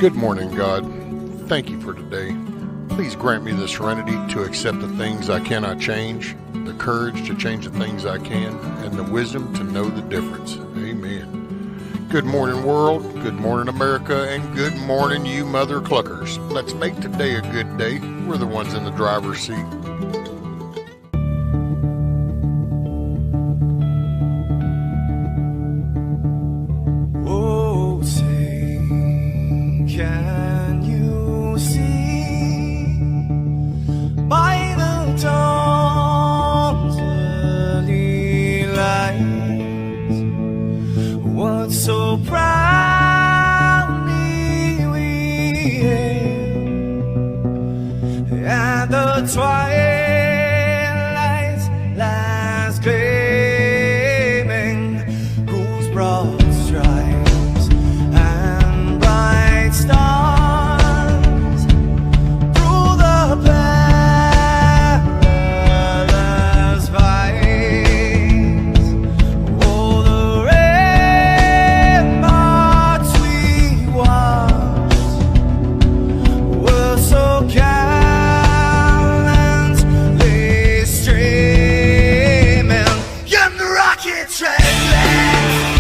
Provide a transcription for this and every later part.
Good morning, God. Thank you for today. Please grant me the serenity to accept the things I cannot change, the courage to change the things I can, and the wisdom to know the difference. Amen. Good morning, world. Good morning, America. And good morning, you mother cluckers. Let's make today a good day. We're the ones in the driver's seat. Can you see by the dawn's early light what so proudly we hailed at the twilight's last gleaming, whose broad stripes and bright stars through the perilous fights, oh, the ramparts we watched were so gallantly streaming, and the rocket trembling,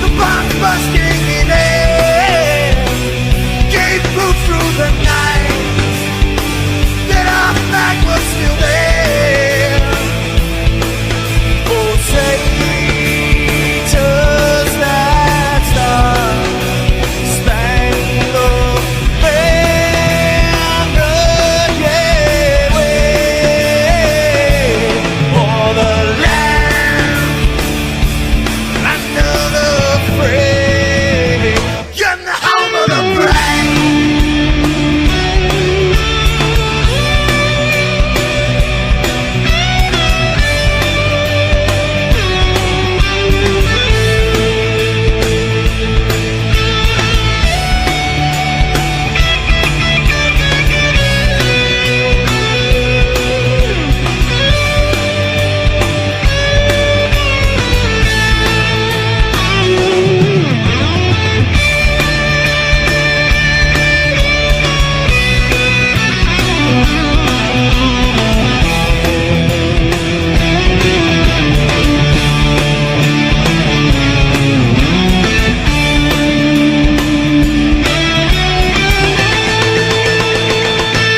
the bombs bursting in air, gave proof through the night that our flag was still there. Oh, traitors that star-spangled banner, yeah, wave for the land under the fray, and the home of the brave.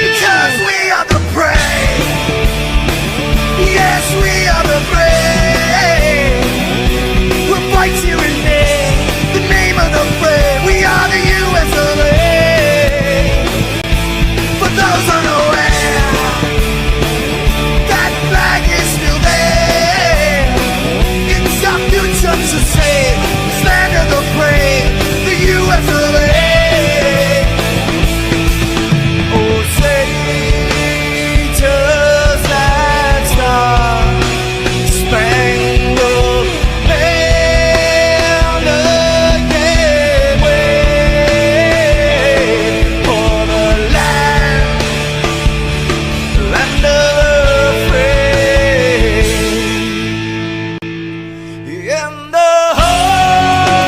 Because we are the brave. Yes, we are the brave. We'll fight you in the name of the brave. We are the US of A. For those unaware, that flag is still there. It's our future to save. This land of the brave, the US of A. Oh, traitors that star-spangled banner, yeah, wave for the land of the free, in the home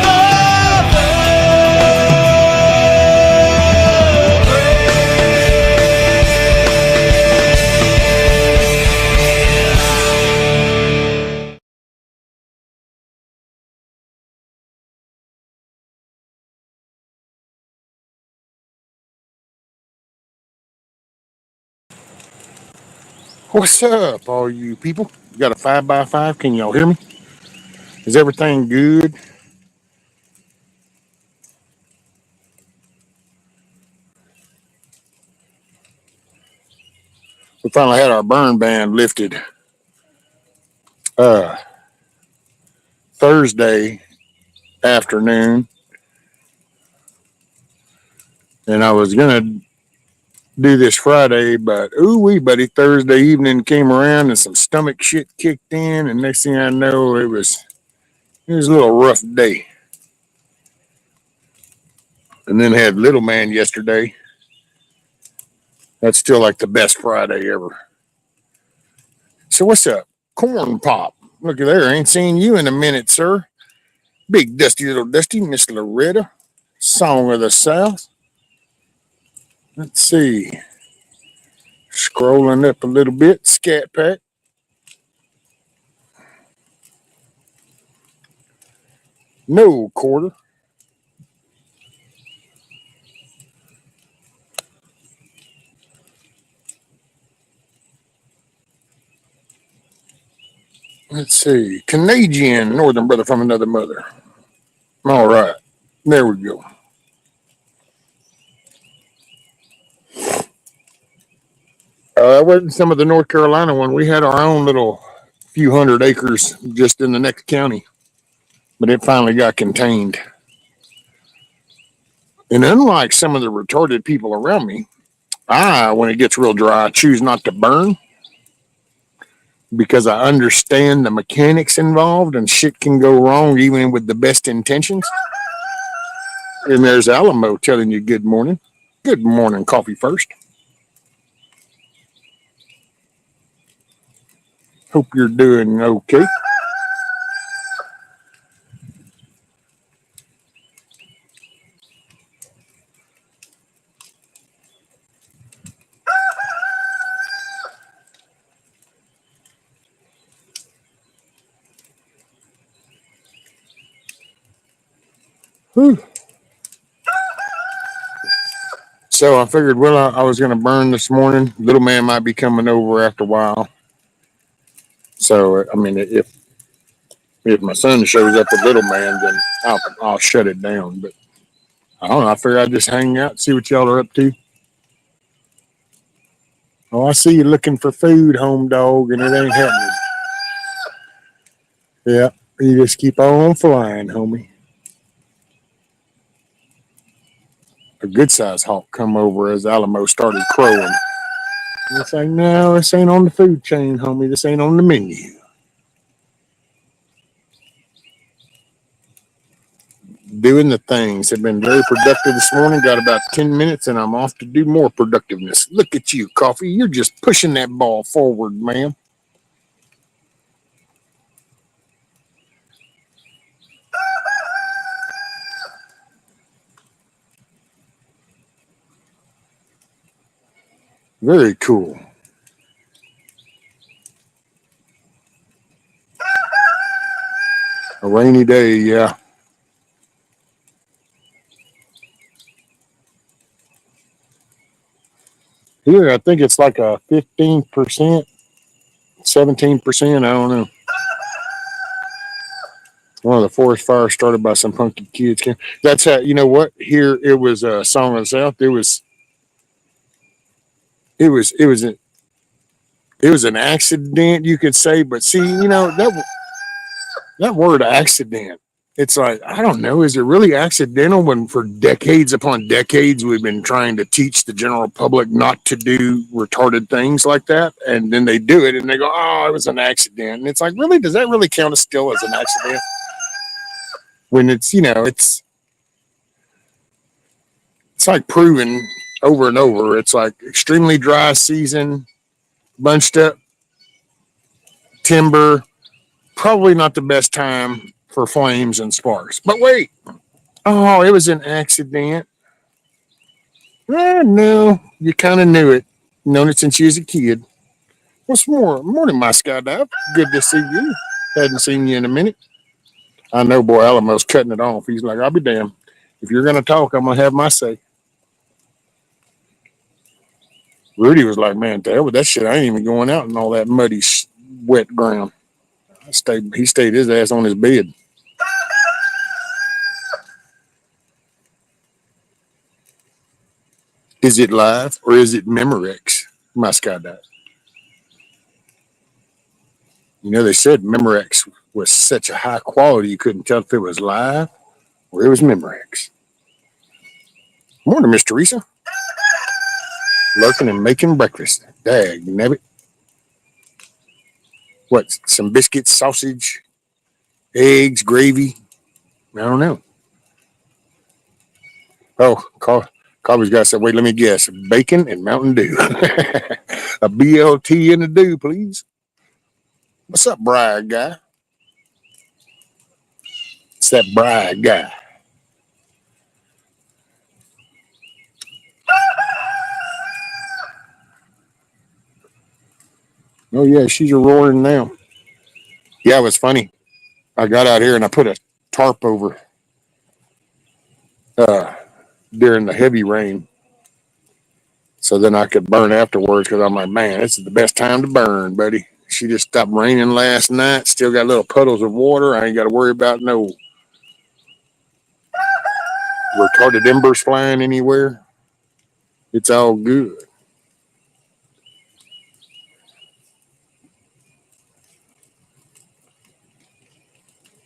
of the What's up, all you people? You got a 5x5? Can y'all hear me? Is everything good? We finally had our burn ban lifted uh, Thursday afternoon, and I was gonna do this Friday, but ooh wee, buddy, Thursday evening came around and some stomach shit kicked in, and next thing I know, it was a little rough day. And then had little man yesterday. That's still like the best Friday ever. So what's up, corn pop? Looky there, I ain't seen you in a minute, sir. Big dusty little dusty, Miss Loretta. Song of the South. Let's see. Scrolling up a little bit. Scat Pack. No Quarter. Let's see. Canadian Northern Brother from Another Mother. All right. There we go. That wasn't some of the North Carolina one. We had our own little few hundred acres just in the next county, but it finally got contained. And unlike some of the retarded people around me, when it gets real dry, I choose not to burn because I understand the mechanics involved and shit can go wrong even with the best intentions. And there's Alamo telling you good morning. Good morning, coffee first. Hope you're doing okay. Whew. So I figured, well, I was going to burn this morning. Little man might be coming over after a while. So, I mean, if my son shows up with little man, then I'll shut it down. But I don't know. I figure I'd just hang out, see what y'all are up to. Oh, I see you looking for food, home dog, and it ain't happening. Yeah, you just keep on flying, homie. A good sized hawk come over as Alamo started crowing. It's like, no, this ain't on the food chain, homie. This ain't on the menu. Doing the things. Have been very productive this morning. Got about 10 minutes and I'm off to do more productiveness. Look at you, Coffee. You're just pushing that ball forward, ma'am. Very cool. A rainy day, yeah. Here, I think it's like a 15%, 17%. I don't know. One of the forest fires started by some punky kids. That's how, you know what? Here, it was a Song of the South. It was it was it was a, it was an accident, you could say. But see, that word accident. It's like, I don't know, is it really accidental when for decades upon decades we've been trying to teach the general public not to do retarded things like that, and then they do it and they go, oh, it was an accident. And it's like, really, does that really count as still as an accident? When it's like proven over and over. It's like extremely dry season, bunched up timber, probably not the best time for flames and sparks. But wait, oh, it was an accident. No, you kind of knew it. Known it since you was a kid. What's more? Morning, my skydive. Good to see you. Hadn't seen you in a minute. I know, boy, Alamo's cutting it off. He's like, I'll be damned. If you're going to talk, I'm going to have my say. Rudy was like, man, with that shit, I ain't even going out in all that muddy, wet ground. He stayed his ass on his bed. Is it live or is it Memorex? My skydive. You know, they said Memorex was such a high quality you couldn't tell if it was live or it was Memorex. Morning, Miss Teresa. Lurking and making breakfast. Dag nabbit. What? Some biscuits, sausage, eggs, gravy. I don't know. Oh, Coffee's got to say, wait, let me guess. Bacon and Mountain Dew. A BLT and a Dew, please. What's up, Bride guy? It's that Bride guy. Oh, yeah, she's a roaring now. Yeah, it was funny. I got out here and I put a tarp over uh, during the heavy rain so then I could burn afterwards because I'm like, man, this is the best time to burn, buddy. She just stopped raining last night. Still got little puddles of water. I ain't got to worry about no retarded embers flying anywhere. It's all good.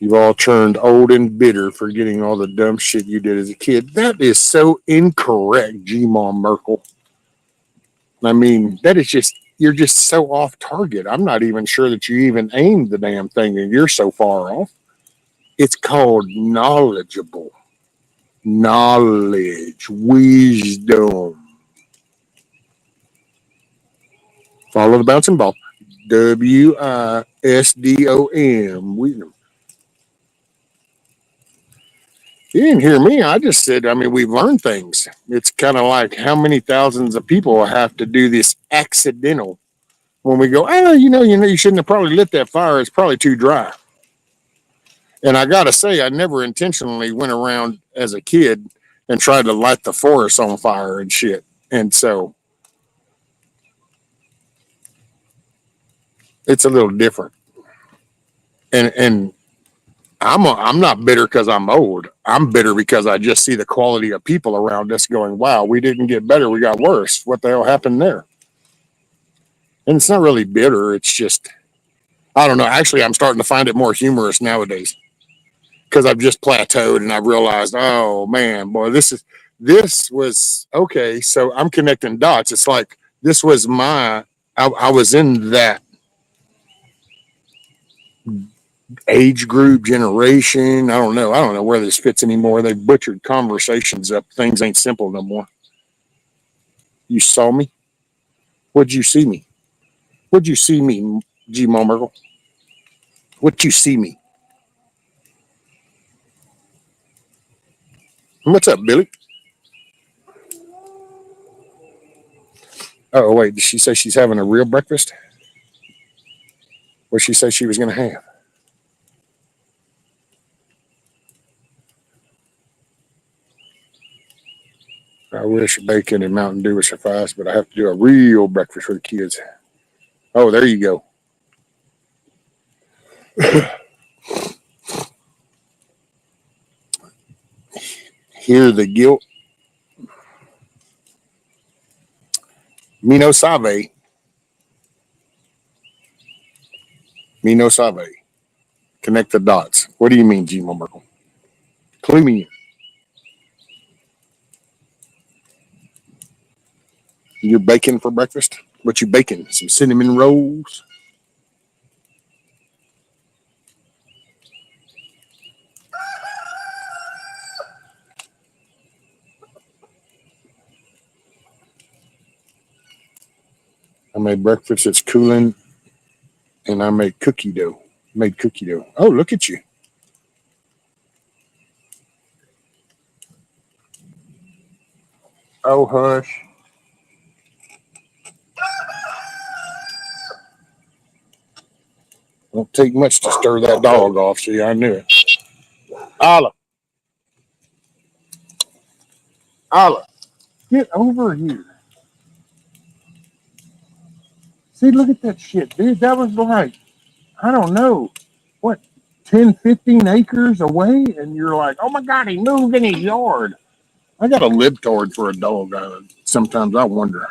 You've all turned old and bitter, forgetting all the dumb shit you did as a kid. That is so incorrect, G-Mom Merkel. I mean, that is just, you're just so off target. I'm not even sure that you even aimed the damn thing and you're so far off. It's called knowledgeable. Knowledge. Wisdom. Follow the bouncing ball. Wisdom. Wisdom. You didn't hear me. I just said, I mean, we've learned things. It's kind of like how many thousands of people have to do this accidental when we go, oh, you shouldn't have probably lit that fire. It's probably too dry. And I got to say, I never intentionally went around as a kid and tried to light the forest on fire and shit. And so it's a little different. And I'm not bitter because I'm old. I'm bitter because I just see the quality of people around us going, wow, we didn't get better. We got worse. What the hell happened there? And it's not really bitter. It's just, I don't know. Actually, I'm starting to find it more humorous nowadays because I've just plateaued and I've realized, oh man, boy, this was okay. So I'm connecting dots. It's like this was I was in that age group, generation. I don't know. I don't know where this fits anymore. They've butchered conversations up. Things ain't simple no more. You saw me? What'd you see me? What'd you see me, G. Merkel? What'd you see me? What's up, Billy? Oh, wait. Did she say she's having a real breakfast? What'd she say she was going to have? I wish bacon and Mountain Dew would suffice, but I have to do a real breakfast for the kids. Oh, there you go. Hear the guilt. Me no sabe. Me no sabe. Connect the dots. What do you mean, G. Merkel? Clue me in. You're baking for breakfast? What you baking? Some cinnamon rolls? I made breakfast. It's cooling, and I made cookie dough. Made cookie dough. Oh, look at you. Oh, hush. Don't take much to stir that dog off. See, I knew it. Olive. Olive. Get over here. See, look at that shit, dude. That was like, I don't know, what, 10, 15 acres away? And you're like, oh my God, he moved in his yard. I got a libtard for a dog. Sometimes I wonder.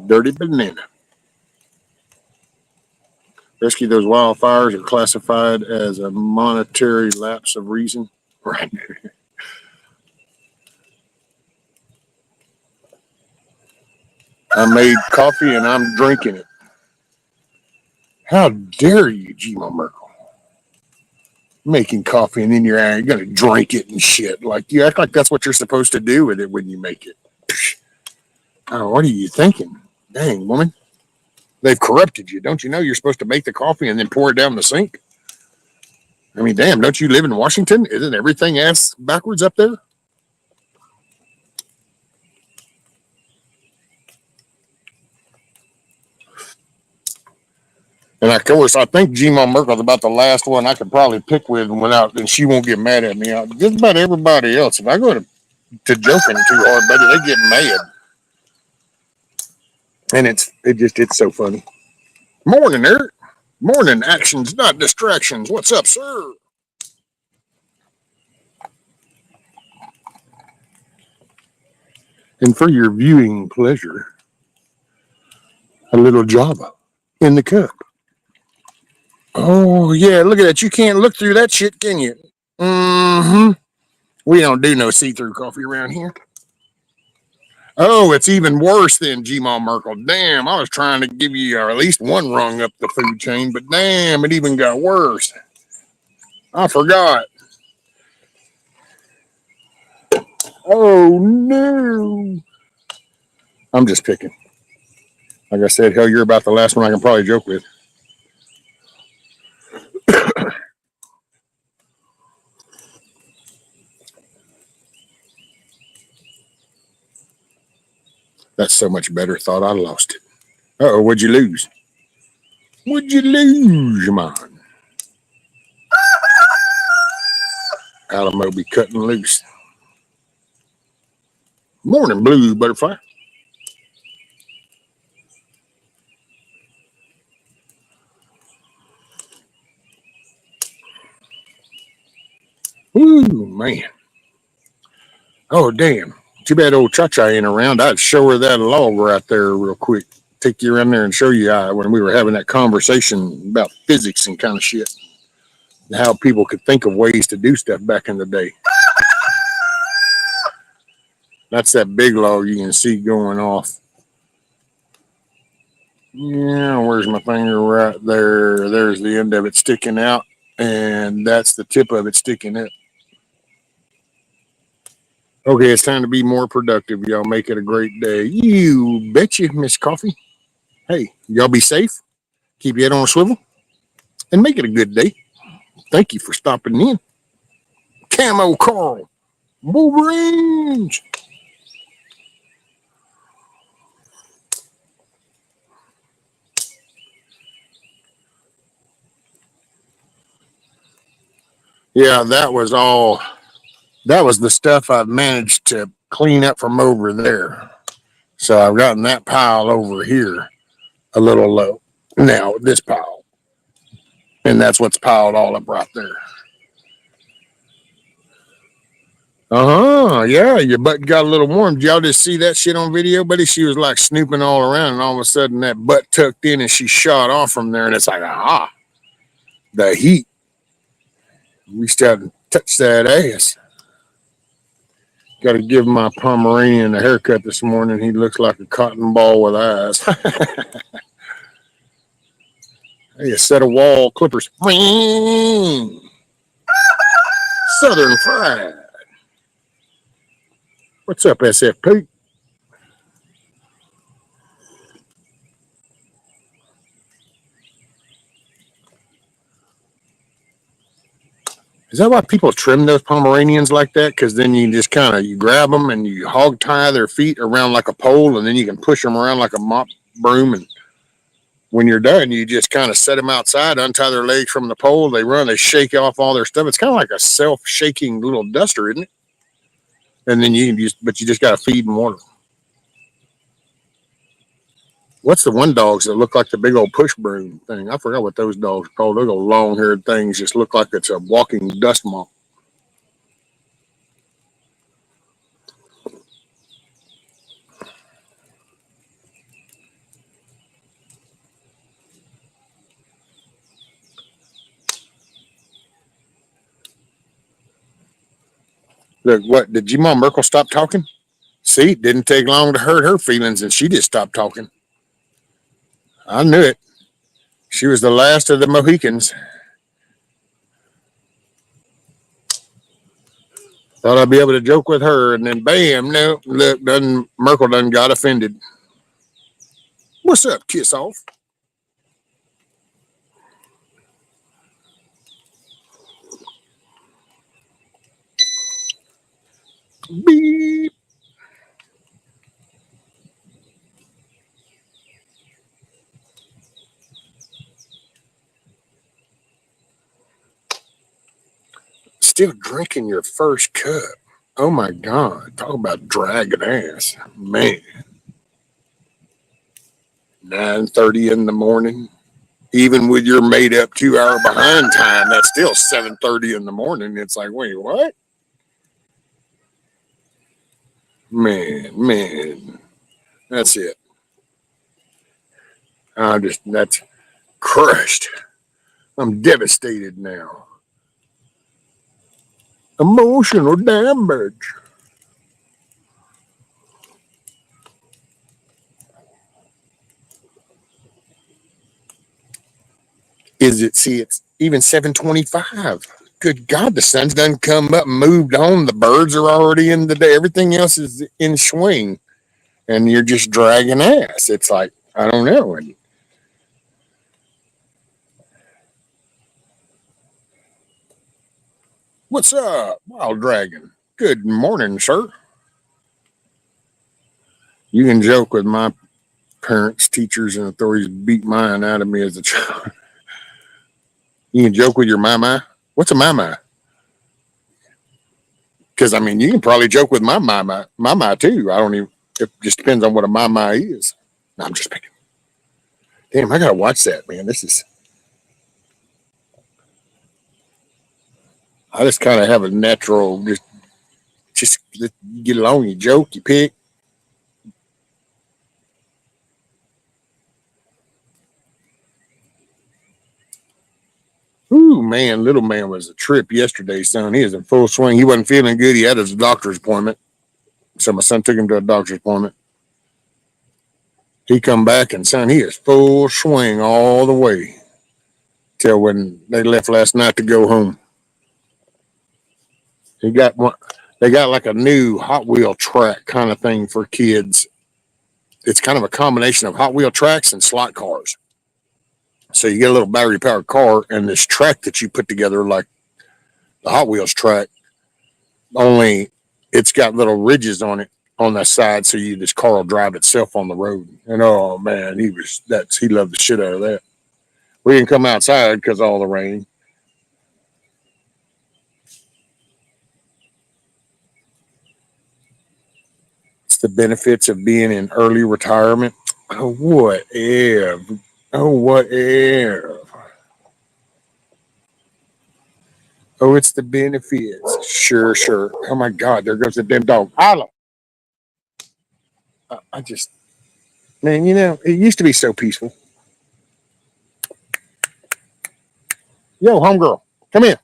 Dirty banana. Rescue those wildfires are classified as a monetary lapse of reason. Right. I made coffee and I'm drinking it. How dare you, G-Mo Merkel? Making coffee and then you're going to drink it and shit. Like, you act like that's what you're supposed to do with it when you make it. Oh, what are you thinking? Dang, woman. They've corrupted you. Don't you know you're supposed to make the coffee and then pour it down the sink? I mean, damn, don't you live in Washington? Isn't everything ass backwards up there? And of course, I think G-Mom Merkel's about the last one I could probably pick with without, and she won't get mad at me. Just about everybody else. If I go to joking too hard, buddy, they get mad. And it's so funny. Morning, Eric. Morning, actions, not distractions. What's up, sir? And for your viewing pleasure, a little Java in the cup. Oh, yeah, look at that. You can't look through that shit, can you? Mm-hmm. We don't do no see-through coffee around here. Oh, it's even worse than G-Mom Merkel. Damn, I was trying to give you at least one rung up the food chain, but damn, it even got worse. I forgot. Oh, no. I'm just picking. Like I said, hell, you're about the last one I can probably joke with. That's so much better. Thought I lost it. Uh-oh, what'd you lose? What'd you lose, man? Alamo be cutting loose. Morning, blue butterfly. Ooh, man. Oh, damn. Too bad old Cha-Cha ain't around. I'd show her that log right there real quick. Take you around there and show you when we were having that conversation about physics and kind of shit. And how people could think of ways to do stuff back in the day. That's that big log you can see going off. Yeah, where's my finger? Right there. There's the end of it sticking out. And that's the tip of it sticking up. Okay, it's time to be more productive. Y'all make it a great day. You betcha, Miss Coffee. Hey, y'all be safe. Keep your head on a swivel. And make it a good day. Thank you for stopping in. Camo Carl. Wolverines. Yeah, that was all. That was the stuff I've managed to clean up from over there. So I've gotten that pile over here a little low. Now, this pile. And that's what's piled all up right there. Yeah, your butt got a little warm. Did y'all just see that shit on video, buddy? She was like snooping all around, and all of a sudden that butt tucked in and she shot off from there, and it's like, aha, the heat. Reached out and touched that ass. Got to give my Pomeranian a haircut this morning. He looks like a cotton ball with eyes. Hey, a set of wall clippers. Southern Fried. What's up, SFP? Is that why people trim those Pomeranians like that? Because then you just kind of you grab them and you hog tie their feet around like a pole, and then you can push them around like a mop broom. And when you're done, you just kind of set them outside, untie their legs from the pole. They run, they shake off all their stuff. It's kind of like a self-shaking little duster, isn't it? And then but you just got to feed and water. What's the one dogs that look like the big old push broom thing? I forgot what those dogs are called. Those little long-haired things just look like it's a walking dust mop. Look, what did G-Mom Merkel stop talking? See, it didn't take long to hurt her feelings, and she just stopped talking. I knew it. She was the last of the Mohicans. Thought I'd be able to joke with her, and then bam, no, look, Merkel done got offended. What's up, kiss off? Beep. still drinking your first cup. Oh my God. Talk about dragging ass. Man. 9:30 in the morning. Even with your made up 2 hour behind time, that's still 7:30 in the morning. It's like, wait, what? Man. That's it. That's crushed. I'm devastated now. Emotional damage. Is it? See, it's even 7:25. Good God, the sun's done come up and moved on. The birds are already in the day. Everything else is in swing, and you're just dragging ass. It's like, I don't know. And what's up, Wild Dragon? Good morning, sir. You can joke with my parents, teachers, and authorities beat mine out of me as a child. You can joke with your mama. What's a mama? Because I mean, you can probably joke with my mama too. I don't even. It just depends on what a mama is. No, I'm just picking. Damn, I gotta watch that, man. This is. I just kind of have a natural, just you get along, you joke, you pick. Ooh, man, little man was a trip yesterday, son. He is in full swing. He wasn't feeling good. He had his doctor's appointment, so my son took him to a doctor's appointment. He come back and son, he is full swing all the way till when they left last night to go home. He got one. They got like a new Hot Wheel track kind of thing for kids. It's kind of a combination of Hot Wheel tracks and slot cars. So you get a little battery powered car and this track that you put together like the Hot Wheels track, only it's got little ridges on it on the side, so this car will drive itself on the road. And oh man, he loved the shit out of that. We didn't come outside because of all the rain. It's the benefits of being in early retirement. Oh, what if? Oh, what if? Oh, it's the benefits. Sure. Oh my God, there goes the damn dog. Alamo. I just, man, it used to be so peaceful. Yo, homegirl, come here.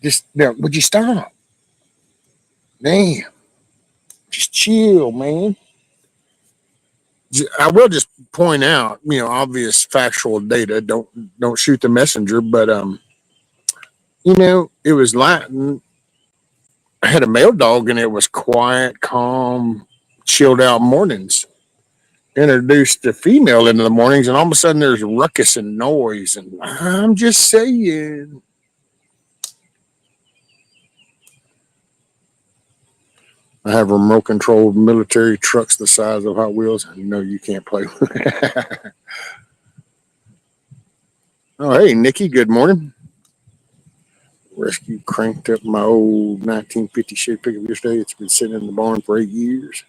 Just, now, would you stop? Damn, just chill, man. I will just point out, obvious factual data. Don't shoot the messenger, but it was Latin. I had a male dog, and it was quiet, calm, chilled out mornings. Introduced the female into the mornings, and all of a sudden there's ruckus and noise. And I'm just saying, I have remote controlled military trucks the size of Hot Wheels. You can't play with that. Oh, hey, Nikki, good morning. Rescue cranked up my old 1950 Chevy pickup yesterday. It's been sitting in the barn for 8 years.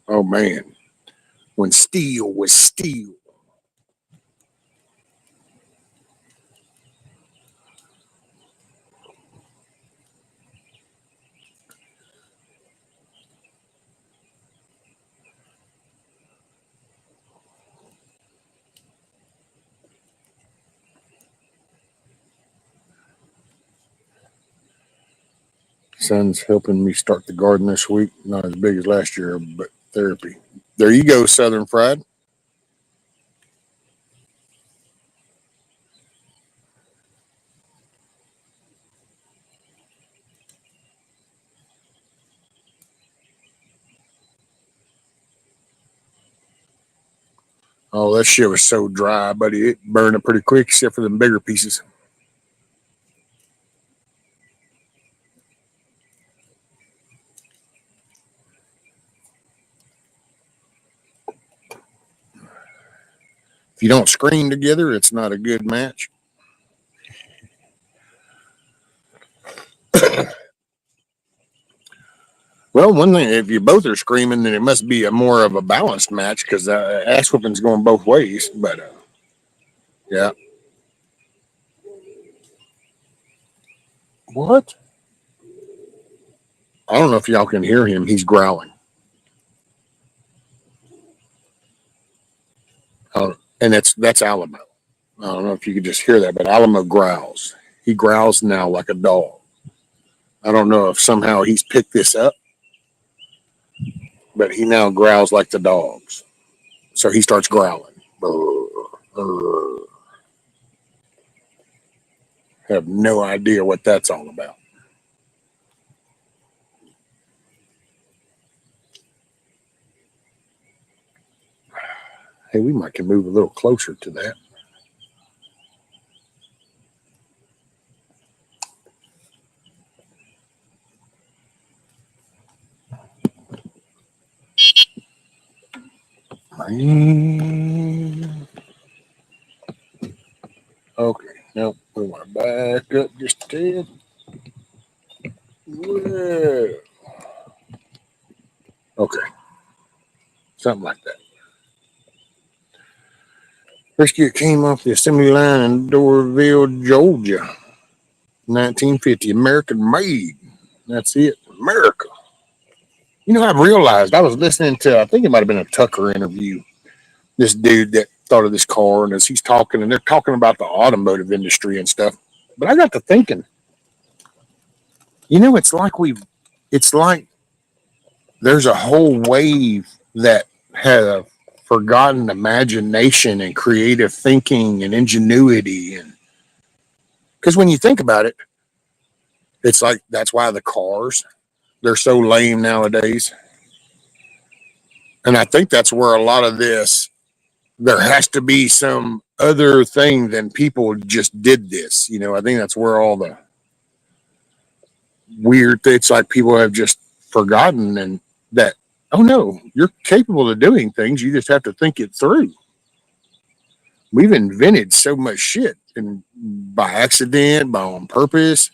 Oh, man. When steel was steel. Son's helping me start the garden this week. Not as big as last year, but therapy. There you go, Southern Fried. Oh, that shit was so dry, buddy. It burned it pretty quick, except for the bigger pieces. If you don't scream together, it's not a good match. Well, one thing, if you both are screaming, then it must be a more of a balanced match because ass whooping's going both ways. But yeah, what? I don't know if y'all can hear him. He's growling. And that's Alamo. I don't know if you could just hear that, but Alamo growls. He growls now like a dog. I don't know if somehow he's picked this up, but he now growls like the dogs. So he starts growling. Have no idea what that's all about. Hey, we might can move a little closer to that. Okay, now we want to back up just a tad. Whoa. Okay, something like that. Rescue came off the assembly line in Doraville, Georgia, 1950. American made. That's it, America. You know, I've realized I was listening to, I think it might have been a Tucker interview. This dude that thought of this car, and as he's talking, and they're talking about the automotive industry and stuff. But I got to thinking, you know, it's like there's a whole wave that have forgotten imagination and creative thinking and ingenuity. And because when you think about it, it's like that's why the cars, they're so lame nowadays. And I think that's where a lot of this, there has to be some other thing than people just did this. You know, I think that's where all the weird, it's like people have just forgotten and that, oh no, you're capable of doing things. You just have to think it through. We've invented so much shit and by accident, by on purpose.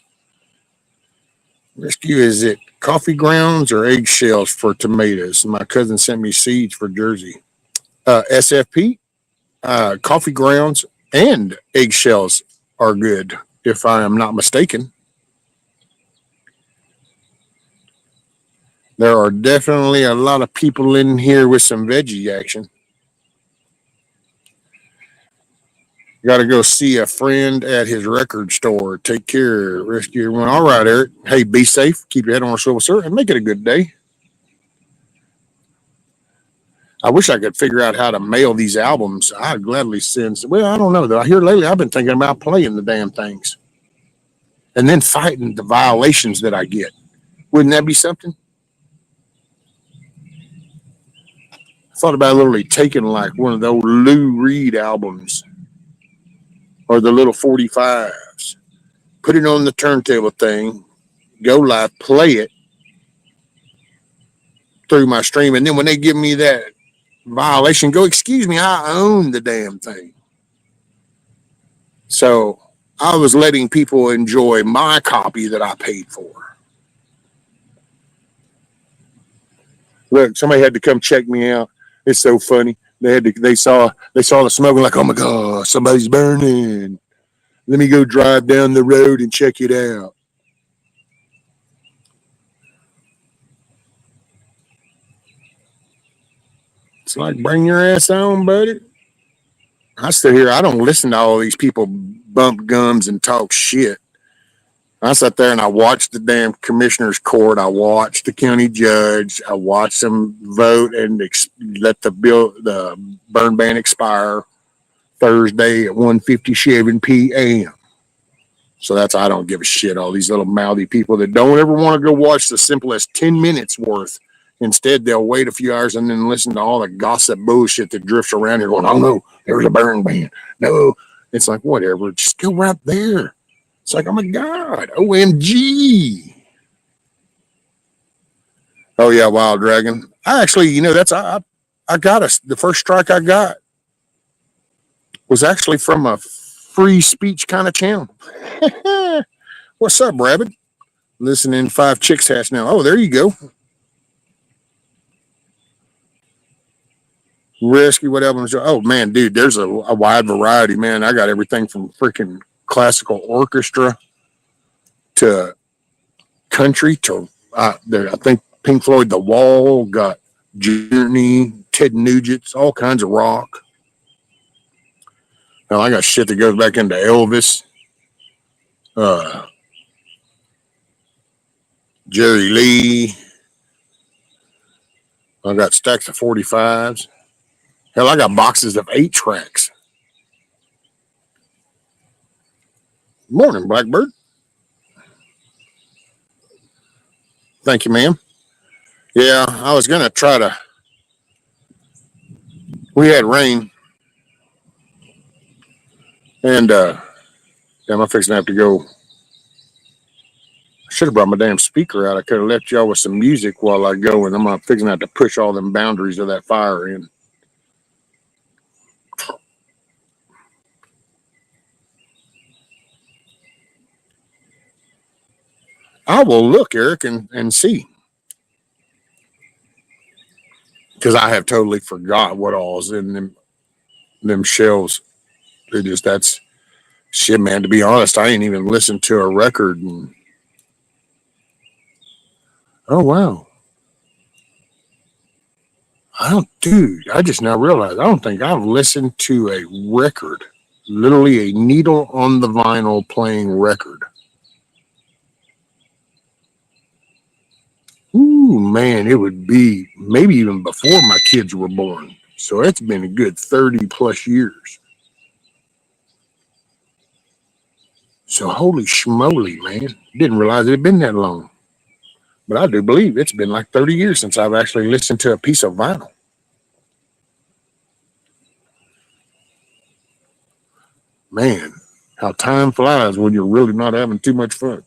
Rescue, is it coffee grounds or eggshells for tomatoes? My cousin sent me seeds for Jersey. SFP, coffee grounds and eggshells are good, if I am not mistaken. There are definitely a lot of people in here with some veggie action. Got to go see a friend at his record store. Take care. Rescue everyone. All right, Eric. Hey, be safe. Keep your head on a swivel, sir, and make it a good day. I wish I could figure out how to mail these albums. I'd gladly send. Well, I don't know though. I hear lately I've been thinking about playing the damn things and then fighting the violations that I get. Wouldn't that be something? I thought about literally taking like one of the old Lou Reed albums or the little 45s, put it on the turntable thing, go live, play it through my stream, and then when they give me that violation, go, excuse me, I own the damn thing. So I was letting people enjoy my copy that I paid for. Look, somebody had to come check me out. It's so funny. They saw the smoke and like, oh my god, somebody's burning. Let me go drive down the road and check it out. It's like, bring your ass on, buddy. I sit here, I don't listen to all these people bump gums and talk shit. I sat there and I watched the damn commissioner's court. I watched the county judge. I watched them vote and let the burn ban expire Thursday at 1:57 p.m. So that's, I don't give a shit. All these little mouthy people that don't ever want to go watch the simplest 10 minutes worth. Instead, they'll wait a few hours and then listen to all the gossip bullshit that drifts around here going, oh no, there's a burn ban. No. It's like, whatever. Just go right there. It's like, oh my God, OMG. Oh yeah, Wild Dragon. I actually, you know, I got the first strike I got was actually from a free speech kind of channel. What's up, Rabbit? Listening 5 Chicks Hats now. Oh, there you go. Risky, what albums? Oh man, dude, there's a wide variety, man. I got everything from freaking classical orchestra to country to I think Pink Floyd, The Wall, got Journey, Ted Nugent's, all kinds of rock. Now I got shit that goes back into Elvis, uh, Jerry Lee. I got stacks of 45s. Hell, I got boxes of 8 tracks. Morning, Blackbird. Thank you, ma'am. Yeah, I was gonna try to. We had rain, and damn, I'm fixing to have to go. I should have brought my damn speaker out. I could have left y'all with some music while I go, and I'm not fixing to have to push all them boundaries of that fire in. I will look, Eric, and see. Because I have totally forgot what all's in them shelves. It just that's shit, man. To be honest, I ain't even listened to a record. And, oh wow, I don't, dude. I just now realized I don't think I've listened to a record, literally a needle on the vinyl playing record. Ooh, man, it would be maybe even before my kids were born. So it's been a good 30 plus years. So holy schmoly, man. Didn't realize it had been that long. But I do believe it's been like 30 years since I've actually listened to a piece of vinyl. Man, how time flies when you're really not having too much fun.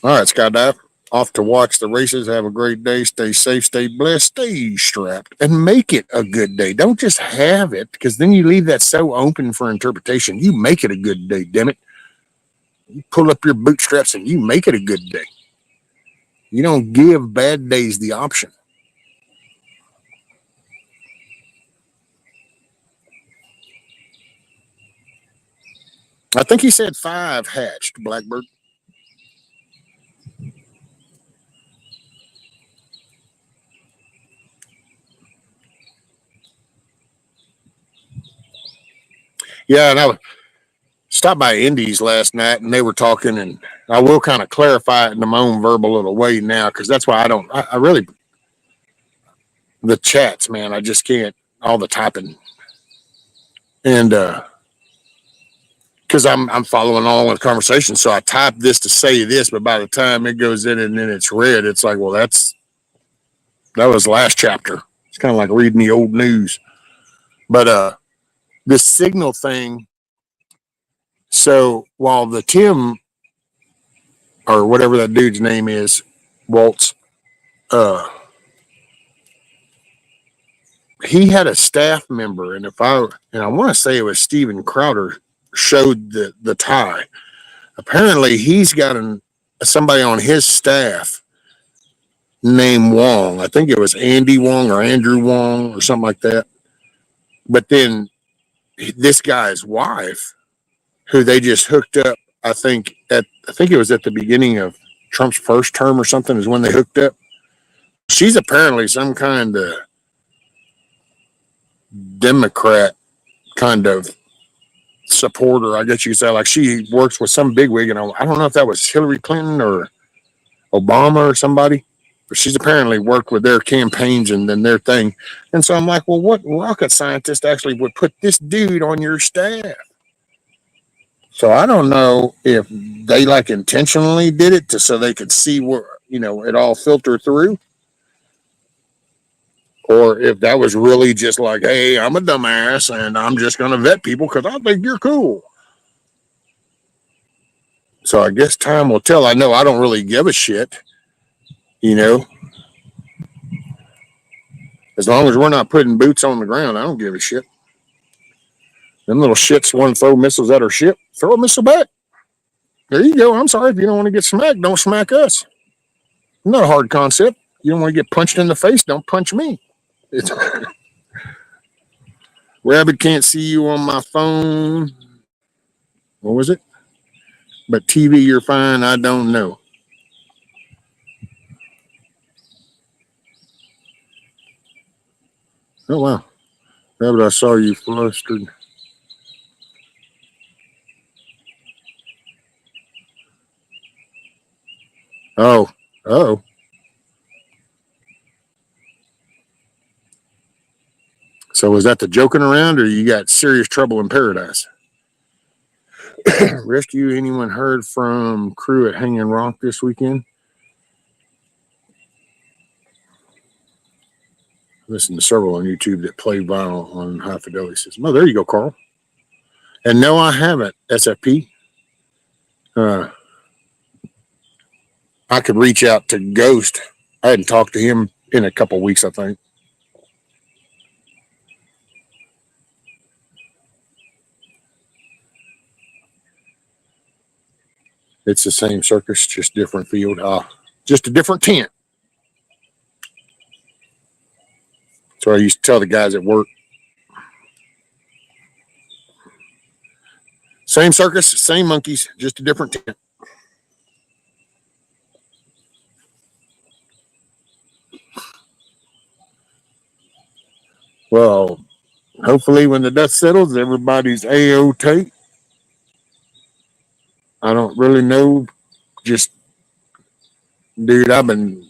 All right, Skydive. Off to watch the races. Have a great day. Stay safe, stay blessed, stay strapped, and make it a good day. Don't just have it, because then you leave that so open for interpretation. You make it a good day, damn it. You pull up your bootstraps and you make it a good day. You don't give bad days the option. I think he said 5 hatched, Blackbird. Yeah, and I stopped by Indies last night, and they were talking, and I will kind of clarify it in my own verbal little way now, because that's why I really, the chats, man, I just can't, all the typing. And, because I'm following all the conversation, so I type this to say this, but by the time it goes in and then it's read, it's like, well, that was last chapter. It's kind of like reading the old news. But the signal thing. So while the Tim or whatever that dude's name is, Waltz, uh, he had a staff member, and I want to say it was Steven Crowder showed the tie. Apparently, he's got somebody on his staff named Wong. I think it was Andy Wong or Andrew Wong or something like that. But then this guy's wife, who they just hooked up, I think it was at the beginning of Trump's first term or something, is when they hooked up. She's apparently some kind of Democrat kind of supporter, I guess you could say. Like, she works with some bigwig, and I don't know if that was Hillary Clinton or Obama or somebody, but she's apparently worked with their campaigns and then their thing. And so I'm like, well, what rocket scientist actually would put this dude on your staff? So I don't know if they like intentionally did it so they could see where, it all filter through, or if that was really just like, hey, I'm a dumbass and I'm just going to vet people because I think you're cool. So I guess time will tell. I know I don't really give a shit, as long as we're not putting boots on the ground. I don't give a shit. Them little shits want to throw missiles at our ship. Throw a missile back. There you go. I'm sorry if you don't want to get smacked. Don't smack us. Not a hard concept. You don't want to get punched in the face. Don't punch me. It's, Rabbit can't see you on my phone. What was it? But TV, you're fine. I don't know. Oh, wow. Rabbit, I saw you flustered. Oh, oh. So was that the joking around, or you got serious trouble in paradise? Rescue, anyone heard from crew at Hanging Rock this weekend? Listen to several on YouTube that play vinyl on high fidelity system. Oh, there you go, Carl. And no, I haven't. SFP. Uh, I could reach out to Ghost. I hadn't talked to him in a couple weeks, I think. It's the same circus, just different field. Just a different tent. So I used to tell the guys at work. Same circus, same monkeys, just a different tent. Well, hopefully when the dust settles, everybody's A-OK. I don't really know. Just, dude, I don't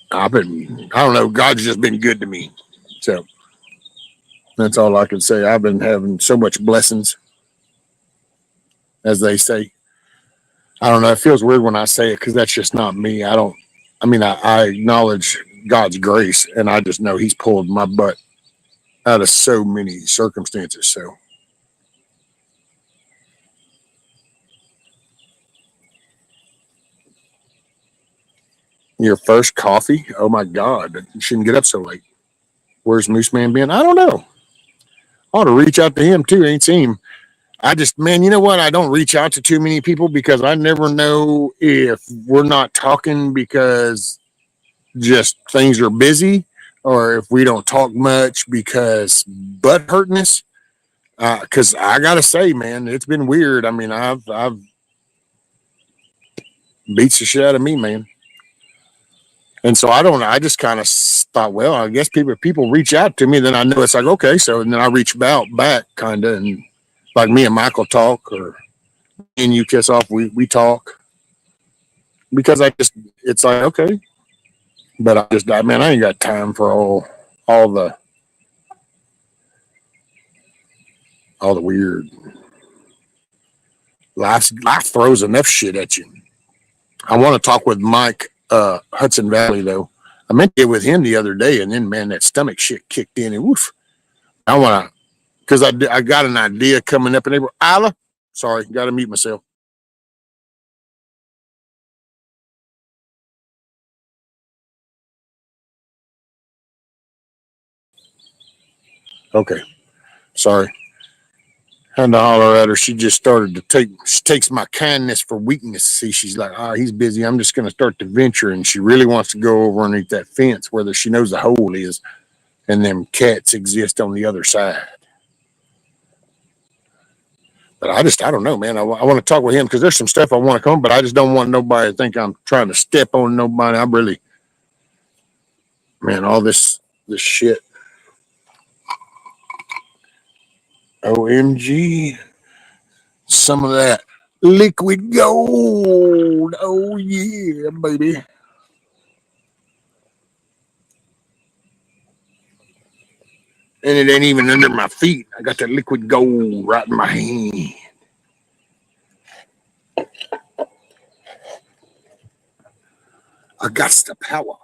know. God's just been good to me. So that's all I can say. I've been having so much blessings, as they say. I don't know. It feels weird when I say it because that's just not me. I acknowledge God's grace, and I just know He's pulled my butt out of so many circumstances. So your first coffee? Oh my God. You shouldn't get up so late. Where's Moose Man been? I don't know. I ought to reach out to him too. Ain't seen him. I just, man, you know what? I don't reach out to too many people because I never know if we're not talking because just things are busy or if we don't talk much because butt hurting us. Because I gotta say, man, it's been weird. I mean, I've beats the shit out of me, man. And so I don't. I just kind of thought, well, I guess people reach out to me, then I know it's like okay. So and then I reach out back, kind of, and like me and Michael talk, or me and you kiss off. We talk because I just it's like okay, but man, I ain't got time for all the all the weird. Life throws enough shit at you. I want to talk with Mike Hudson Valley though. I meant to get with him the other day, and then man, that stomach shit kicked in, and woof. I want to because I got an idea coming up in April. Isla, sorry, got to mute myself. Okay, sorry. Had to holler at her. She just started to she takes my kindness for weakness. See, she's like, he's busy. I'm just going to start to venture. And she really wants to go over underneath that fence where she knows the hole is. And them cats exist on the other side. But I don't know, man. I want to talk with him because there's some stuff I want to come, but I just don't want nobody to think I'm trying to step on nobody. I'm really, man, all this shit. OMG. Some of that liquid gold. Oh, yeah, baby. And it ain't even under my feet. I got that liquid gold right in my hand. I got the power.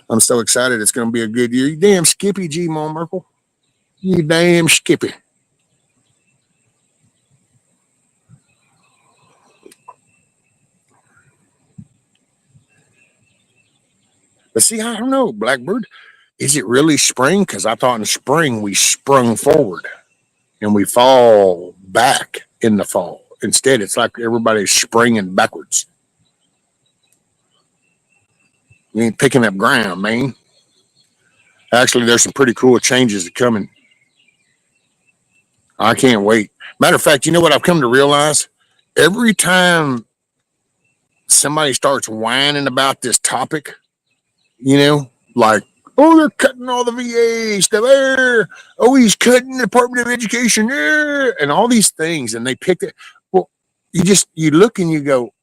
I'm so excited. It's going to be a good year. You damn Skippy, G. Merkel. You damn Skippy. But see, I don't know, Blackbird. Is it really spring? Because I thought in spring we sprung forward and we fall back in the fall. Instead, it's like everybody's springing backwards. You ain't picking up ground, man. Actually, there's some pretty cool changes coming. I can't wait. Matter of fact, you know what I've come to realize? Every time somebody starts whining about this topic, like, oh, they're cutting all the VA stuff there. Oh, he's cutting the Department of Education there, and all these things, and they pick it. Well, you look and you go,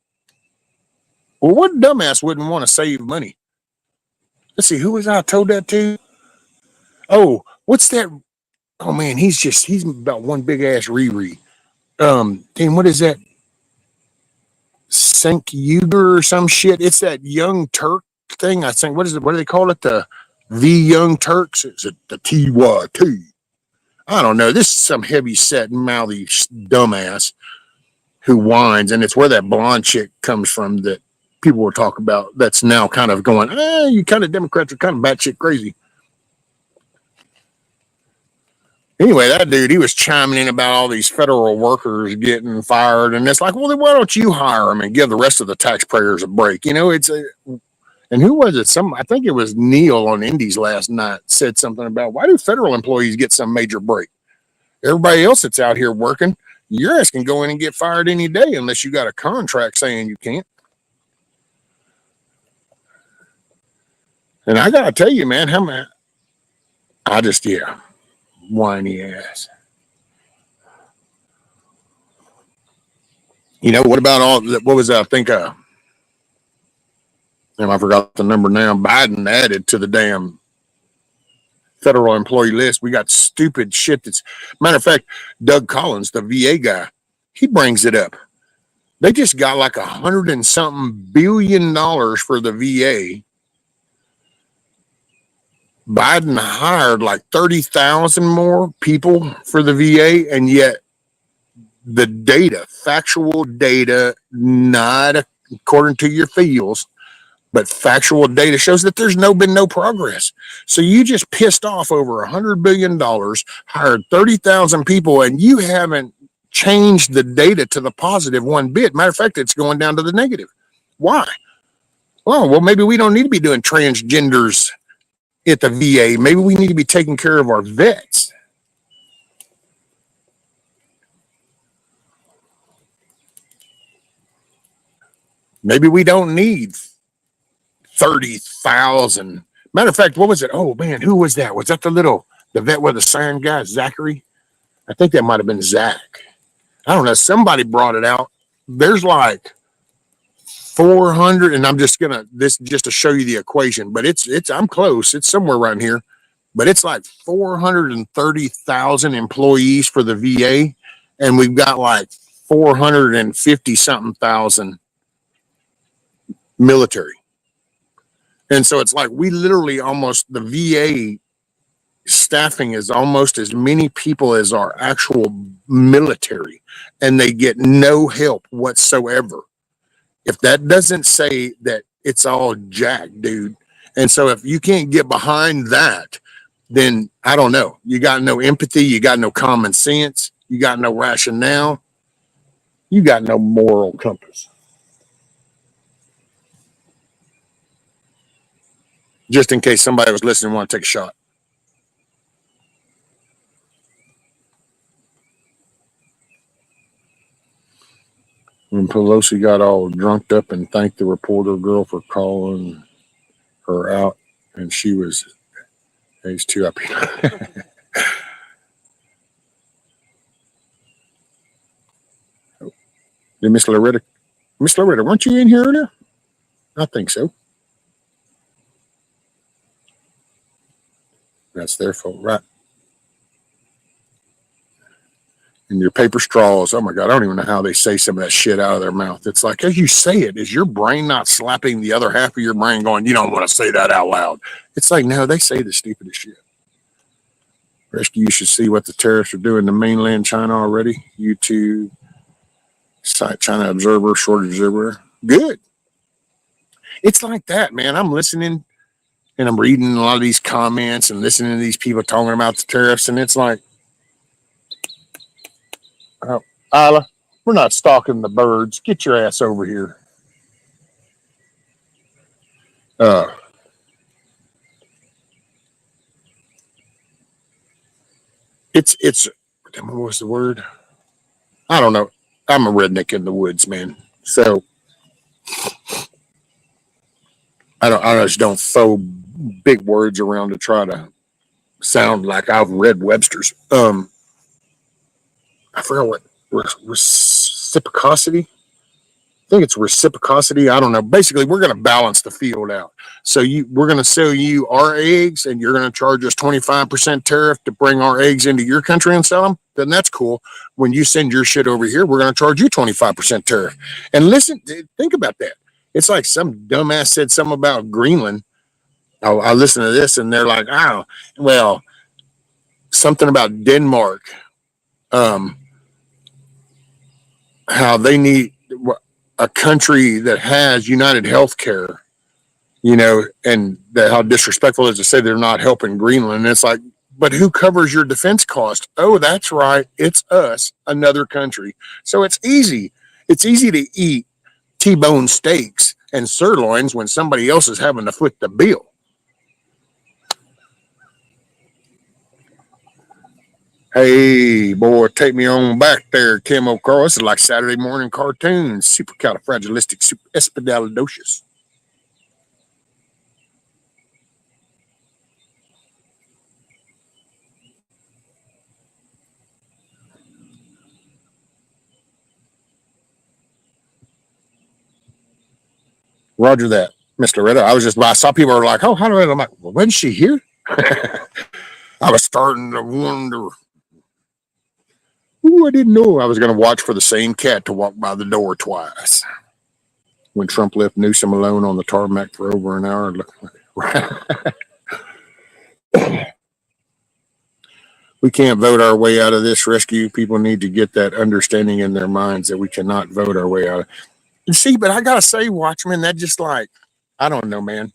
well, what dumbass wouldn't want to save money? Let's see, who was I told that to? Oh, what's that? Oh man, he's about one big ass Riri. Damn, what is that? Sank Uger or some shit. It's that Young Turk thing. I think. What is it? What do they call it? The Young Turks? Is it the TYT? I don't know. This is some heavy set, mouthy dumbass who whines, and it's where that blonde chick comes from that people were talking about. That's now kind of going, you kind of Democrats are kind of batshit crazy. Anyway, that dude, he was chiming in about all these federal workers getting fired, and it's like, well, then why don't you hire them and give the rest of the taxpayers a break? And who was it? I think it was Neil on Indies last night said something about, why do federal employees get some major break? Everybody else that's out here working, your ass can go in and get fired any day unless you got a contract saying you can't. And I got to tell you, man, whiny ass. What about what was that? I think, I forgot the number now. Biden added to the damn federal employee list. We got stupid shit matter of fact, Doug Collins, the VA guy, he brings it up. They just got like $100 and something billion for the VA. Biden hired like 30,000 more people for the VA, and yet the data, factual data, not according to your feels, but factual data shows that there's been no progress. So you just pissed off over $100 billion, hired 30,000 people, and you haven't changed the data to the positive one bit. Matter of fact, it's going down to the negative. Why? Oh, well, maybe we don't need to be doing transgenders at the VA. Maybe we need to be taking care of our vets. Maybe we don't need 30,000. Matter of fact, what was it? Oh man, who was that? Was that the vet with the sign guy, Zachary? I think that might have been Zach. I don't know. Somebody brought it out. There's like 400, and I'm just to show you the equation, but I'm close. It's somewhere around here, but it's like 430,000 employees for the VA, and we've got like 450 something thousand military. And so it's like we literally the VA staffing is almost as many people as our actual military, and they get no help whatsoever. If that doesn't say that it's all jack, dude. And so if you can't get behind that, then I don't know. You got no empathy. You got no common sense. You got no rationale. You got no moral compass. Just in case somebody was listening and want to take a shot. When Pelosi got all drunked up and thanked the reporter girl for calling her out, and she was age 2 up here. Miss Loretta, weren't you in here earlier? I think so. That's their fault, right? And your paper straws. Oh my God, I don't even know how they say some of that shit out of their mouth. It's like, as you say it, is your brain not slapping the other half of your brain going, you don't want to say that out loud? It's like, no, they say the stupidest shit. Rescue, you should see what the terrorists are doing to mainland China already. YouTube, site China Observer, shortage everywhere. Good. It's like that, man. I'm listening and I'm reading a lot of these comments and listening to these people talking about the tariffs, and it's like, oh, Isla, we're not stalking the birds. Get your ass over here. it's what was the word? I don't know. I'm a redneck in the woods, man. So I just don't throw big words around to try to sound like I've read Webster's. I forgot what reciprocity. I think it's reciprocity. I don't know. Basically, we're going to balance the field out. So we're going to sell you our eggs, and you're going to charge us 25% tariff to bring our eggs into your country and sell them. Then that's cool. When you send your shit over here, we're going to charge you 25% tariff. And listen, think about that. It's like some dumbass said something about Greenland. I listen to this, and they're like, oh, well, something about Denmark. Um, how they need a country that has United Healthcare, and how disrespectful it is to say they're not helping Greenland. And it's like, but who covers your defense cost? Oh, that's right. It's us, another country. So it's easy. It's easy to eat T-bone steaks and sirloins when somebody else is having to foot the bill. Hey, boy, take me on back there, Camo Carl. This is like Saturday morning cartoons. Supercalifragilistic superespidalidocious. Roger that, Mr. Ritter. I saw people were like, oh, how do I? I'm like, well, wasn't she here? I was starting to wonder. Ooh, I didn't know I was going to watch for the same cat to walk by the door twice. When Trump left Newsom alone on the tarmac for over an hour. We can't vote our way out of this rescue. People need to get that understanding in their minds that we cannot vote our way out. See, but I got to say, Watchmen, that just like, I don't know, man.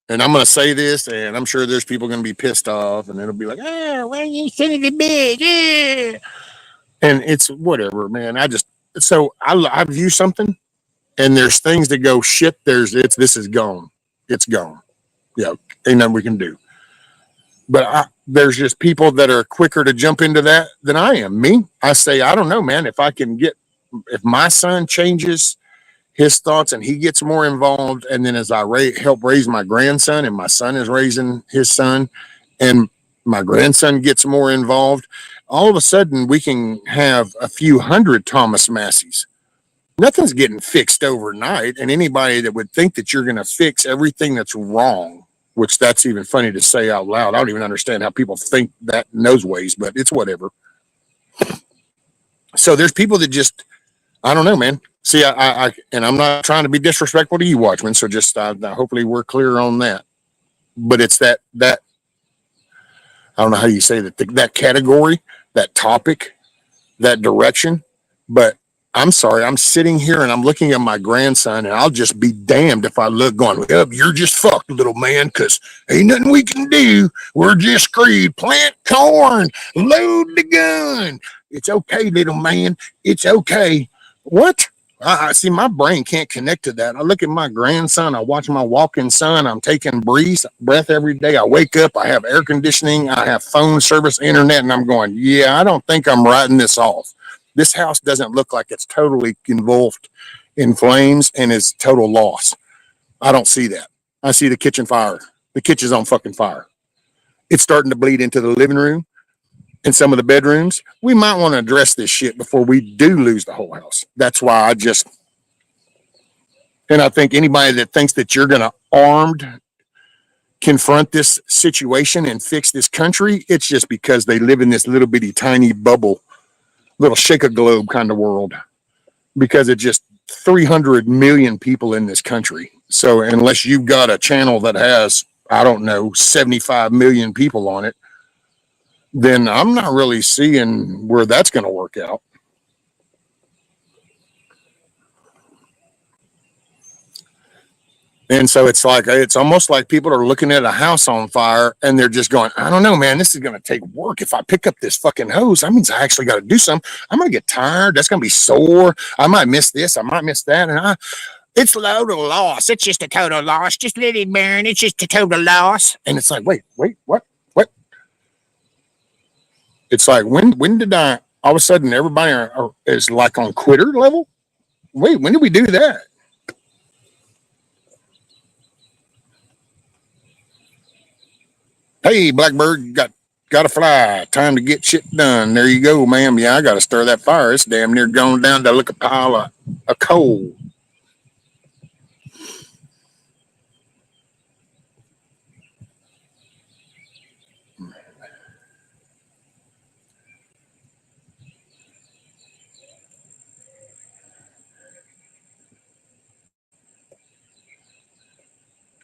And I'm going to say this, and I'm sure there's people going to be pissed off, and it'll be like, oh, why are you sending the bitch? Yeah. And it's whatever, man. I view something, and there's things that go, shit, this is gone. It's gone. Yeah, ain't nothing we can do. But there's just people that are quicker to jump into that than I am. Me, I say, I don't know, man. If my son changes his thoughts and he gets more involved, and then as I help raise my grandson, and my son is raising his son, and my grandson gets more involved, all of a sudden we can have a few hundred Thomas Masseys. Nothing's getting fixed overnight, and anybody that would think that you're going to fix everything that's wrong, which that's even funny to say out loud. I don't even understand how people think that in those ways, but it's whatever. So there's people that just, I don't know, man. See, and I'm not trying to be disrespectful to you, Watchmen. So just hopefully we're clear on that. But it's that I don't know how you say that category, that topic, that direction. But I'm sorry, I'm sitting here and I'm looking at my grandson, and I'll just be damned if I look going, well, you're just fucked, little man, because ain't nothing we can do. We're just screwed. Plant corn, load the gun. It's okay, little man. It's okay. What? I see, my brain can't connect to that. I look at my grandson. I watch my walking son. I'm taking breath every day. I wake up. I have air conditioning. I have phone service, internet, and I'm going, yeah, I don't think I'm writing this off. This house doesn't look like it's totally engulfed in flames and is total loss. I don't see that. I see the kitchen fire. The kitchen's on fucking fire. It's starting to bleed into the living room and some of the bedrooms. We might want to address this shit before we do lose the whole house. That's why and I think anybody that thinks that you're going to armed confront this situation and fix this country, it's just because they live in this little bitty tiny bubble, little shake a globe kind of world, because it's just 300 million people in this country. So unless you've got a channel that has, I don't know, 75 million people on it, then I'm not really seeing where that's going to work out. And so it's almost like people are looking at a house on fire and they're just going, I don't know, man, this is going to take work. If I pick up this fucking hose, that means I actually got to do something. I'm going to get tired. That's going to be sore. I might miss this. I might miss that. And it's total loss. It's just a total loss. Just let it burn. It's just a total loss. And it's like, wait, what? It's like, when did I, all of a sudden, everybody is like on quitter level? Wait, when did we do that? Hey, Blackbird, got to fly. Time to get shit done. There you go, ma'am. Yeah, I got to stir that fire. It's damn near gone down to look a pile of coal.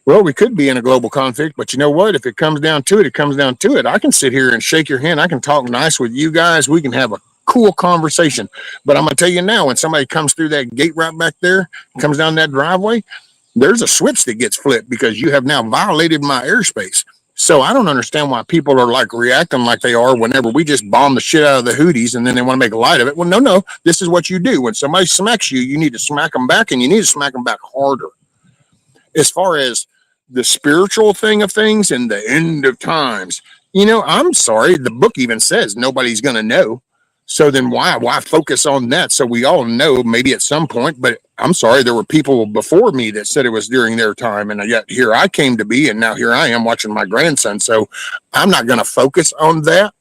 Well, we could be in a global conflict, but you know what? If it comes down to it, it comes down to it. I can sit here and shake your hand. I can talk nice with you guys. We can have a cool conversation. But I'm going to tell you now, when somebody comes through that gate right back there, comes down that driveway, there's a switch that gets flipped because you have now violated my airspace. So I don't understand why people are like reacting like they are whenever we just bomb the shit out of the Houthis and then they want to make light of it. Well, no. This is what you do. When somebody smacks you, you need to smack them back, and you need to smack them back harder. As far as the spiritual thing of things and the end of times, I'm sorry. The book even says nobody's going to know. So then why focus on that? So we all know maybe at some point, but I'm sorry, there were people before me that said it was during their time. And yet here I came to be, and now here I am watching my grandson. So I'm not going to focus on that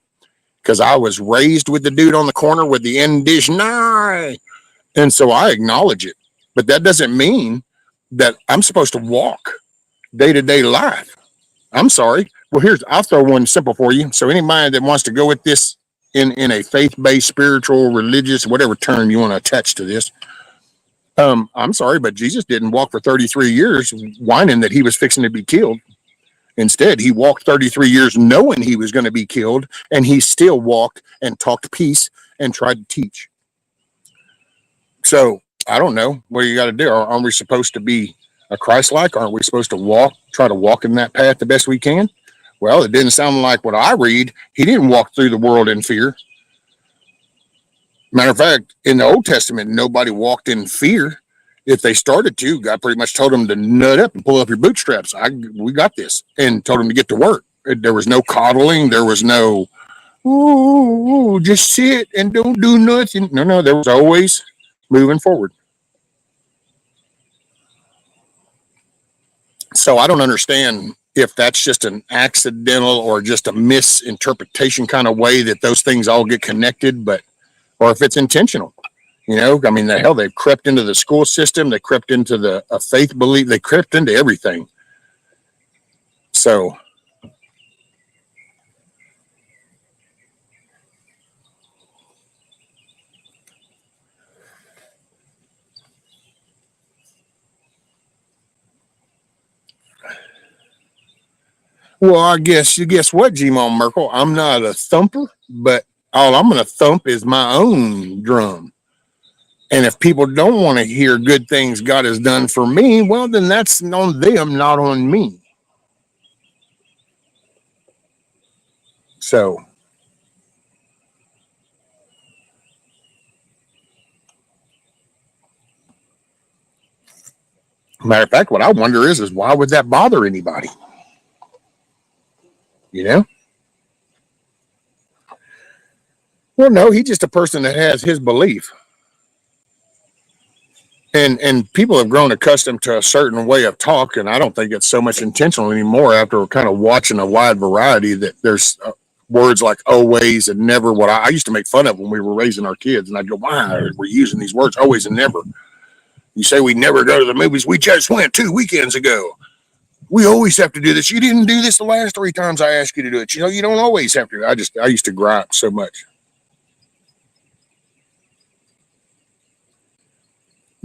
because I was raised with the dude on the corner with the indigenous. And so I acknowledge it, but that doesn't mean that I'm supposed to walk day-to-day life. I'm sorry. Well, I'll throw one simple for you. So anybody that wants to go with this in a faith-based, spiritual, religious, whatever term you want to attach to this, I'm sorry, but Jesus didn't walk for 33 years whining that he was fixing to be killed. Instead, he walked 33 years knowing he was going to be killed, and he still walked and talked peace and tried to teach. So I don't know. What do you got to do? Aren't we supposed to be a Christ-like? Aren't we supposed to try to walk in that path the best we can? Well, it didn't sound like what I read. He didn't walk through the world in fear. Matter of fact, in the Old Testament, nobody walked in fear. If they started to, God pretty much told them to nut up and pull up your bootstraps. We got this, and told them to get to work. There was no coddling. There was no, just sit and don't do nothing. No, there was always moving forward. So I don't understand if that's just an accidental or just a misinterpretation kind of way that those things all get connected, or if it's intentional. I mean, the hell, they've crept into the school system. They crept into the faith belief. They crept into everything. So, well, I guess you guess what, G-Mom Merkel? I'm not a thumper, but all I'm going to thump is my own drum. And if people don't want to hear good things God has done for me, well, then that's on them, not on me. So, matter of fact, what I wonder is why would that bother anybody? You know? Well, no, he's just a person that has his belief. And people have grown accustomed to a certain way of talk, and I don't think it's so much intentional anymore after kind of watching a wide variety that there's words like always and never. What I used to make fun of when we were raising our kids, and I'd go, why are we using these words always and never? You say we never go to the movies. We just went 2 weekends ago. We always have to do this. You didn't do this the last 3 times I asked you to do it. You don't always have to. I used to gripe so much.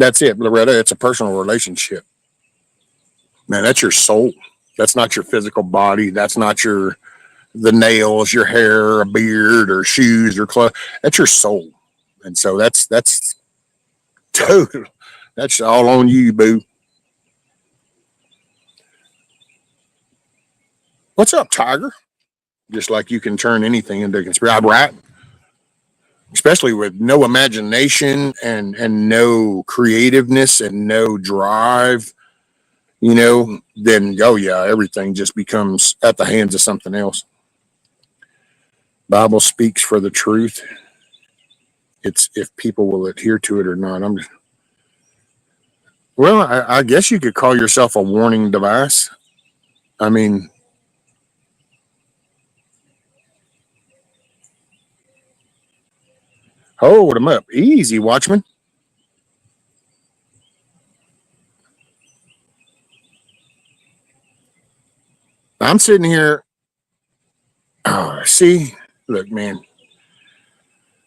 That's it, Loretta. It's a personal relationship. Man, that's your soul. That's not your physical body. That's not the nails, your hair, a beard, or shoes, or clothes. That's your soul. And so that's total. That's all on you, boo. What's up, Tiger? Just like you can turn anything into a conspiracy, right? Especially with no imagination and no creativeness and no drive, then oh yeah, everything just becomes at the hands of something else. Bible speaks for the truth. It's if people will adhere to it or not. I guess you could call yourself a warning device. I mean, hold them up. Easy, Watchman. I'm sitting here. Oh, see, look, man.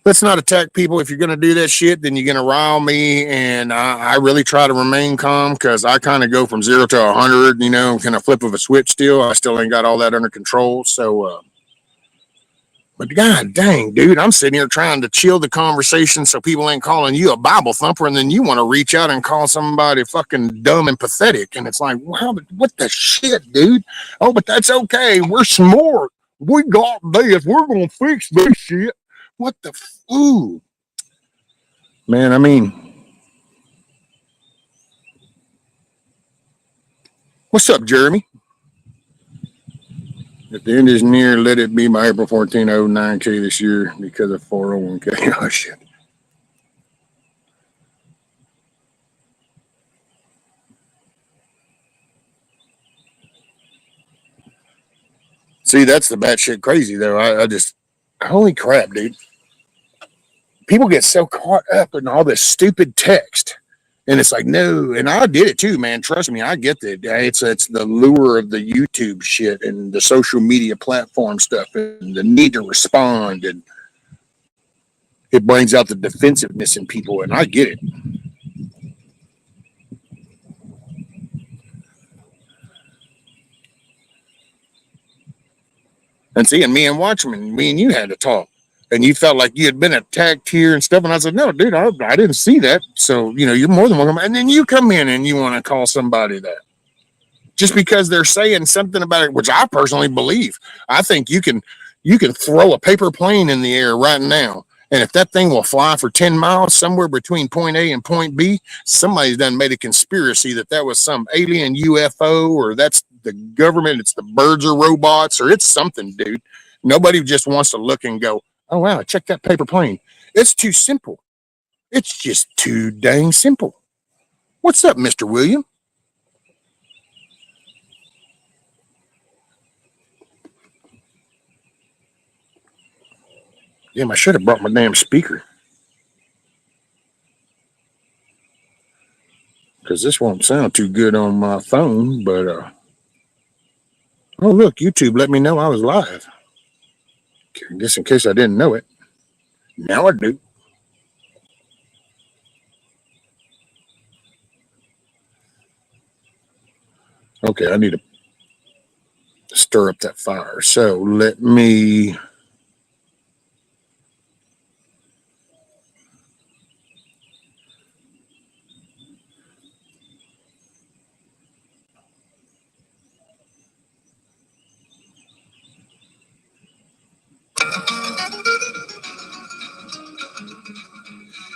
Let's not attack people. If you're going to do that shit, then you're going to rile me. And I really try to remain calm because I kind of go from 0 to 100, kind of flip of a switch still. I still ain't got all that under control. So, but god dang, dude, I'm sitting here trying to chill the conversation so people ain't calling you a Bible thumper. And then you want to reach out and call somebody fucking dumb and pathetic. And it's like, wow, what the shit, dude? Oh, but that's okay. We're smart. We got this. We're going to fix this shit. What the ooh, man, I mean, what's up, Jeremy? If the end is near, let it be by April 14, 09K this year because of 401K. Oh, shit. See, that's the batshit crazy, though. I just, holy crap, dude. People get so caught up in all this stupid text. And it's like, no, and I did it too, man. Trust me, I get that. It's the lure of the YouTube shit and the social media platform stuff and the need to respond, and it brings out the defensiveness in people, and I get it. And seeing me and Watchman, me and you had to talk, and you felt like you had been attacked here and stuff. And I said, no, dude, I didn't see that. So, you're more than welcome. And then you come in and you want to call somebody that just because they're saying something about it, which I personally believe. I think you can throw a paper plane in the air right now. And if that thing will fly for 10 miles somewhere between point A and point B, somebody's done made a conspiracy that was some alien UFO, or that's the government, it's the birds or robots, or it's something, dude. Nobody just wants to look and go, oh, wow, check that paper plane. It's too simple. It's just too dang simple. What's up, Mr. William? Damn, I should have brought my damn speaker. Because this won't sound too good on my phone, but oh, look, YouTube let me know I was live. Just in case I didn't know it. Now I do. Okay, I need to stir up that fire. So let me.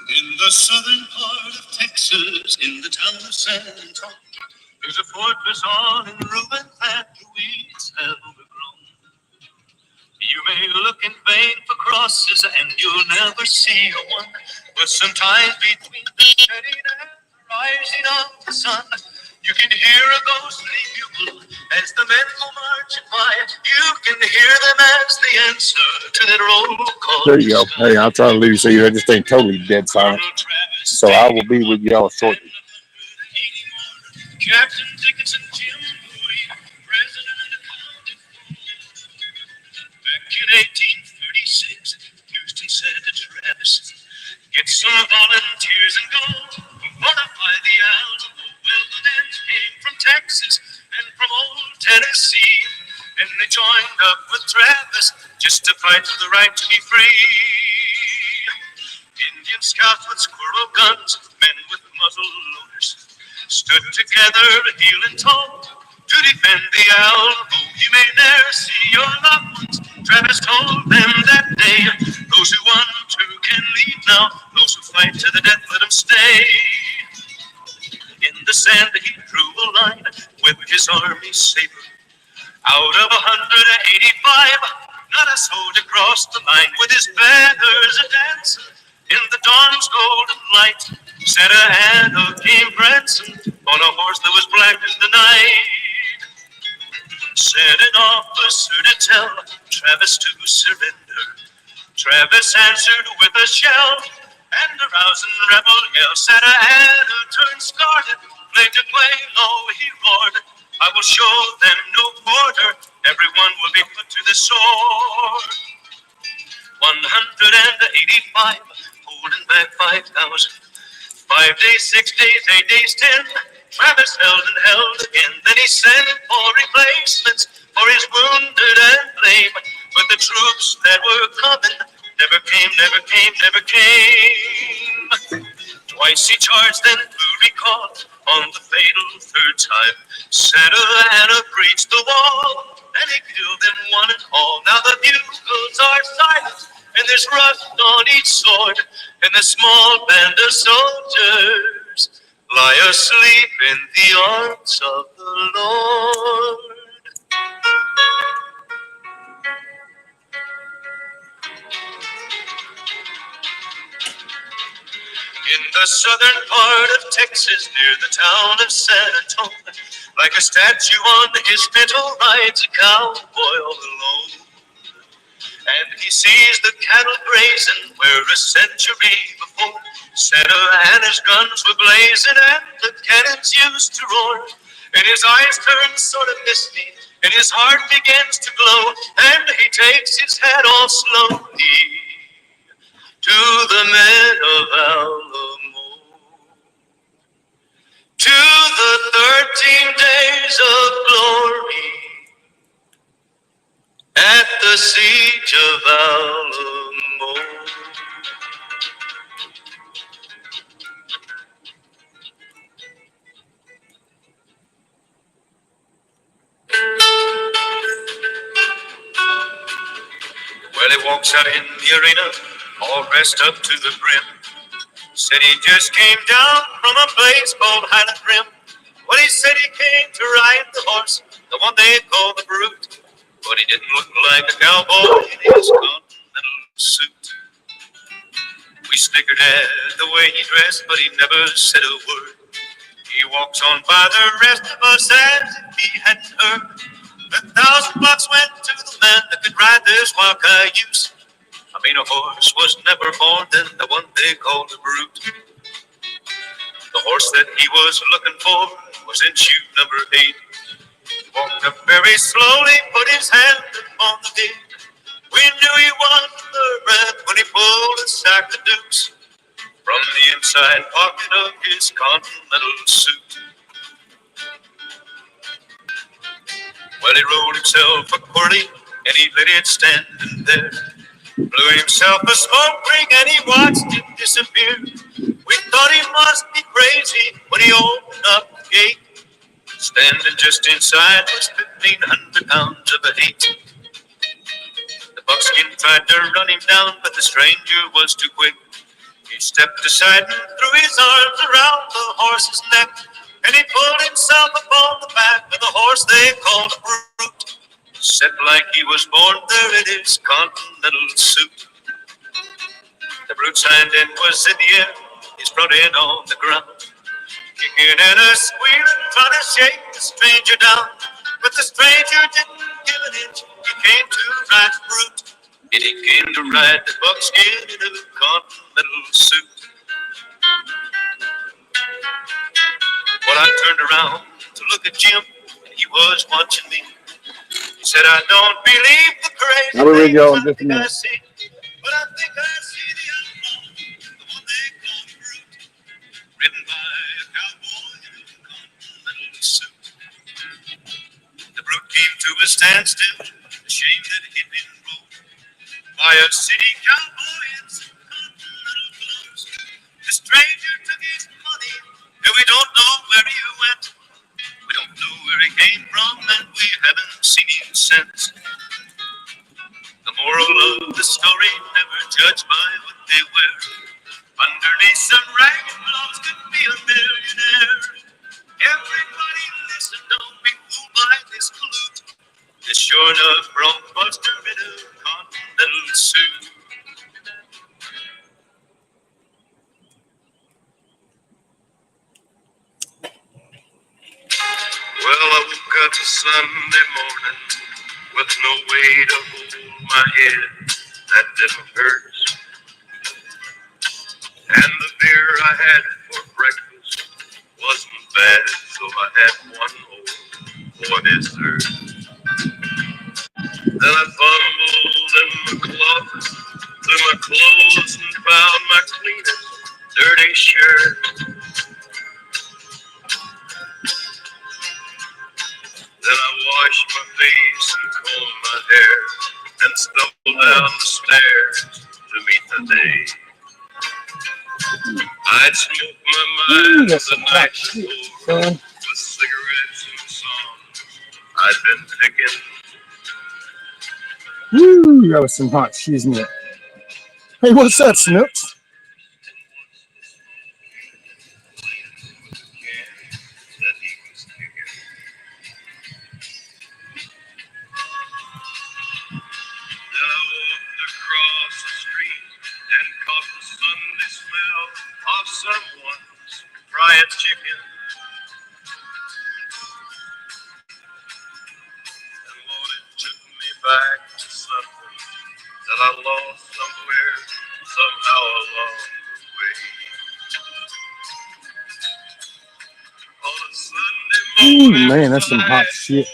In the southern part of Texas, in the town of San Antonio, there's a fortress all in ruin that the weeds have overgrown. You may look in vain for crosses and you'll never see a one, but sometimes between the setting and the rising of the sun, you can hear a ghostly bugle as the men go marching by. You can hear them as the answer to that roll call. There you go. Hey, I'll try to leave so you just ain't totally dead silent. So I will be with y'all shortly. Captain Dickinson, Jim Bowie, president of the county. Back in 1836, Houston said to Travis, get some volunteers and go modify the Alamo. Well, the men came from Texas and from old Tennessee, and they joined up with Travis just to fight for the right to be free. Indian scouts with squirrel guns, men with muzzle loaders, stood together heel and toe to defend the Alamo. You may never see your loved ones, Travis told them that day. Those who want to can leave now, those who fight to the death, let them stay. In the sand he drew a line with his army saber. Out of 185, Not a soldier crossed the line with his banners a-dancing in the dawn's golden light. Santa Anna came prancing on a horse that was black as the night. Sent an officer to tell Travis to surrender. Travis answered with a shell, and a rousing rebel yell. Santa Anna turned scarlet, played to play low, he roared, I will show them no quarter, everyone will be put to the sword. 185, holding back 5,000. 5 days, 6 days, 8 days, 10. Travis held and held again. Then he sent for replacements for his wounded and lame. But the troops that were coming never came, never came, never came. Twice he charged, then blew recall. On the fatal third time, Santa Anna breached the wall, and he killed them one and all. Now the bugles are silent, and there's rust on each sword, and the small band of soldiers lie asleep in the arms of the Lord. In the southern part of Texas, near the town of San Antonio, like a statue on his pinto rides a cowboy all alone. And he sees the cattle grazing where a century before Santa Anna's guns were blazing and the cannons used to roar. And his eyes turn sort of misty, and his heart begins to glow, and he takes his hat off slowly to the men of Alamo, to the 13 days of glory at the siege of Alamo. Well, he walks out in the arena, all dressed up to the brim. Said he just came down from a place called Highland Rim. Well, he said he came to ride the horse, the one they call the Brute. But he didn't look like a cowboy in his continental suit. We snickered at the way he dressed, but he never said a word. He walks on by the rest of us as if he hadn't heard. $1,000 went to the man that could ride this wild cayuse. I mean, a horse was never born than the one they called the Brute. The horse that he was looking for was in shoe number 8. He walked up very slowly, put his hand upon the gate. We knew he was under breath when he pulled a sack of dukes from the inside pocket of his continental suit. Well, he rolled himself a quirly, and he let it standing there. Blew himself a smoke ring, and he watched it disappear. We thought he must be crazy when he opened up the gate. Standing just inside was 1,500 pounds of hate. The buckskin tried to run him down, but the stranger was too quick. He stepped aside and threw his arms around the horse's neck, and he pulled himself upon the back of the horse they called a Brute. Set like he was born there in his continental suit. The Brute's hind end was in the air, his front end on the ground, kicking and a squealing, trying to shake the stranger down. But the stranger didn't give an inch. He came to ride the Brute, and he came to ride the buckskin in a continental suit. Well, I turned around to look at Jim, and he was watching me. He said, I don't believe the crazy Now we go in things just a I think I minute. see, but I think I see the outlaw, the one they call the Brute, ridden by a cowboy in a continental suit. The Brute came to a standstill, ashamed that he'd been ruled by a city cowboy in some continental clothes. The stranger took his money, and we don't know where he went. We don't know where he came from, and we haven't seen him since. The moral of the story, never judge by what they wear. Underneath some ragged clothes could be a millionaire. Everybody listen, don't be fooled by this flute. This sure enough from Buster in a Sunday morning with no way to hold my head that didn't hurt. And the beer I had for breakfast wasn't bad, so I had one more for dessert. Then I fumbled in my closet through my clothes and found my cleanest dirty shirt. Then I washed my face and combed my hair and stumbled down the stairs to meet the day. I'd smoked my mind the night before with cigarettes and songs I'd been picking. Woo, that was some hot shiznit. Hey, what's that, Snooks? That he was kicking. Then I walked across the street and caught the Sunday smell of someone's fried chicken. And Lord, it took me back to something that I lost somewhere, somehow along the way. On a Sunday Ooh, morning, man, that's some hot shit.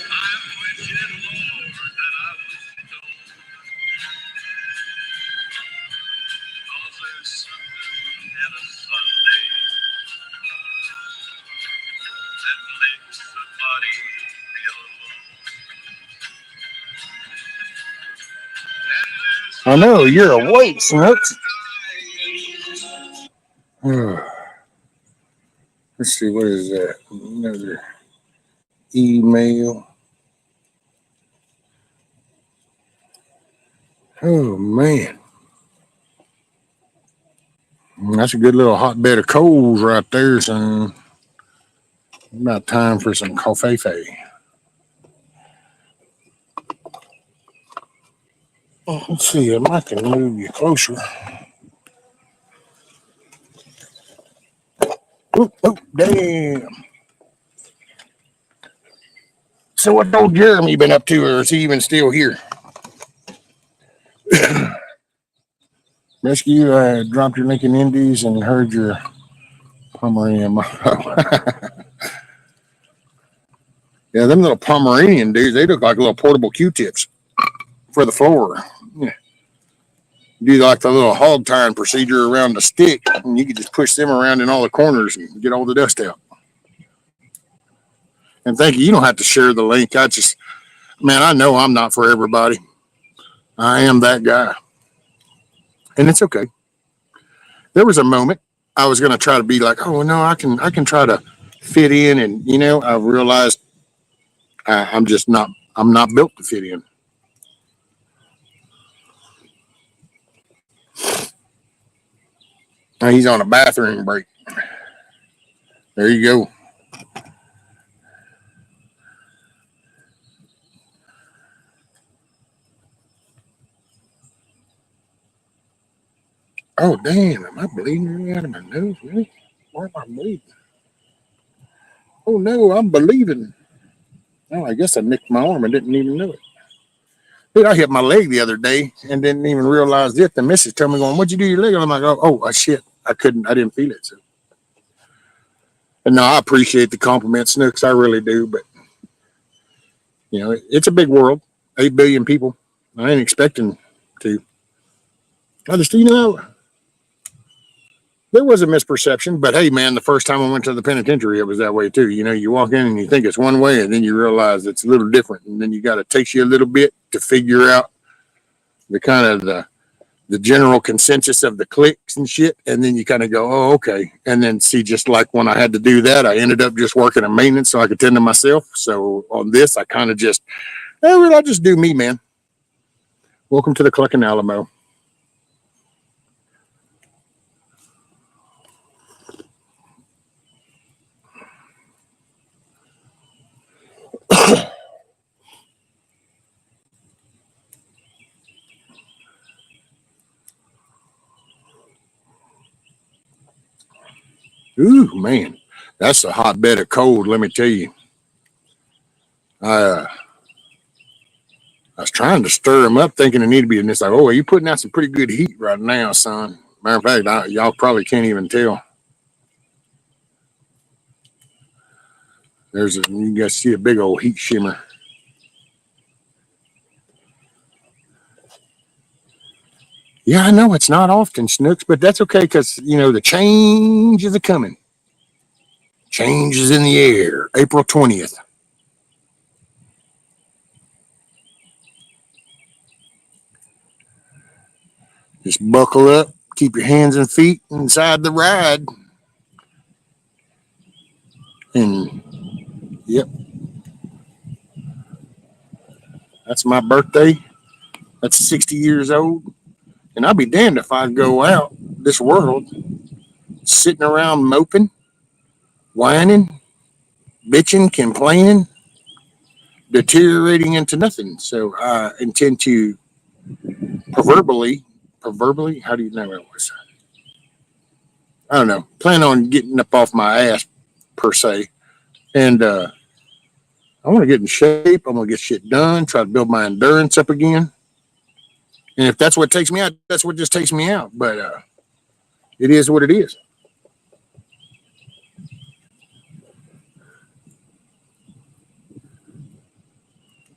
I'm wishing, Lord, that I was stoned. 'Cause there's something in a Sunday that makes the body feel alone. I know, you're awake, Snooks. Let's see, what is that? Another email. Oh, man. That's a good little hotbed of coals right there, son. About time for some coffee. Let's see if I can move you closer. Oh, damn. So what old Jeremy been up to, or is he even still here? Rescue, dropped your Lincoln Indies and heard your Pomeranian. Yeah, them little Pomeranian dudes, they look like little portable Q-tips for the floor. Yeah. Do like the little hog tying procedure around the stick, and you can just push them around in all the corners and get all the dust out. And thank you. You don't have to share the link. I know I'm not for everybody. I am that guy, and it's okay. There was a moment I was going to try to be like, oh no, I can try to fit in, and I realized I'm just not. I'm not built to fit in. Now he's on a bathroom break. There you go. Oh damn! Am I bleeding out of my nose? Really? Why am I bleeding? Oh no! I'm believing. Oh, I guess I nicked my arm. I didn't even know it. Dude, I hit my leg the other day and didn't even realize it. The missus told me, going, what'd you do to your leg? And I'm like, oh, shit. I didn't feel it. So. And no, I appreciate the compliment, Snooks. I really do. But, it's a big world. 8 billion people. I ain't expecting to. I just, there was a misperception. But, hey, man, the first time I went to the penitentiary, it was that way, too. You walk in and you think it's one way, and then you realize it's a little different. And then it takes you a little bit to figure out the kind of the general consensus of the cliques and shit, and then you kind of go, oh, okay. And then see, just like when I had to do that, I ended up just working in maintenance so I could tend to myself. So on this, I kind of just, I just do me, man. Welcome to the Cluckin Alamo. Ooh, man. That's a hotbed of cold, let me tell you. I I was trying to stir them up, thinking it needed to be, and it's like, oh, you putting out some pretty good heat right now, son. Matter of fact, y'all probably can't even tell. You guys see a big old heat shimmer. Yeah, I know it's not often, Snooks, but that's okay because the change is a coming. Change is in the air. April 20th. Just buckle up, keep your hands and feet inside the ride. And yep, that's my birthday. That's 60 years old. And I'll be damned if I go out this world sitting around moping, whining, bitching, complaining, deteriorating into nothing. So I intend to proverbially, how do you know it was? I don't know. Plan on getting up off my ass per se, and I want to get in shape. I'm gonna get shit done. Try to build my endurance up again. And if that's what takes me out, that's what just takes me out. But it is what it is.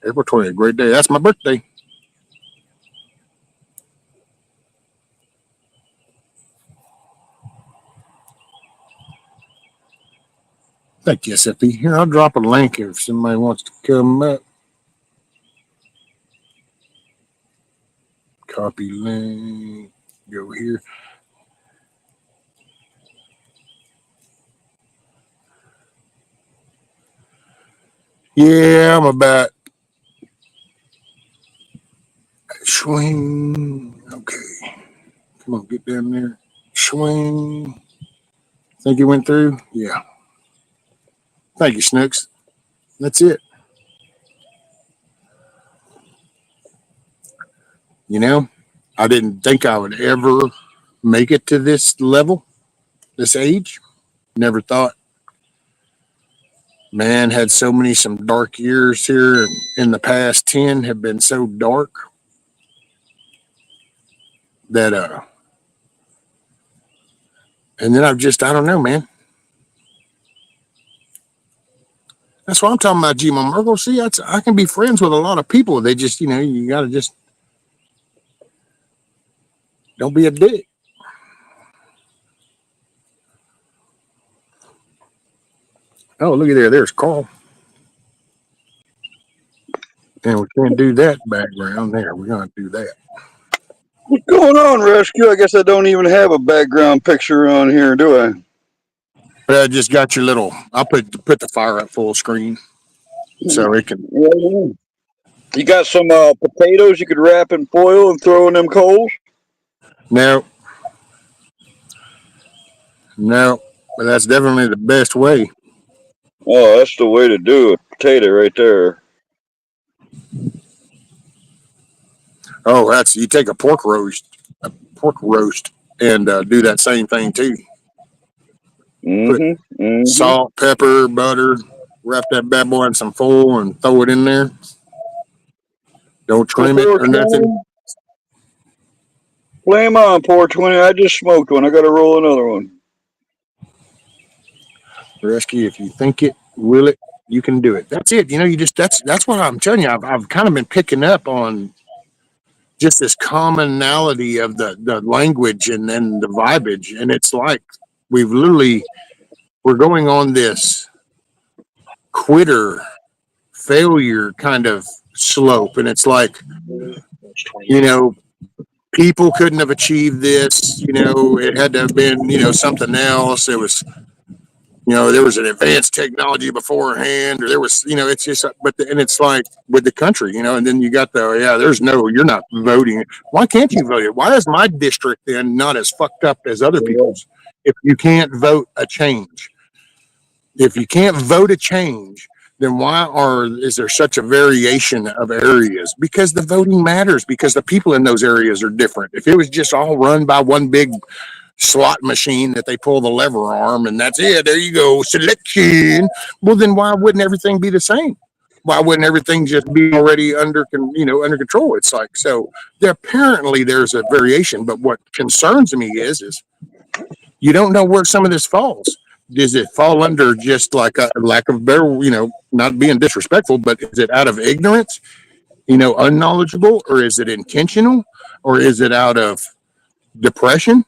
April 20th, great day. That's my birthday. Thank you, SFP. Here, I'll drop a link if somebody wants to come up. Copy link. Go here. Yeah, I'm about swing. Okay. Come on, get down there. Swing. Think it went through? Yeah. Thank you, Snooks. That's it. I didn't think I would ever make it to this level, this age. Never thought. Man, had some dark years here in the past 10 have been so dark that and then I don't know, man. That's what I'm talking about, G. My Merkel. See, I can be friends with a lot of people. They just, you got to just don't be a dick. Oh, look at there. There's Carl. And we can't do that background there. We're going to do that. What's going on, Rescue? I guess I don't even have a background picture on here, do I? But I just got your little, I'll put the fire up full screen so it can. Yeah. You got some potatoes you could wrap in foil and throw in them coals? No, but that's definitely the best way. Oh, that's the way to do it. Potato right there. Oh, you take a pork roast, and do that same thing too. Put salt, pepper, butter, wrap that bad boy in some foil and throw it in there. Don't trim it or nothing. Flame on, 420. I just smoked one. I got to roll another one. Rescue, if you think it, will it, you can do it. That's it. That's what I'm telling you. I've kind of been picking up on just this commonality of the language and then the vibage. And it's like we're going on this quitter failure kind of slope. And it's like, people couldn't have achieved this, it had to have been, something else. It was, there was an advanced technology beforehand, or there was, it's just, and it's like with the country, and then you got you're not voting. Why can't you vote? Why is my district then not as fucked up as other people's? If you can't vote a change, then is there such a variation of areas? Because the voting matters, because the people in those areas are different. If it was just all run by one big slot machine that they pull the lever arm and that's it. There you go, selection. Well, then why wouldn't everything be the same? Why wouldn't everything just be already under control? It's like, so there apparently there's a variation, but what concerns me is you don't know where some of this falls. Does it fall under just like a lack of better, not being disrespectful, but is it out of ignorance, unknowledgeable, or is it intentional, or is it out of depression?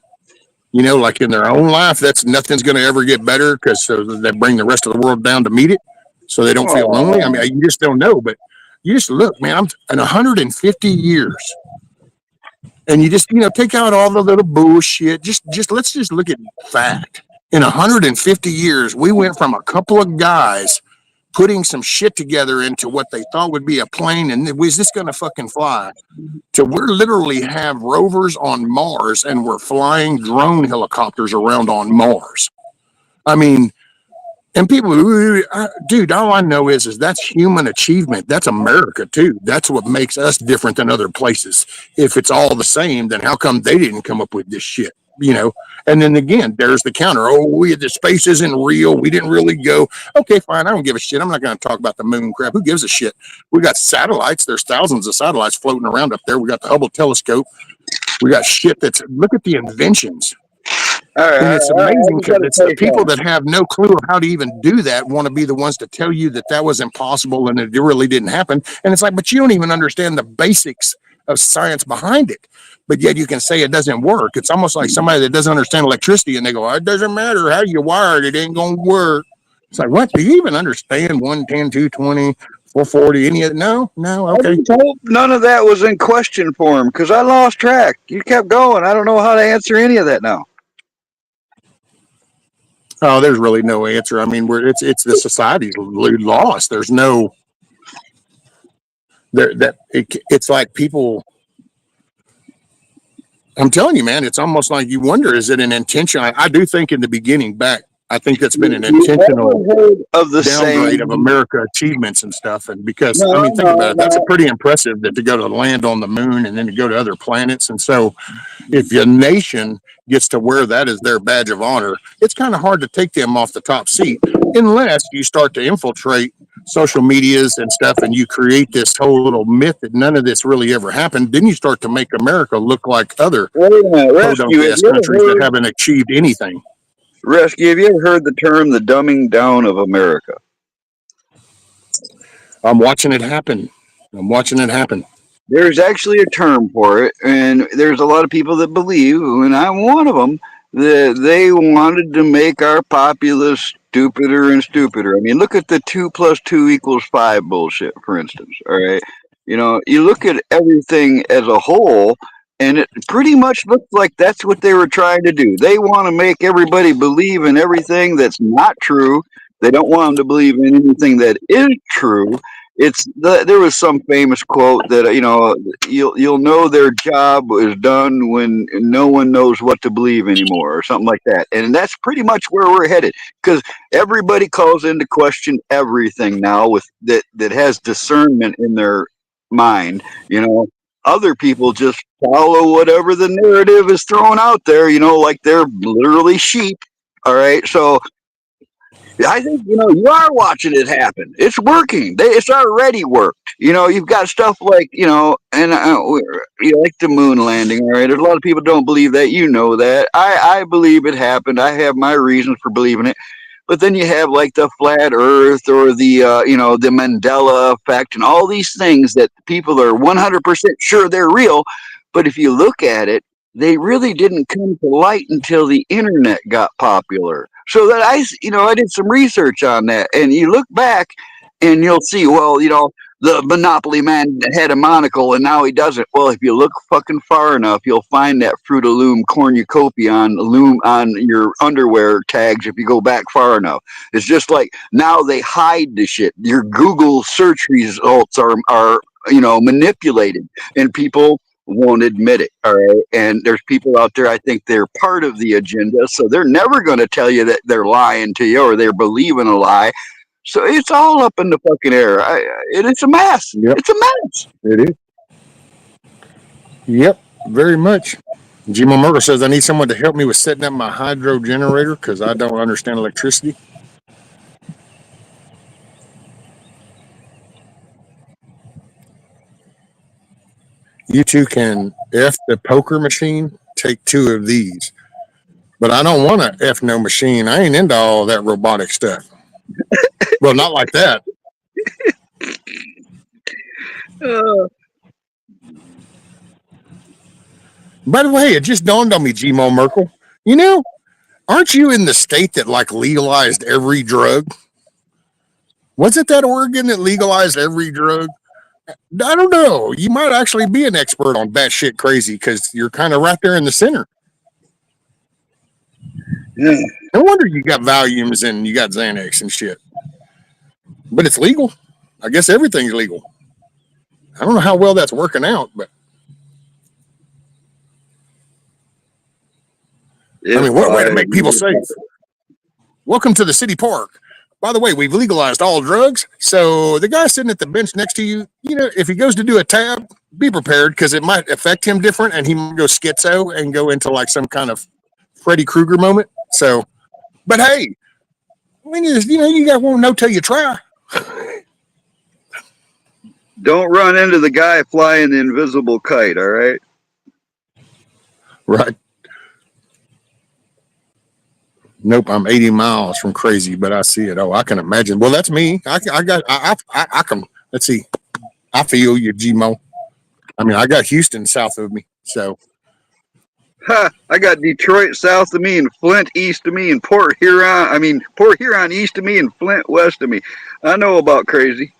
Like in their own life, that's nothing's going to ever get better because they bring the rest of the world down to meet it, so they don't feel lonely. I mean, you just don't know. But you just look, man. I'm in 150 years, and you just take out all the little bullshit. Just let's just look at fact. In 150 years, we went from a couple of guys putting some shit together into what they thought would be a plane, and was this going to fucking fly? To we're literally have rovers on Mars, and we're flying drone helicopters around on Mars. I mean, and people, dude, all I know is that's human achievement. That's America too. That's what makes us different than other places. If it's all the same, then how come they didn't come up with this shit? And then again, there's the counter. Oh, the space isn't real. We didn't really go. Okay, fine. I don't give a shit. I'm not going to talk about the moon crap. Who gives a shit? We got satellites. There's thousands of satellites floating around up there. We got the Hubble telescope. We got shit look at the inventions. And it's amazing because it's the people that have no clue of how to even do that want to be the ones to tell you that was impossible and it really didn't happen. And it's like, but you don't even understand the basics of science behind it. But yet you can say it doesn't work. It's almost like somebody that doesn't understand electricity and they go, it doesn't matter how you wire it, it ain't going to work. It's like, what? Do you even understand 110, 220, 440, any of it? No, okay. I hope none of that was in question for him because I lost track. You kept going. I don't know how to answer any of that now. Oh, there's really no answer. I mean, it's the society's lost. There's no it's like people. I'm telling you, man, it's almost like you wonder, is it an intention? I do think in the beginning back, I think that's been an intentional downgrade of America achievements and stuff. And because, think about it, that's a pretty impressive that to go to land on the moon and then to go to other planets. And so if your nation gets to wear that as their badge of honor, it's kind of hard to take them off the top seat unless you start to infiltrate social medias and stuff and you create this whole little myth that none of this really ever happened. Then you start to make America look like other countries that haven't achieved anything. Rescue, have you ever heard the term the dumbing down of America? I'm watching it happen. There's actually a term for it, and there's a lot of people that believe, and I'm one of them, that they wanted to make our populace stupider and stupider. I mean, look at the 2 + 2 = 5 bullshit, for instance. All right, you look at everything as a whole, and it pretty much looks like that's what they were trying to do. They want to make everybody believe in everything that's not true. They don't want them to believe in anything that is true. There was some famous quote that you'll know their job is done when no one knows what to believe anymore, or something like that. And that's pretty much where we're headed, because everybody calls into question everything now with that has discernment in their mind. Other people just follow whatever the narrative is thrown out there. Like they're literally sheep. All right, so I think, you are watching it happen. It's working. It's already worked. You've got stuff like, and like the moon landing, all right? There's a lot of people don't believe that. That. I believe it happened. I have my reasons for believing it. But then you have like the flat earth or the, the Mandela effect and all these things that people are 100% sure they're real. But if you look at it, they really didn't come to light until the internet got popular. So that I did some research on that, and you look back and you'll see, well, the Monopoly man had a monocle and now he doesn't. Well, if you look fucking far enough, you'll find that Fruit of Loom cornucopia on your underwear tags if you go back far enough. It's just like now they hide the shit. Your Google search results are manipulated, and people won't admit it. All right. And there's people out there, I think they're part of the agenda. So they're never going to tell you that they're lying to you or they're believing a lie. So it's all up in the fucking air. It's a mess. Yep. It's a mess. It is. Yep. Very much. Jimo Murder says, I need someone to help me with setting up my hydro generator because I don't understand electricity. You two can F the poker machine, take 2 of these. But I don't want to F no machine. I ain't into all that robotic stuff. Well, not like that. Uh, By the way, it just dawned on me, Gmo Merkel. You know, aren't you in the state that like legalized every drug? Was it that Oregon that legalized every drug? I don't know. You might actually be an expert on batshit crazy because you're kind of right there in the center. yeah. No wonder you got Valiums and you got Xanax and shit. But it's legal. I guess everything's legal. I don't know how well that's working out, but I mean, what a way to make people safe. Welcome to the city park. By the way, we've legalized all drugs. So the guy sitting at the bench next to you, you know, if he goes to do a tab, be prepared because it might affect him different and he might go schizo and go into like some kind of Freddy Krueger moment. So, but hey, when you got won't know till you try. Don't run into the guy flying the invisible kite, all right? Right. Nope, I'm 80 miles from crazy, but I see it. Oh, I can imagine. Well, that's me. I can. Let's see. I feel you, Gmo. I mean, I got Houston south of me, so Ha! I got Detroit south of me and Flint east of me and Port Huron east of me and Flint west of me. I know about crazy.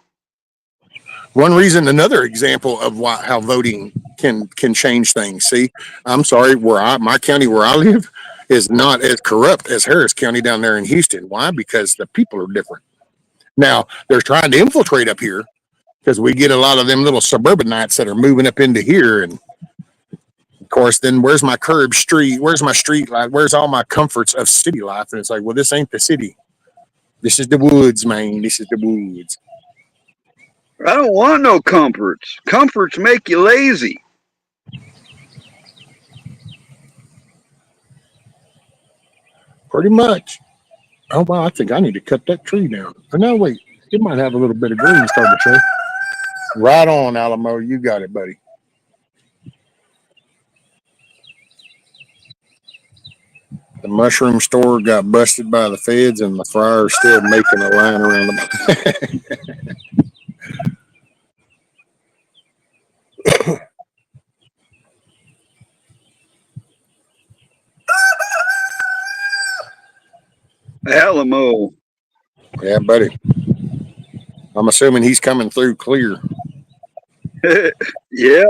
one reason, another example of how voting can change things. See, I'm sorry, my county where I live is not as corrupt as Harris County down there in Houston. Why? Because the people are different. Now they're trying to infiltrate up here because we get a lot of them little suburbanites that are moving up into here, and of course, then where's my curb street? Where's my street light? Where's all my comforts of city life? And it's like, well, this ain't the city. This is the woods, man. This is the woods. I don't want no comforts. Comforts make you lazy. Pretty much. Oh, wow, I think I need to cut that tree down. Oh, no, wait. It might have a little bit of green starting to show. Right on, Alamo. You got it, buddy. The mushroom store got busted by the feds, and the fryer's still making a line around them. Alamo. Yeah, buddy. I'm assuming he's coming through clear. Yeah.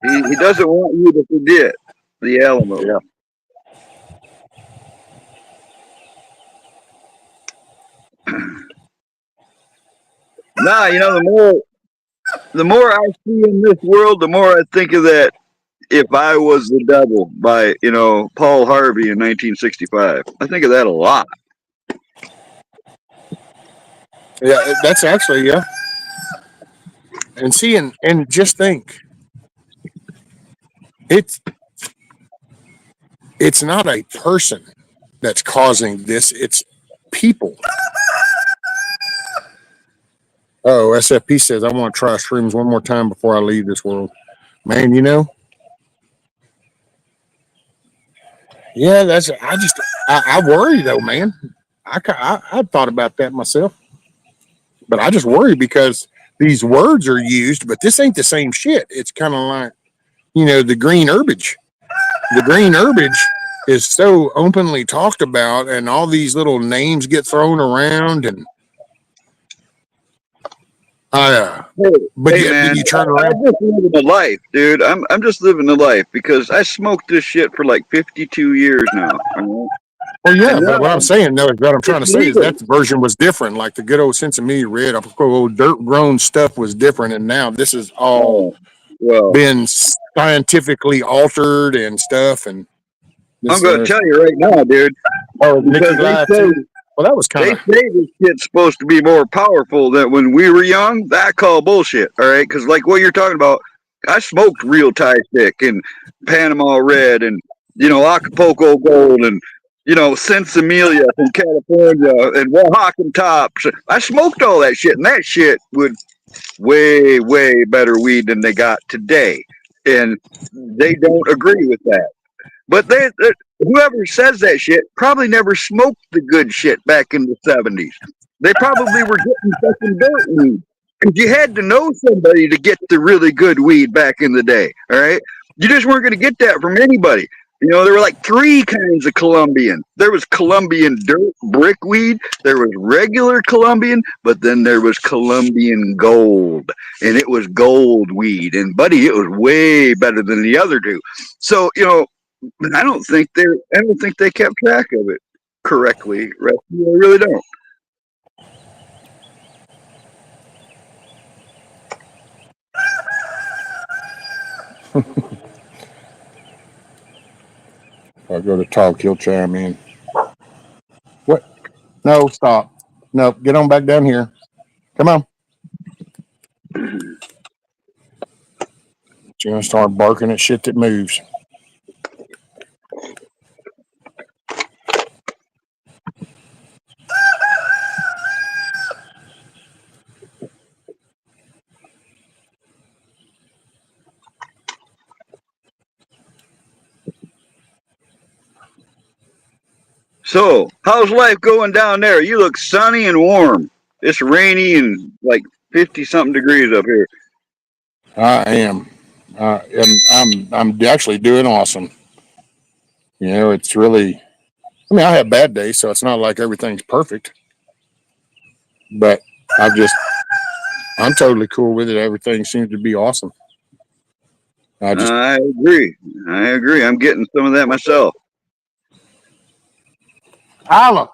He doesn't want you to forget the Alamo. Yeah. Nah, you know, the more I see in this world, the more I think of that If I Was the Devil by, Paul Harvey in 1965. I think of that a lot. Yeah, that's actually, yeah. And see, and just think, it's not a person that's causing this, it's people. Oh, SFP says, I want to try shrooms one more time before I leave this world. Man, yeah, I worry though, man. I thought about that myself, but I just worry because these words are used, but this ain't the same shit. It's kind of like, the green herbage. The green herbage is so openly talked about, and all these little names get thrown around, and but Hey, yet man, then you turn I'm around. just living the life, dude. I'm just living the life because I smoked this shit for like 52 years now. Well, yeah, And but what I'm saying, though, is what I'm trying to it's say is legal. that the version was different. Like the good old sense of me red, old dirt grown stuff was different, and now this is all Oh, well, been scientifically altered and stuff. And I'm this, going to tell you right now, dude, Nikki because lied too. Well, that was kind they of say this shit's supposed to be more powerful than when we were young. That I call bullshit, all right? Because like what you're talking about, I smoked real Thai stick and Panama Red and Acapulco Gold and Sensimilia from California and Oaxacan Tops. I smoked all that shit, and that shit would way better weed than they got today, and they don't agree with that. But whoever says that shit probably never smoked the good shit back in the 70s. They probably were getting fucking dirt weed. Because you had to know somebody to get the really good weed back in the day. All right. You just weren't going to get that from anybody. There were like three kinds of Colombian. There was Colombian dirt brick weed. There was regular Colombian, but then there was Colombian gold, and it was gold weed. And buddy, it was way better than the other two. So I don't think they kept track of it correctly. Right? I really don't. If I go to talk, he'll chime in. What? No, stop. No, get on back down here. Come on. She's gonna start barking at shit that moves. So, how's life going down there? You look sunny and warm. It's rainy and like 50 something degrees up here. I am. I'm actually doing awesome. It's really. I mean, I have bad days, so it's not like everything's perfect. But I'm totally cool with it. Everything seems to be awesome. I agree. I'm getting some of that myself. Alamo.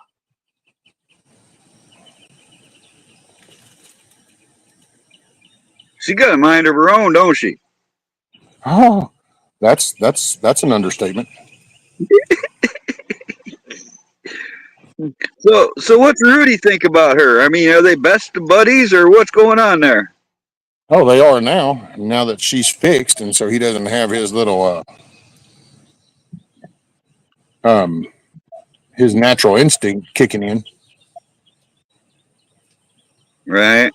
She got a mind of her own, don't she? Oh, that's an understatement. So what's Rudy think about her? I mean, are they best buddies or what's going on there? Oh, they are now. Now that she's fixed, and so he doesn't have his little um his natural instinct kicking in. Right.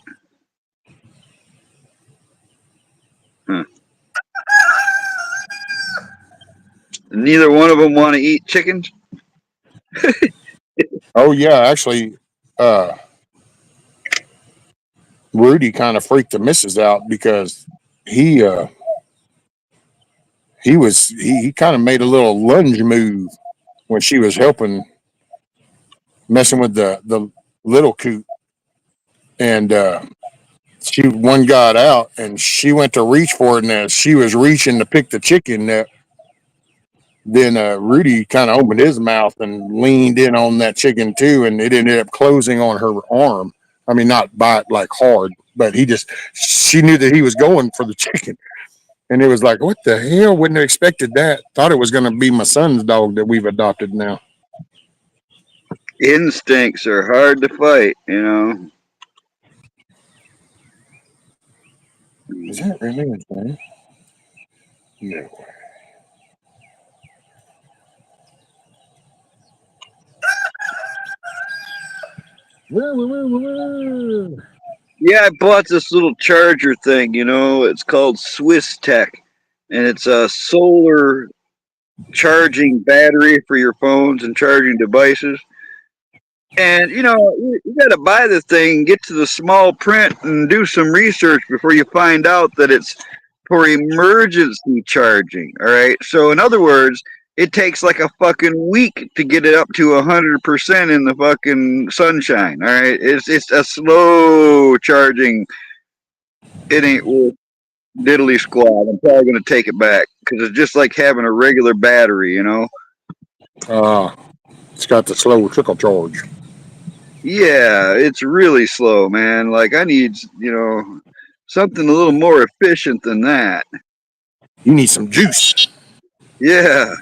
Huh. Neither one of them want to eat chickens. Oh yeah, actually, Rudy kind of freaked the missus out because he he kind of made a little lunge move when she was helping messing with the little coot, and one got out and she went to reach for it, and as she was reaching to pick the chicken, then Rudy kind of opened his mouth and leaned in on that chicken too, and it ended up closing on her arm. I mean, not by like hard, but she knew that he was going for the chicken. And it was like, what the hell? Wouldn't have expected that. Thought it was going to be my son's dog that we've adopted now. Instincts are hard to fight, Is that really his name? No. Yeah, I bought this little charger thing, it's called Swiss Tech, and it's a solar charging battery for your phones and charging devices. And you got to buy the thing, get to the small print, and do some research before you find out that it's for emergency charging. All right. So in other words, it takes like a fucking week to get it up to 100% in the fucking sunshine. All right. It's a slow charging. It ain't worth diddly squat. I'm probably gonna take it back because it's just like having a regular battery. It's got the slow trickle charge. Yeah, it's really slow, man. Like I need, something a little more efficient than that. You need some juice. Yeah.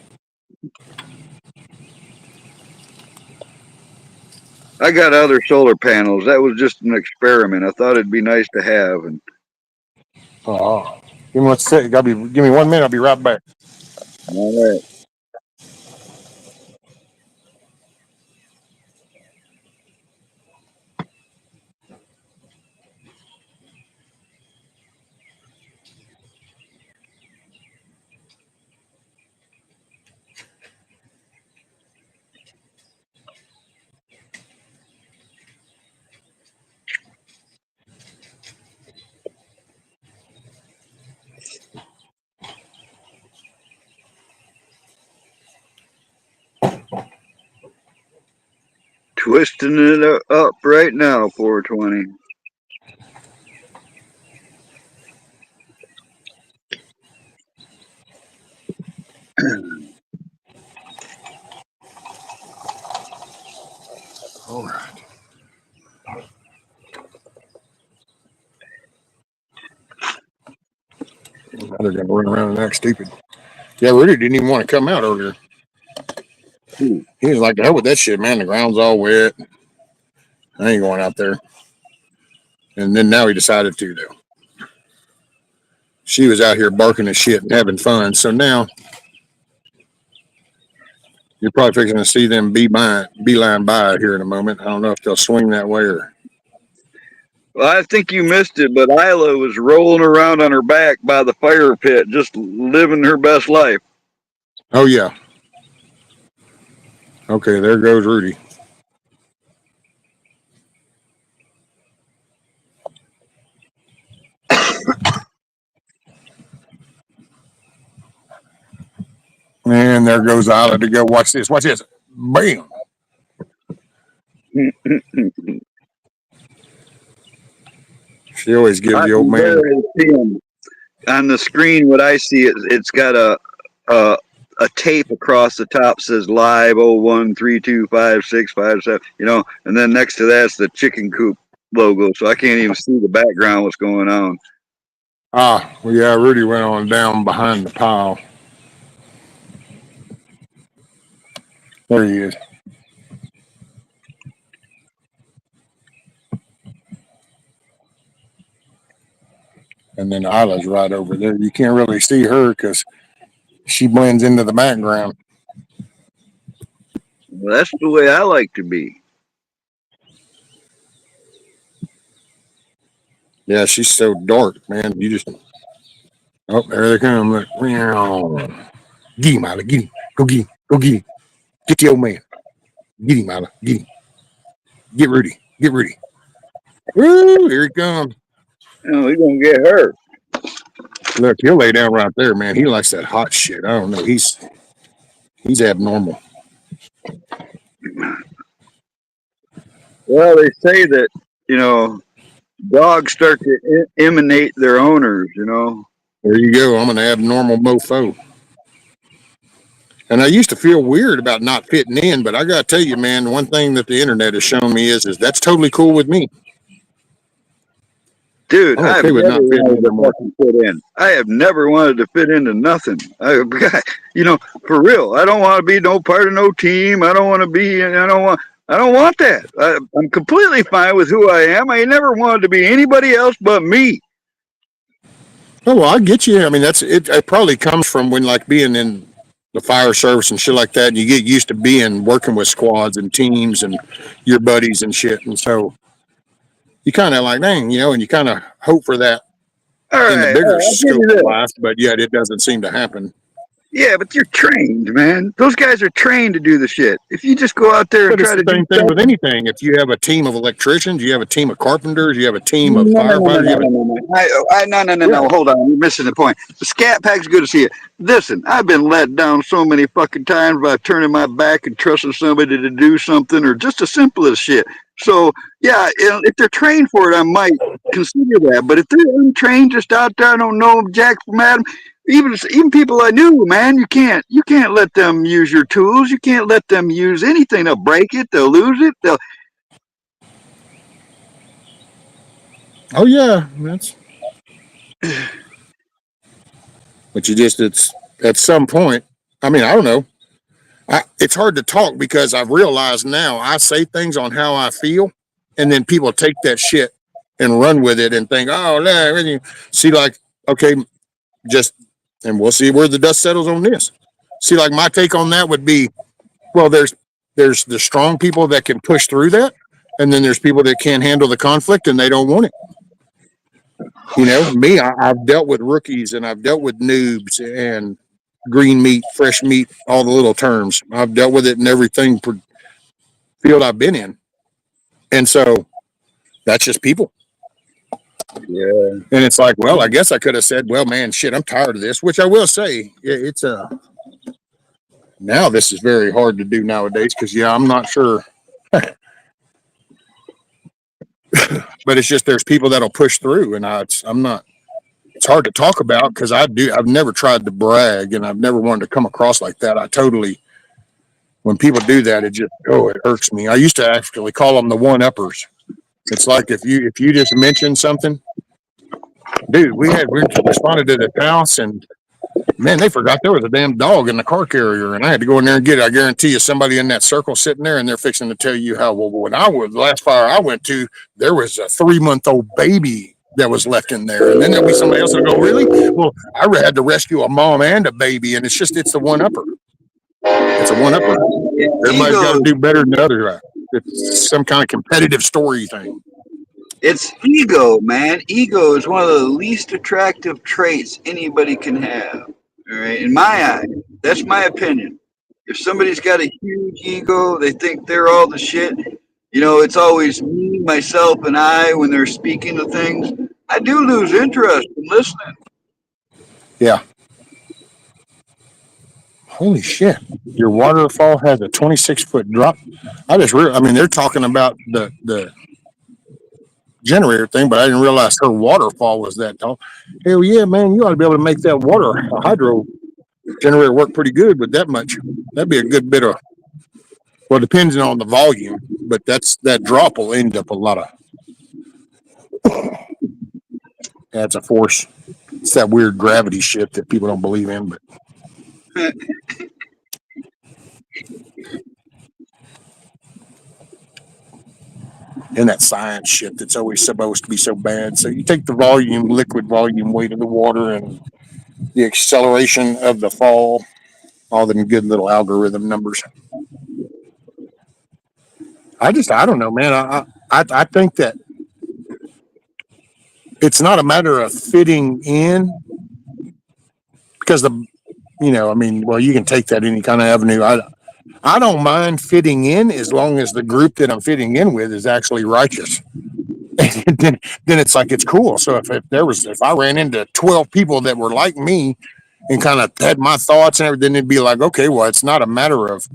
I got other solar panels. That was just an experiment. I thought it'd be nice to have. And Give me 1 second. Give me 1 minute. I'll be right back. All right. Twisting it up right now, 420. All right. Now they're going to run around and act stupid. Yeah, Rudy didn't even want to come out earlier. He was like, hell with that shit, man. The ground's all wet. I ain't going out there. And then now he decided to, though. She was out here barking and shit and having fun. So now you're probably fixing to see them beeline by here in a moment. I don't know if they'll swing that way or. Well, I think you missed it, but Isla was rolling around on her back by the fire pit, just living her best life. Oh, yeah. Okay, there goes Rudy. And there goes Isla to go. Watch this. Watch this. Bam. She always gives the old man. On the screen, what I see, it's got a tape across the top says live 01325657, and then next to that's the chicken coop logo. So I can't even see the background, what's going on. Ah, well, yeah, Rudy went on down behind the pile. There he is. And then Isla's right over there. You can't really see her because she blends into the background. Well, that's the way I like to be. Yeah, she's so dark, man. You just. Oh, there they come. Look. Get him, Isla. Get him. Go get him. Go get him. Get the old man. Get him, Isla. Get him. Get Rudy. Get Rudy. Woo, here he comes. Oh, he's going to get hurt. Look, he'll lay down right there, man. He likes that hot shit. I don't know. He's abnormal. Well, they say that, dogs start to emanate their owners, There you go. I'm an abnormal mofo. And I used to feel weird about not fitting in, but I got to tell you, man, one thing that the internet has shown me is that's totally cool with me. Dude, I'm I've okay with never not fitting wanted in to anymore. fucking fit in. I have never wanted to fit into nothing. For real. I don't want to be no part of no team. I don't want to be. I don't want that. I'm completely fine with who I am. I never wanted to be anybody else but me. Oh, well, I get you. I mean, it probably comes from when like being in the fire service and shit like that. And you get used to working with squads and teams and your buddies and shit. And so you kind of like, dang, and you kind of hope for that in the bigger scope of life, but yet it doesn't seem to happen. Yeah, but you're trained, man. Those guys are trained to do the shit. If you just go out there and try to do the same thing with anything. If you have a team of electricians, you have a team of carpenters, you have a team of firefighters. No. Hold on. You're missing the point. The Scat Pack's good to see you. Listen, I've been let down so many fucking times by turning my back and trusting somebody to do something or just as simple as shit. So, yeah, if they're trained for it, I might consider that. But if they're untrained, just out there, I don't know Jack from Adam, even people I knew, man, you can't let them use your tools. You can't let them use anything. They'll break it. They'll lose it. Oh yeah, but it's at some point. I mean, I don't know. It's hard to talk because I've realized now I say things on how I feel, and then people take that shit and run with it and think, oh, nah, see, like, okay, just, and we'll see where the dust settles on this. See, like my take on that would be, well, there's the strong people that can push through that, and then there's people that can't handle the conflict and they don't want it. You know, me, I've dealt with rookies and I've dealt with noobs and green meat, fresh meat, all the little terms. I've dealt with it in everything field I've been in, and so that's just people. Yeah. And it's like, well, I guess I could have said, well, man, shit, I'm tired of this, which I will say, it's now this is very hard to do nowadays because, yeah, I'm not sure. But it's just there's people that'll push through, and I'm not. It's hard to talk about because I've never tried to brag, and I've never wanted to come across like that. I totally, when people do that, it irks me. I used to actually call them the one-uppers. It's like if you just mention something, dude, we responded to the house, and man, they forgot there was a damn dog in the car carrier, and I had to go in there and get it. I guarantee you, somebody in that circle sitting there, and they're fixing to tell you how. Well, when the last fire I went to, there was a 3-month-old baby that was left in there, and then there'll be somebody else that'll go, really? Well, I had to rescue a mom and a baby, and it's the one upper. It's a one upper. Everybody's got to do better than the other. It's some kind of competitive story thing. It's ego, man. Ego is one of the least attractive traits anybody can have. All right, in my eye, that's my opinion. If somebody's got a huge ego, they think they're all the shit. You know, it's always me, myself, and I when they're speaking of things. I do lose interest in listening. Yeah. Holy shit! Your waterfall has a 26-foot drop. I mean, they're talking about the generator thing, but I didn't realize her waterfall was that tall. Hell yeah, man! You ought to be able to make that hydro generator work pretty good with that much. That'd be a good bit of. Well, depending on the volume, but that drop will end up a lot of. That's a force. It's that weird gravity shit that people don't believe in, but. And that science shit that's always supposed to be so bad. So you take the liquid volume weight of the water and the acceleration of the fall, all them good little algorithm numbers. I don't know, man. I think that it's not a matter of fitting in because you can take that any kind of avenue. I don't mind fitting in as long as the group that I'm fitting in with is actually righteous. then it's like it's cool. So if I ran into 12 people that were like me and kind of had my thoughts and everything, it'd be like, okay, well, it's not a matter of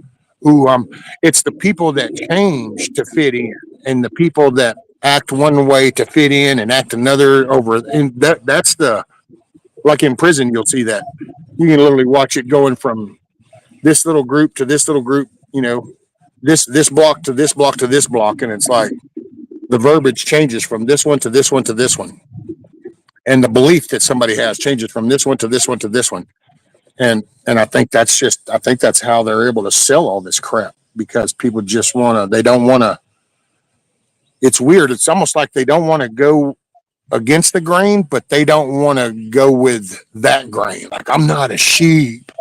it's the people that change to fit in and the people that act one way to fit in and act another over. And that's like in prison, you'll see that. You can literally watch it going from this little group to this little group, this block to this block to this block. And it's like the verbiage changes from this one to this one to this one. And the belief that somebody has changes from this one to this one to this one. And I think that's how they're able to sell all this crap because people just they don't want to. It's weird. It's almost like they don't want to go against the grain, but they don't want to go with that grain. Like, I'm not a sheep,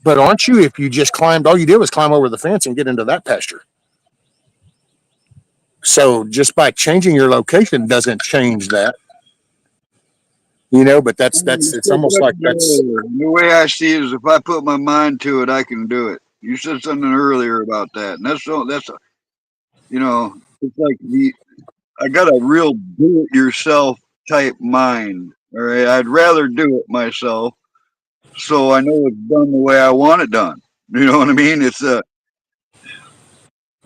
but aren't you? If you just all you did was climb over the fence and get into that pasture. So just by changing your location doesn't change that. But it's almost like that's the way I see it is if I put my mind to it, I can do it. You said something earlier about that, and it's like I got a real do-it-yourself type mind. All right, I'd rather do it myself, so I know it's done the way I want it done. You know what I mean?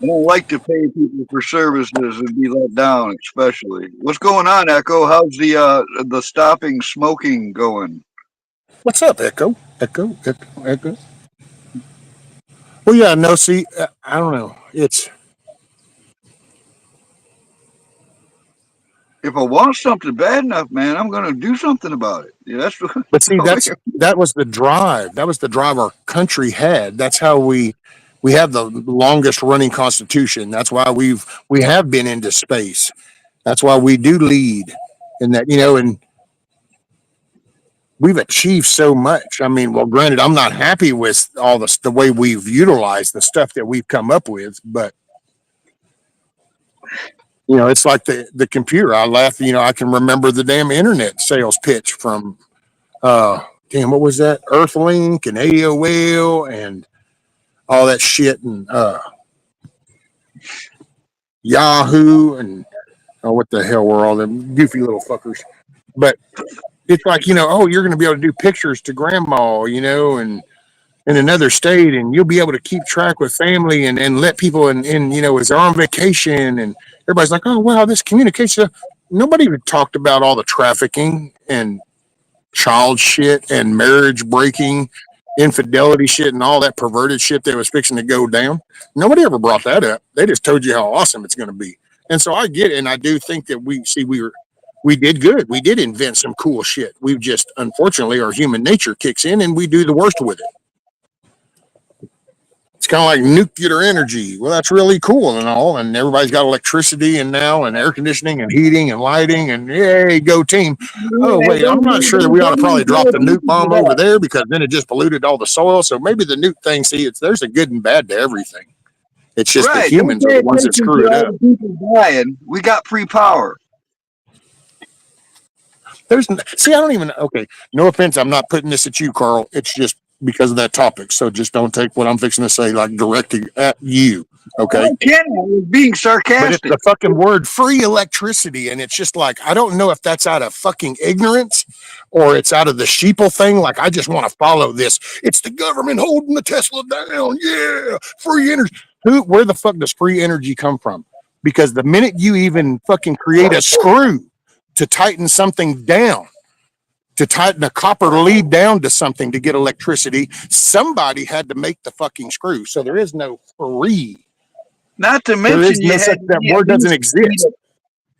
I don't like to pay people for services and be let down, especially. What's going on, Echo? How's the stopping smoking going? What's up, Echo? Echo. Well, yeah, no, see, I don't know. It's if I want something bad enough, man, I'm going to do something about it. Yeah, that's. But see, that was the drive. That was the drive our country had. That's how we have the longest running constitution. That's why we have been into space. That's why we do lead in that, and we've achieved so much. I mean, well, granted, I'm not happy with all the way we've utilized the stuff that we've come up with, but it's like the computer. I laugh. I can remember the damn internet sales pitch from damn, what was that? Earthlink and AOL and all that shit, and Yahoo, and what the hell were all them goofy little fuckers? But it's like, oh, you're going to be able to do pictures to grandma, and in another state, and you'll be able to keep track with family and let people in, as they're on vacation, and everybody's like, oh wow, this communication. Nobody even talked about all the trafficking and child shit and marriage breaking, infidelity shit, and all that perverted shit that was fixing to go down. Nobody ever brought that up. They just told you how awesome it's going to be. And so I get it, and I do think that we did good. We did invent some cool shit. We've just, unfortunately, our human nature kicks in, and we do the worst with it. It's kind of like nuclear energy. Well, that's really cool and all, and everybody's got electricity and now, and air conditioning and heating and lighting, and yay, go team. Oh wait, I'm not sure that we ought to probably drop the nuke bomb over there, because then it just polluted all the soil. So maybe the nuke thing, there's a good and bad to everything. It's just the humans are the ones that screw it up. Dying. We got free power. I don't even. Okay, no offense. I'm not putting this at you, Carl. It's just because of that topic. So just don't take what I'm fixing to say like directed at you. Okay. I was being sarcastic. But it's the fucking word free electricity. And it's just like, I don't know if that's out of fucking ignorance or it's out of the sheeple thing. Like, I just want to follow this. It's the government holding the Tesla down. Yeah. Free energy. Where the fuck does free energy come from? Because the minute you even fucking create a screw to tighten something down, to tighten a copper lead down to something to get electricity, somebody had to make the fucking screw. So there is no free. Not to mention, that word doesn't exist.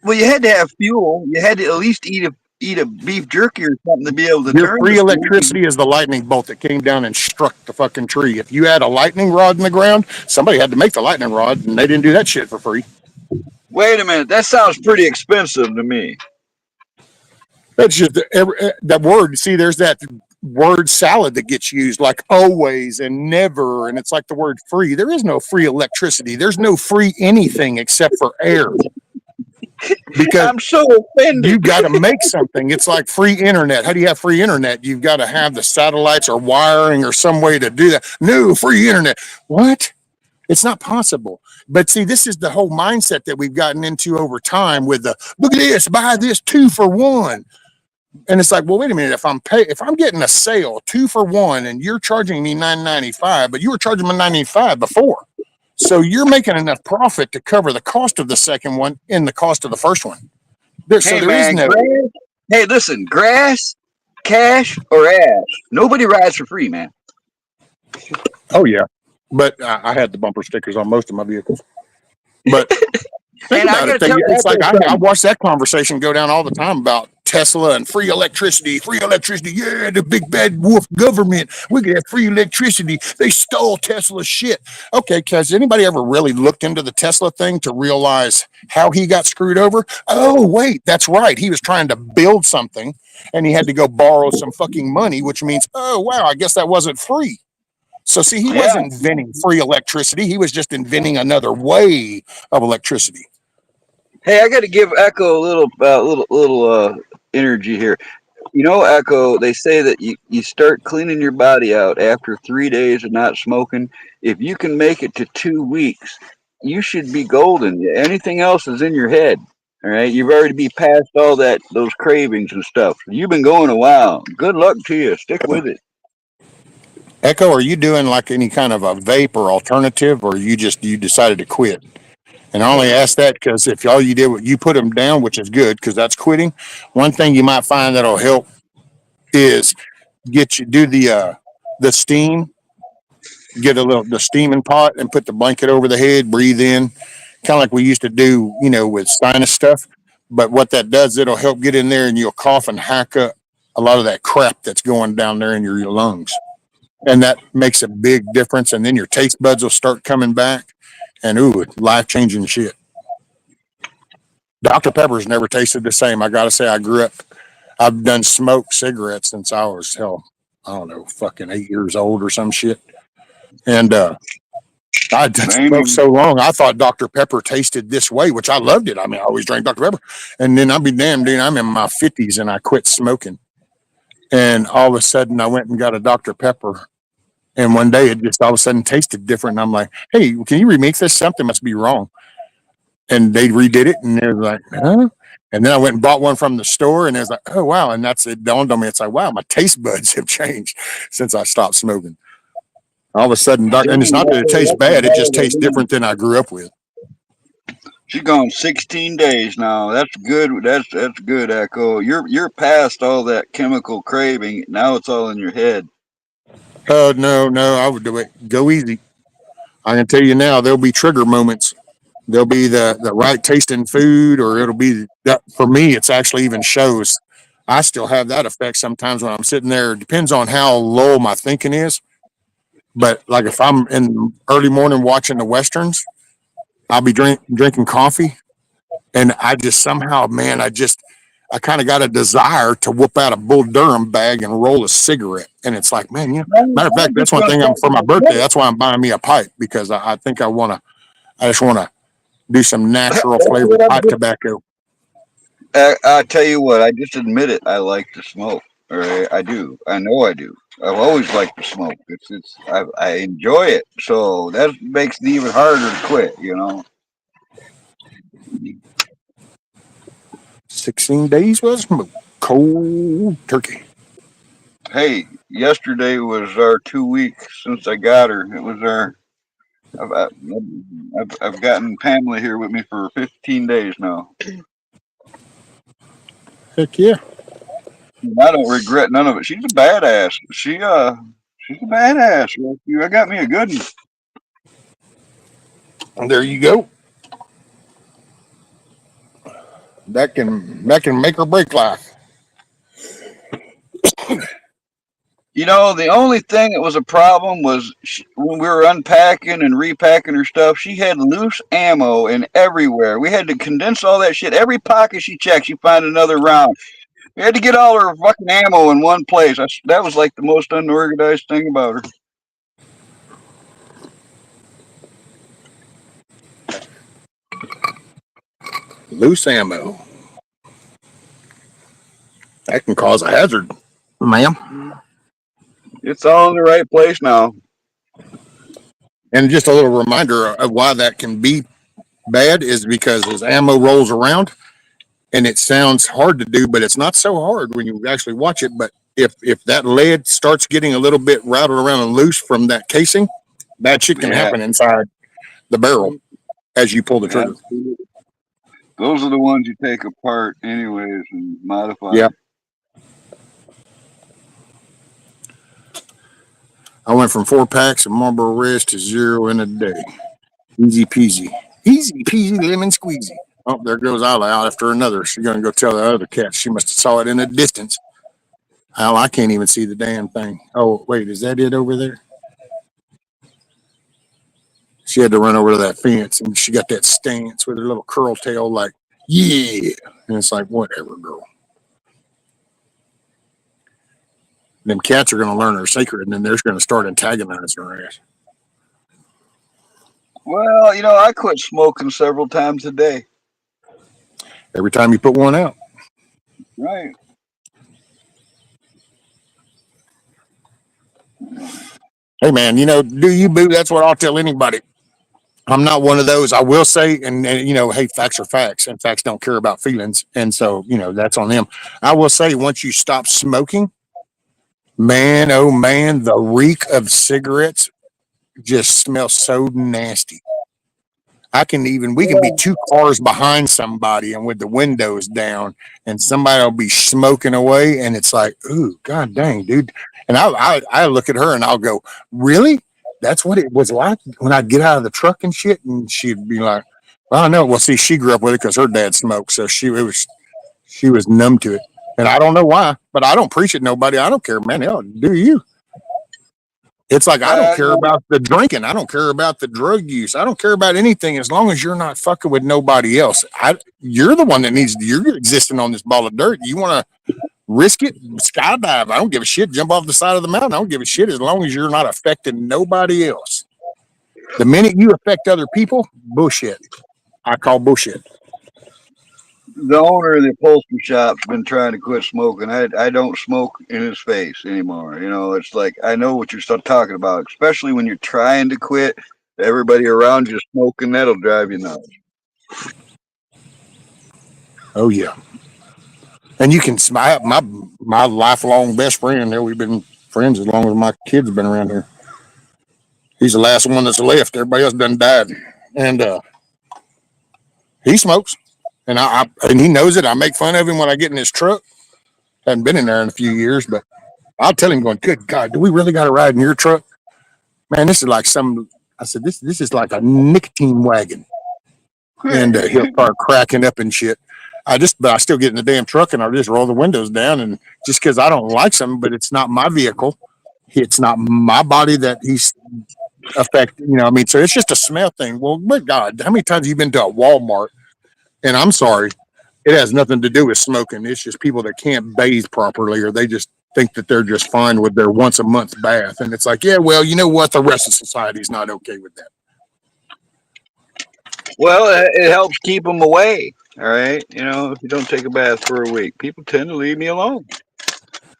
Well, you had to have fuel. You had to at least eat a beef jerky or something to be able to Your turn. Free electricity is the lightning bolt that came down and struck the fucking tree. If you had a lightning rod in the ground, somebody had to make the lightning rod, and they didn't do that shit for free. Wait a minute, that sounds pretty expensive to me. That's just that word. See, there's that word salad that gets used, like always and never, and it's like the word free. There is no free electricity. There's no free anything except for air. Because I'm so offended. You got to make something. It's like free internet. How do you have free internet? You've got to have the satellites or wiring or some way to do that. No, free internet. What? It's not possible. But see, this is the whole mindset that we've gotten into over time with the, look at this, buy this 2 for 1. And it's like, well, wait a minute. If I'm getting a sale 2 for 1 and you're charging me $9.95, but you were charging me $9.95 before. So you're making enough profit to cover the cost of the second one and the cost of the first one. Hey, listen, grass, cash, or ass. Nobody rides for free, man. Oh, yeah. But I had the bumper stickers on most of my vehicles. But it's like I watch that conversation go down all the time about Tesla and free electricity. Yeah, the big bad wolf government. We could have free electricity. They stole Tesla's shit. Okay, has anybody ever really looked into the Tesla thing to realize how he got screwed over? Oh, wait, that's right. He was trying to build something and he had to go borrow some fucking money, which means, oh, wow, I guess that wasn't free. So, see, he wasn't inventing free electricity. He was just inventing another way of electricity. Hey, I got to give Echo a little energy here. You know, Echo, they say that you start cleaning your body out after 3 days of not smoking. If you can make it to 2 weeks, you should be golden. Anything else is in your head. All right, you've already be past all those cravings and stuff. You've been going a while. Good luck to you. Stick with it. Echo, are you doing like any kind of a vape or alternative, or you decided to quit? And I only ask that because if all you did was you put them down, which is good because that's quitting. One thing you might find that'll help is do the steam, get the steaming pot and put the blanket over the head, breathe in, kind of like we used to do, with sinus stuff. But what that does, it'll help get in there and you'll cough and hack up a lot of that crap that's going down there in your lungs. And that makes a big difference. And then your taste buds will start coming back. And life-changing shit. Dr. Pepper's never tasted the same. I got to say, I grew up I've done smoked cigarettes since I was I don't know, fucking 8 years old or some shit. And I done Same smoked here. so long, I thought Dr. Pepper tasted this way, which I loved it. I mean, I always drank Dr. Pepper. And then I'll be damned, dude, I'm in my 50s and I quit smoking. And all of a sudden, I went and got a Dr. Pepper. And one day it just all of a sudden tasted different. And I'm like, hey, can you remake this? Something must be wrong. And they redid it. And they're like, huh? And then I went and bought one from the store. And it was like, oh, wow. And it dawned on me. It's like, wow, my taste buds have changed since I stopped smoking. All of a sudden, and it's not that it tastes bad. It just tastes different than I grew up with. She's gone 16 days now. That's good. That's good, Echo. You're past all that chemical craving. Now it's all in your head. No, I would do it. Go easy. I can tell you now, there'll be trigger moments. There'll be the right tasting food, or it'll be that for me. It's actually even shows. I still have that effect sometimes when I'm sitting there. It depends on how low my thinking is. But like if I'm in the early morning watching the westerns, I'll be drinking coffee, and I just somehow, man, I kind of got a desire to whoop out a Bull Durham bag and roll a cigarette. And it's like, man, matter of fact, that's one thing for my birthday. That's why I'm buying me a pipe, because I think I just want to do some natural flavored pipe tobacco. I tell you what, I just admit it. I like to smoke. Or I do. I know I do. I've always liked to smoke. I enjoy it. So that makes it even harder to quit. 16 days was cold turkey. Hey, yesterday was our 2 weeks since I got her. It was our. I've gotten Pamela here with me for 15 days now. Heck yeah. I don't regret none of it. She's a badass. She's a badass. I got me a good one. And there you go. That can make or break life. The only thing that was a problem was when we were unpacking and repacking her stuff, she had loose ammo in everywhere. We had to condense all that shit. Every pocket she checked, she found another round. We had to get all her fucking ammo in one place. That was like the most unorganized thing about her. Loose ammo. That can cause a hazard, ma'am. It's all in the right place now. And just a little reminder of why that can be bad is because as ammo rolls around, and it sounds hard to do, but it's not so hard when you actually watch it. But if that lead starts getting a little bit routed around and loose from that casing, bad shit can happen inside the barrel as you pull the trigger. Absolutely. Those are the ones you take apart anyways and modify. Yeah. I went from 4 packs of Marlboro Reds to 0 in a day. Easy peasy. Easy peasy lemon squeezy. Oh, there goes Isla out after another. She's going to go tell the other cat. She must have saw it in the distance. Al, I can't even see the damn thing. Oh, wait, is that it over there? She had to run over to that fence, and she got that stance with her little curl tail like, yeah. And it's like, whatever, girl. Them cats are going to learn her secret, and then they're going to start antagonizing her ass. Well, I quit smoking several times a day. Every time you put one out. Right. Hey, man, do you, boo? That's what I'll tell anybody. I'm not one of those. I will say, and hey, facts are facts, and facts don't care about feelings. And so, that's on them. I will say, once you stop smoking, man, oh man, the reek of cigarettes just smells so nasty. We can be 2 cars behind somebody and with the windows down, and somebody will be smoking away, and it's like, ooh, god dang, dude. And I look at her and I'll go, really? That's what it was like when I'd get out of the truck and shit, and she'd be like, well, I know. Well, see, she grew up with it because her dad smoked, so she was numb to it, and I don't know why, but I don't preach it to nobody. I don't care, man. Hell, do you? It's like, I don't care about the drinking. I don't care about the drug use. I don't care about anything as long as you're not fucking with nobody else. You're the one that you're existing on this ball of dirt. You want to risk it, skydive. I don't give a shit. Jump off the side of the mountain. I don't give a shit as long as you're not affecting nobody else. The minute you affect other people, bullshit. I call bullshit. The owner of the upholstery shop's been trying to quit smoking. I don't smoke in his face anymore. You know, it's like I know what you're talking about, especially when you're trying to quit. Everybody around you smoking, that'll drive you nuts. Oh yeah, and you can my lifelong best friend. There, we've been friends as long as my kids have been around here. He's the last one that's left. Everybody else done died, and he smokes, and and he knows it. I make fun of him when I get in his truck. Hadn't been in there in a few years, but I'll tell him, going, "Good God, do we really got to ride in your truck, man? This is like some." I said, "This is like a nicotine wagon," and he'll start cracking up and shit. But I still get in the damn truck and I just roll the windows down, and just because I don't like something, but it's not my vehicle, it's not my body that he's affected. You know, what I mean, so it's just a smell thing. Well, my God, how many times have you been to a Walmart? And I'm sorry, it has nothing to do with smoking. It's just people that can't bathe properly, or they just think that they're just fine with their once a month bath. And it's like, yeah, well, you know what? The rest of society's not okay with that. Well, it helps keep them away. All right, you know, if you don't take a bath for a week, people tend to leave me alone.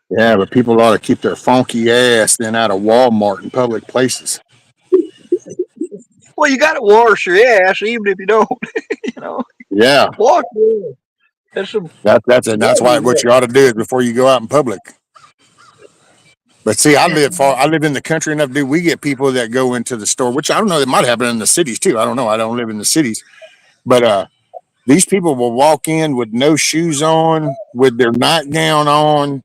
Yeah, but people ought to keep their funky ass then out of Walmart and public places. Well, you got to wash your ass, even if you don't. You know, Yeah, wash your ass. That's some. that's why what you ought to do is before you go out in public. But see, I live in the country enough, dude. We get people that go into the store, which I don't know, it might happen in the cities too. I don't know. I don't live in the cities. But these people will walk in with no shoes on, with their nightgown on.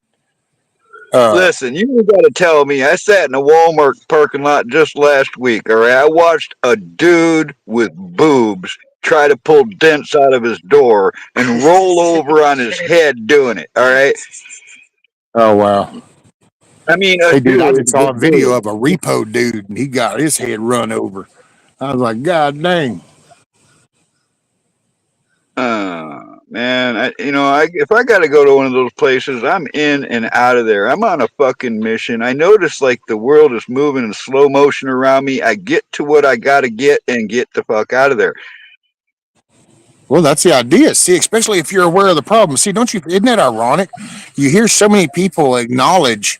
Listen, you got to tell me. I sat in a Walmart parking lot just last week. All right, I watched a dude with boobs try to pull dents out of his door and roll over on his head doing it. All right. Oh wow. I mean, a Hey dude, I just dude saw a with video of boobs. a repo dude and he got his head run over. I was like, God dang. Man, if I got to go to one of those places, I'm in and out of there. I'm on a fucking mission. I notice like the world is moving in slow motion around me. I get to what I got to get and get the fuck out of there. Well, that's the idea. See, especially if you're aware of the problem. See, don't you? Isn't that ironic? You hear so many people acknowledge,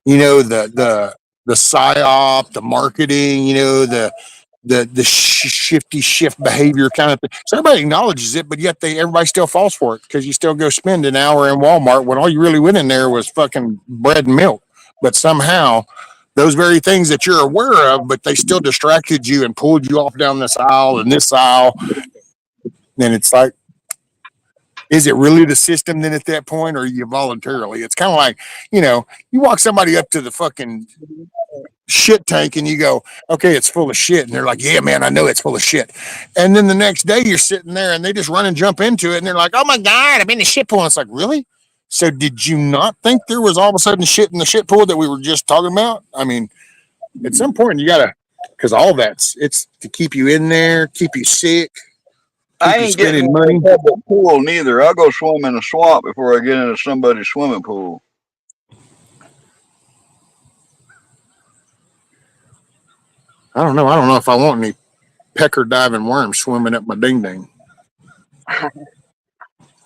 the psyop, the marketing, the shifty shift behavior kind of thing. So everybody acknowledges it, but yet everybody still falls for it because you still go spend an hour in Walmart when all you really went in there was fucking bread and milk. But somehow those very things that you're aware of, but they still distracted you and pulled you off down this aisle and this aisle. And it's like, is it really the system then at that point, or are you voluntarily? It's kind of like, you walk somebody up to the fucking shit tank and you go, okay, it's full of shit. And they're like, yeah, man, I know it's full of shit. And then the next day you're sitting there and they just run and jump into it and they're like, oh my God, I'm in the shit pool. And it's like, really? So did you not think there was all of a sudden shit in the shit pool that we were just talking about? I mean, at some point you gotta, because all it's to keep you in there, keep you sick, I keep you ain't getting spending in money. a public pool neither. I'll go swim in a swamp before I get into somebody's swimming pool. I don't know. I don't know if I want any pecker diving worms swimming up my ding ding.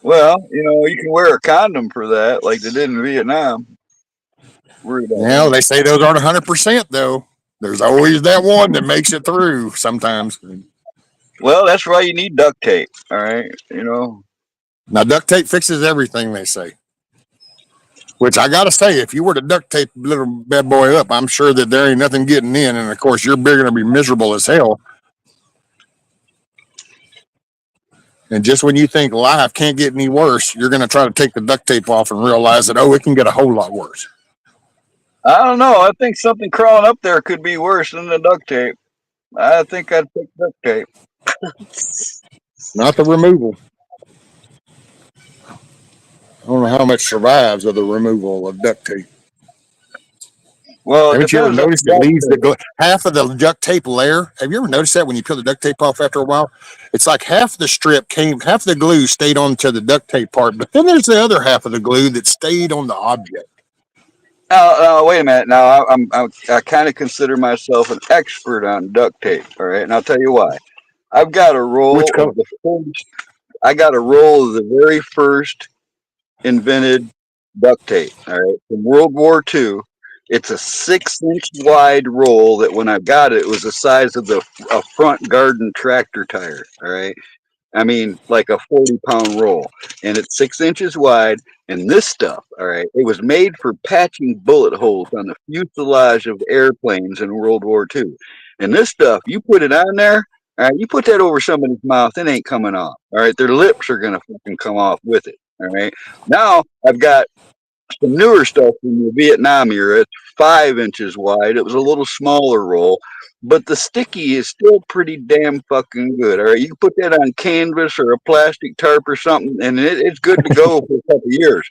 Well, you can wear a condom for that, like they did in Vietnam. Worry about Now that. they say those aren't 100% though. There's always that one that makes it through sometimes. Well, that's why you need duct tape. All right, Now duct tape fixes everything, they say. Which I gotta say, if you were to duct tape little bad boy up, I'm sure that there ain't nothing getting in, and of course you're going to be miserable as hell. And just when you think life can't get any worse, you're going to try to take the duct tape off and realize that it can get a whole lot worse. I don't know. I think something crawling up there could be worse than the duct tape. I think I'd pick duct tape. Not the removal. I don't know how much survives of the removal of duct tape. Well, it Haven't you ever depends on noticed it the leaves duct tape. half of the duct tape layer? Have you ever noticed that when you peel the duct tape off after a while? It's like half the strip half the glue stayed onto the duct tape part, but then there's the other half of the glue that stayed on the object. Now, wait a minute. Now, I kind of consider myself an expert on duct tape. All right, and I'll tell you why. I've got a Which roll color? of the first. I got a roll of the very first invented duct tape. All right, from World War II. It's a 6 inch wide roll that when I got it, it was the size of a front garden tractor tire. All right. I mean, like a 40-pound roll, and it's 6 inches wide. And this stuff, all right, it was made for patching bullet holes on the fuselage of airplanes in World War II. And this stuff, you put it on there, all right, you put that over somebody's mouth, it ain't coming off. All right, their lips are gonna fucking come off with it. All right. Now I've got some newer stuff from the Vietnam era. It's 5 inches wide. It was a little smaller roll, but the sticky is still pretty damn fucking good. All right, you can put that on canvas or a plastic tarp or something, and it's good to go for a couple years.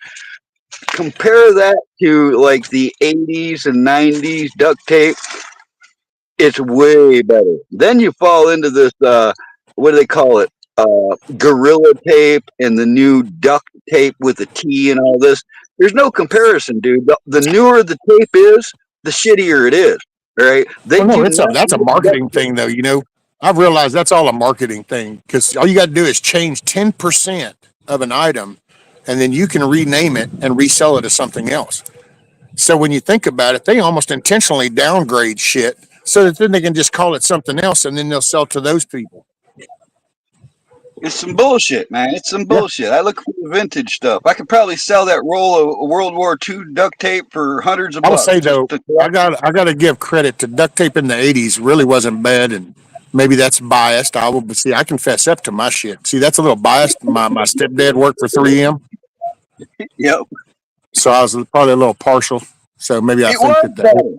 Compare that to like the 80s and 90s duct tape. It's way better. Then you fall into this, what do they call it? Gorilla tape and the new duct tape with the T and all this. There's no comparison, dude. The newer the tape is, the shittier it is. All right. They Well, no, do not that's a make duct marketing tape. thing, though. I've realized that's all a marketing thing because all you got to do is change 10% of an item, and then you can rename it and resell it as something else. So when you think about it, they almost intentionally downgrade shit so that then they can just call it something else, and then they'll sell to those people. It's some bullshit, man. It's some Yeah, bullshit. I look for the vintage stuff. I could probably sell that roll of World War II duct tape for hundreds of I would bucks say just though, to collect it. I got to give credit to duct tape in the '80s. Really wasn't bad, and maybe that's biased. I will see. I confess up to my shit. See, that's a little biased. My stepdad worked for 3M, Yep. so I was probably a little partial. So maybe I It think was that the better.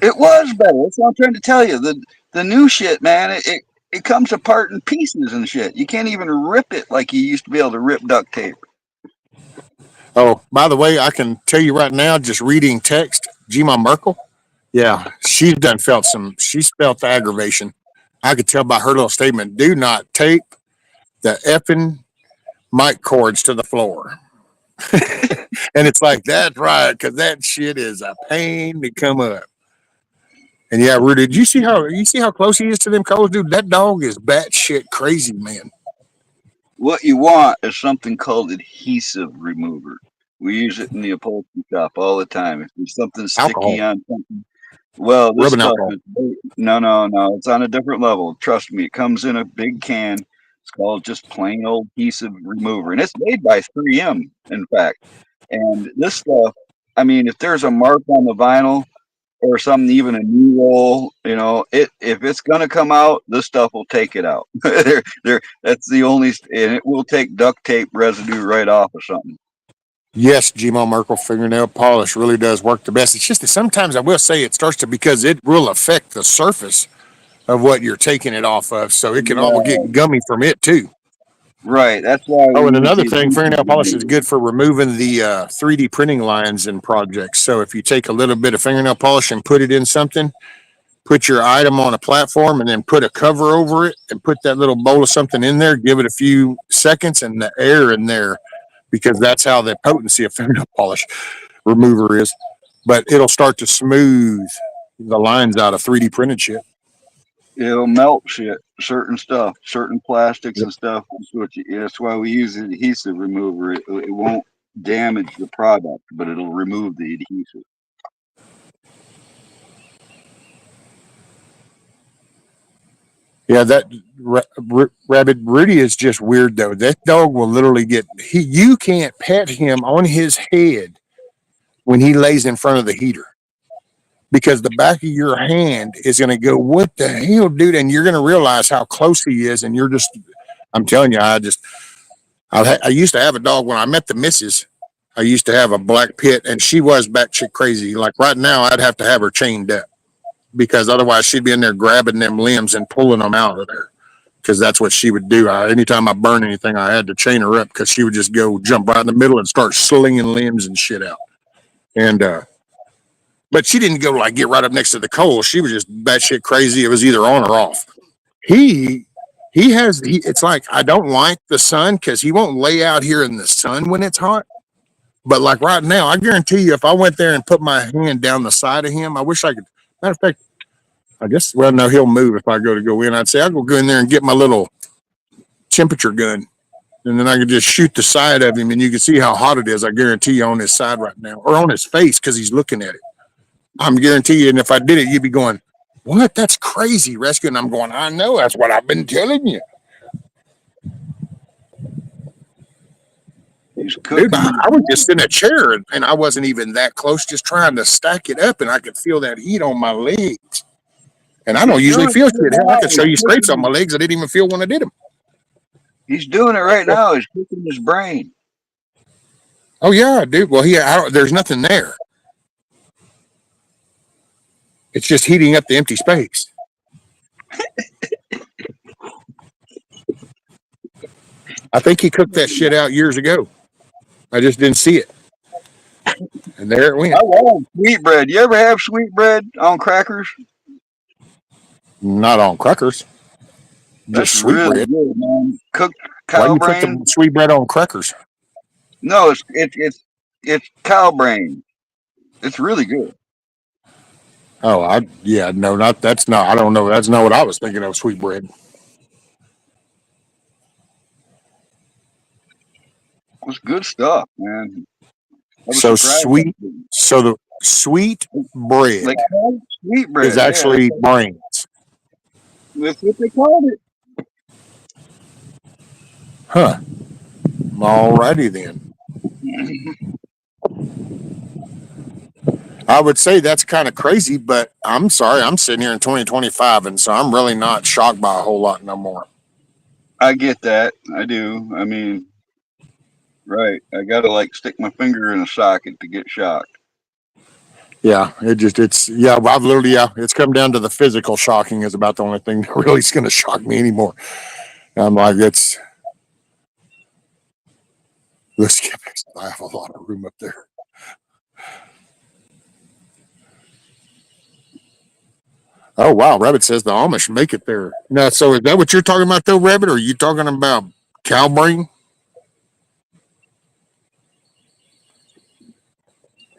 It was better. That's what I'm trying to tell you. The new shit, man, it comes apart in pieces and shit. You can't even rip it like you used to be able to rip duct tape. Oh, by the way, I can tell you right now, just reading text, Gma Merkel. Yeah, she's done felt some. She's felt the aggravation. I could tell by her little statement. Do not tape the effing mic cords to the floor. And it's like that's right because that shit is a pain to come up. And yeah, Rudy, did you see how close he is to them coals, dude? That dog is batshit crazy, man. What you want is something called adhesive remover. We use it in the upholstery shop all the time. If there's something sticky Alcohol, on something, well, this rubbing stuff alcohol. is no. It's on a different level. Trust me. It comes in a big can. It's called just plain old adhesive remover, and it's made by 3M, in fact. And this stuff, I mean, if there's a mark on the vinyl or something, even a new roll, it if it's gonna come out, this stuff will take it out. That's the only, and it will take duct tape residue right off of something. Yes, Gmo Merkel fingernail polish really does work the best. It's just that sometimes I will say it starts to because it will affect the surface of what you're taking it off of, so it can all Right, get gummy from it too. right. That's why we Oh, and use another the thing, adhesive fingernail polish is remover. good for removing the 3D printing lines in projects. So if you take a little bit of fingernail polish and put it in something, put your item on a platform and then put a cover over it and put that little bowl of something in there, give it a few seconds and the air in there because that's how the potency of fingernail polish remover is. But it'll start to smooth the lines out of 3D printed shit. It'll melt shit, certain stuff, certain plastics Yep. and stuff. That's why we use the adhesive remover. It won't damage the product, but it'll remove the adhesive. Yeah, that rabbit Rudy is just weird though. That dog will literally get you can't pet him on his head when he lays in front of the heater because the back of your hand is going to go, what the hell, dude? And you're going to realize how close he is. And you're just, I'm telling you, I used to have a dog when I met the missus. I used to have a black pit and she was batshit crazy. Like right now, I'd have to have her chained up because otherwise she'd be in there grabbing them limbs and pulling them out of there. Because that's what she would do. Anytime I burn anything, I had to chain her up because she would just go jump right in the middle and start slinging limbs and shit out. And But she didn't go like get right up next to the coal. She was just batshit crazy. It was either on or off. He it's like I don't like the sun because he won't lay out here in the sun when it's hot. But like right now, I guarantee you, if I went there and put my hand down the side of him, I wish I could. Matter of fact, I guess well, no, he'll move if I go in. I'd say I'll go in there and get my little temperature gun, and then I could just shoot the side of him, and you can see how hot it is. I guarantee you on his side right now, or on his face because he's looking at it. I'm guarantee you, and if I did it, you'd be going, "What? That's crazy, Rescue." And I'm going, "I know. That's what I've been telling you." He's cooking. Dude, I was just in a chair and I wasn't even that close, just trying to stack it up, and I could feel that heat on my legs. And I don't usually feel shit. Hell, I could show you scrapes on my legs I didn't even feel when I did them. He's doing it right now. He's cooking his brain. Oh yeah, dude. Well, there's nothing there. It's just heating up the empty space. I think he cooked that shit out years ago. I just didn't see it. And there it went. I love sweetbread. You ever have sweetbread on crackers? Not on crackers. That's Just really sweetbread. good, man. Cooked Why cow you put brain. the sweetbread on crackers? No, it's cow brain. It's really good. Oh, no, that's not. I don't know. That's not what I was thinking of. Sweetbread. It's good stuff, man. So sweet. So the sweet bread Like sweetbread is actually brains. That's what they called it. Huh. Alrighty then. I would say that's kind of crazy, but I'm sorry. I'm sitting here in 2025, and so I'm really not shocked by a whole lot no more. I get that. I do. I mean, right. I gotta like stick my finger in a socket to get shocked. Yeah, it's it's come down to the physical shocking is about the only thing that really is going to shock me anymore. I'm like, let's get back. I have a lot of room up there. Oh wow, Rabbit says the Amish make it there. Now, so is that what you're talking about though, Rabbit? Or are you talking about cow brain?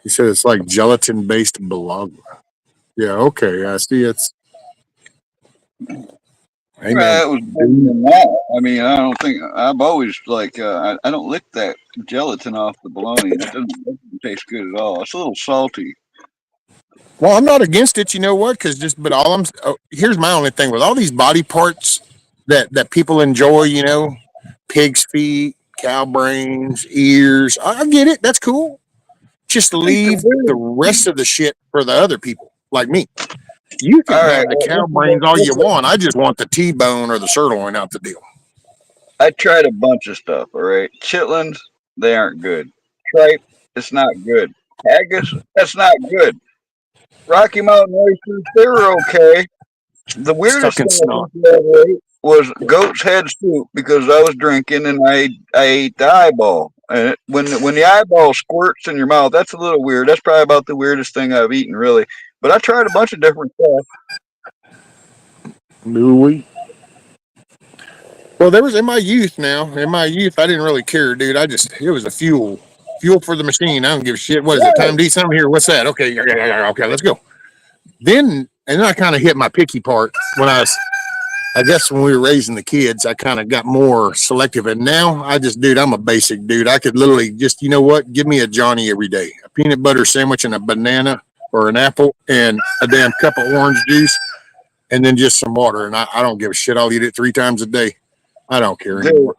He said it's like gelatin based bologna. Yeah, okay. I see. It's amen. That was better than that. I mean, I don't think I've always like I don't lick that gelatin off the bologna. That doesn't taste good at all. It's a little salty. Well, I'm not against it. You know what? But here's my only thing with all these body parts that people enjoy. You know, pig's feet, cow brains, ears. I get it. That's cool. Just leave the rest of the shit for the other people like me. You can have the cow brains all you want. I just want the T-bone or the sirloin out the deal. I tried a bunch of stuff. All right, chitlins, they aren't good. Tripe, it's not good. Haggis, that's not good. Rocky Mountain oysters, they were okay. The weirdest thing I was goat's head soup because I was drinking and I ate the eyeball. And when the eyeball squirts in your mouth, that's a little weird. That's probably about the weirdest thing I've eaten, really. But I tried a bunch of different stuff. Do we? Well, there was in my youth. I didn't really care, dude. It was a fuel for the machine. I don't give a shit. What is it? Time to eat something here. What's that? Okay, okay, let's go. Then I kind of hit my picky part when I guess when we were raising the kids, I kind of got more selective. And now I'm a basic dude. I could literally just, you know what? Give me a Johnny every day, a peanut butter sandwich and a banana or an apple and a damn cup of orange juice and then just some water. And I don't give a shit. I'll eat it 3 times a day. I don't care anymore.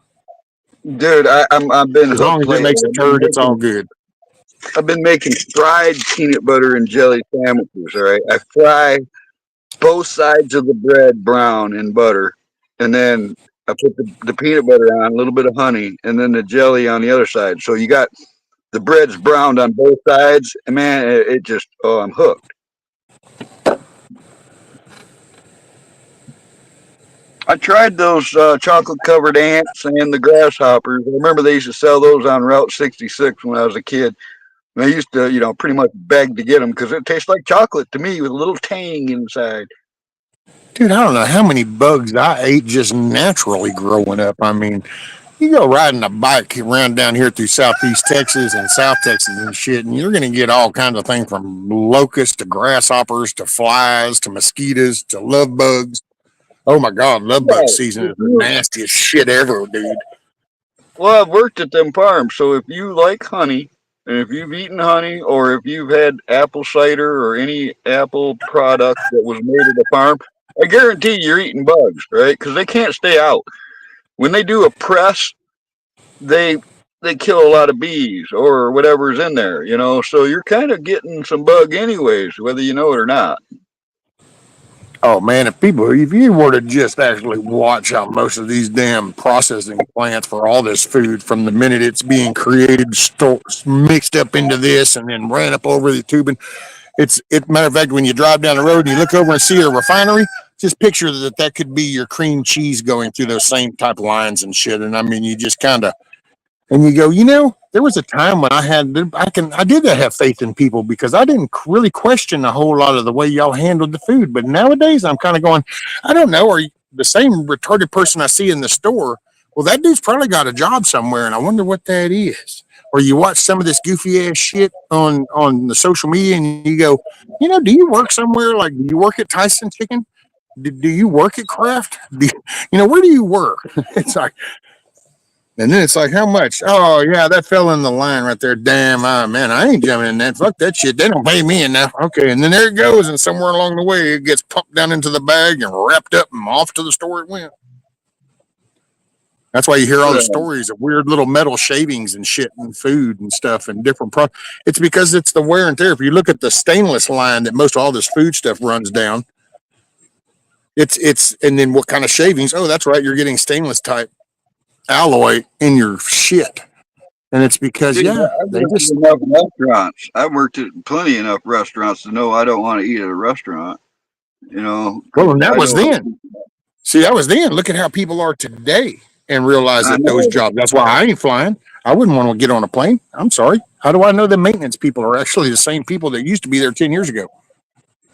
Dude, I've been as long as it makes a turd, it's all good. I've been making fried peanut butter and jelly sandwiches. All right, I fry both sides of the bread brown in butter, and then I put the peanut butter on, a little bit of honey, and then the jelly on the other side. So you got the bread's browned on both sides, and man, it just I'm hooked. I tried those chocolate covered ants and the grasshoppers. I remember they used to sell those on Route 66 when I was a kid. And I used to, pretty much beg to get them because it tastes like chocolate to me with a little tang inside. Dude, I don't know how many bugs I ate just naturally growing up. I mean, you go riding a bike around down here through southeast Texas and South Texas and shit, and you're going to get all kinds of things from locusts to grasshoppers to flies to mosquitoes to love bugs. Oh my God, love bug Yeah, season if is the you, nastiest shit ever, dude. well, I've worked at them farms, so if you like honey, and if you've eaten honey, or if you've had apple cider or any apple product that was made at the farm, I guarantee you're eating bugs, right? Because they can't stay out. When they do a press, they they kill a lot of bees or whatever's in there, So you're kind of getting some bug anyways, whether you know it or not. Oh man, if you were to just actually watch how most of these damn processing plants for all this food, from the minute it's being created, mixed up into this, and then ran up over the tubing, matter of fact, when you drive down the road and you look over and see a refinery, just picture that could be your cream cheese going through those same type of lines and shit. And I mean, you just kind of, and you go, there was a time when I did have faith in people because I didn't really question a whole lot of the way y'all handled the food. But nowadays, I'm kind of going, I don't know, are you the same retarded person I see in the store? Well, that dude's probably got a job somewhere, and I wonder what that is. Or you watch some of this goofy ass shit on the social media, and you go, do you work somewhere? Like, do you work at Tyson Chicken? Do you work at Kraft? Where do you work? It's like, and then it's like, how much? Oh, yeah, that fell in the line right there. Damn, man, I ain't jumping in that. Fuck that shit. They don't pay me enough. Okay, and then there it goes, and somewhere along the way, it gets pumped down into the bag and wrapped up and off to the store it went. That's why you hear all the Well, stories of weird little metal shavings and shit and food and stuff and different products. It's because it's the wear and tear. If you look at the stainless line that most of all this food stuff runs down, and then what kind of shavings? Oh, that's right, you're getting stainless type alloy in your shit. And it's because, dude, yeah, I've they worked just, at enough restaurants. I've worked at plenty enough restaurants to know I don't want to eat at a restaurant, well, because and that I was know. then. See, that was then. Look at how people are today and realize I that those know. jobs, that's why I ain't flying. I wouldn't want to get on a plane. I'm sorry. How do I know the maintenance people are actually the same people that used to be there 10 years ago?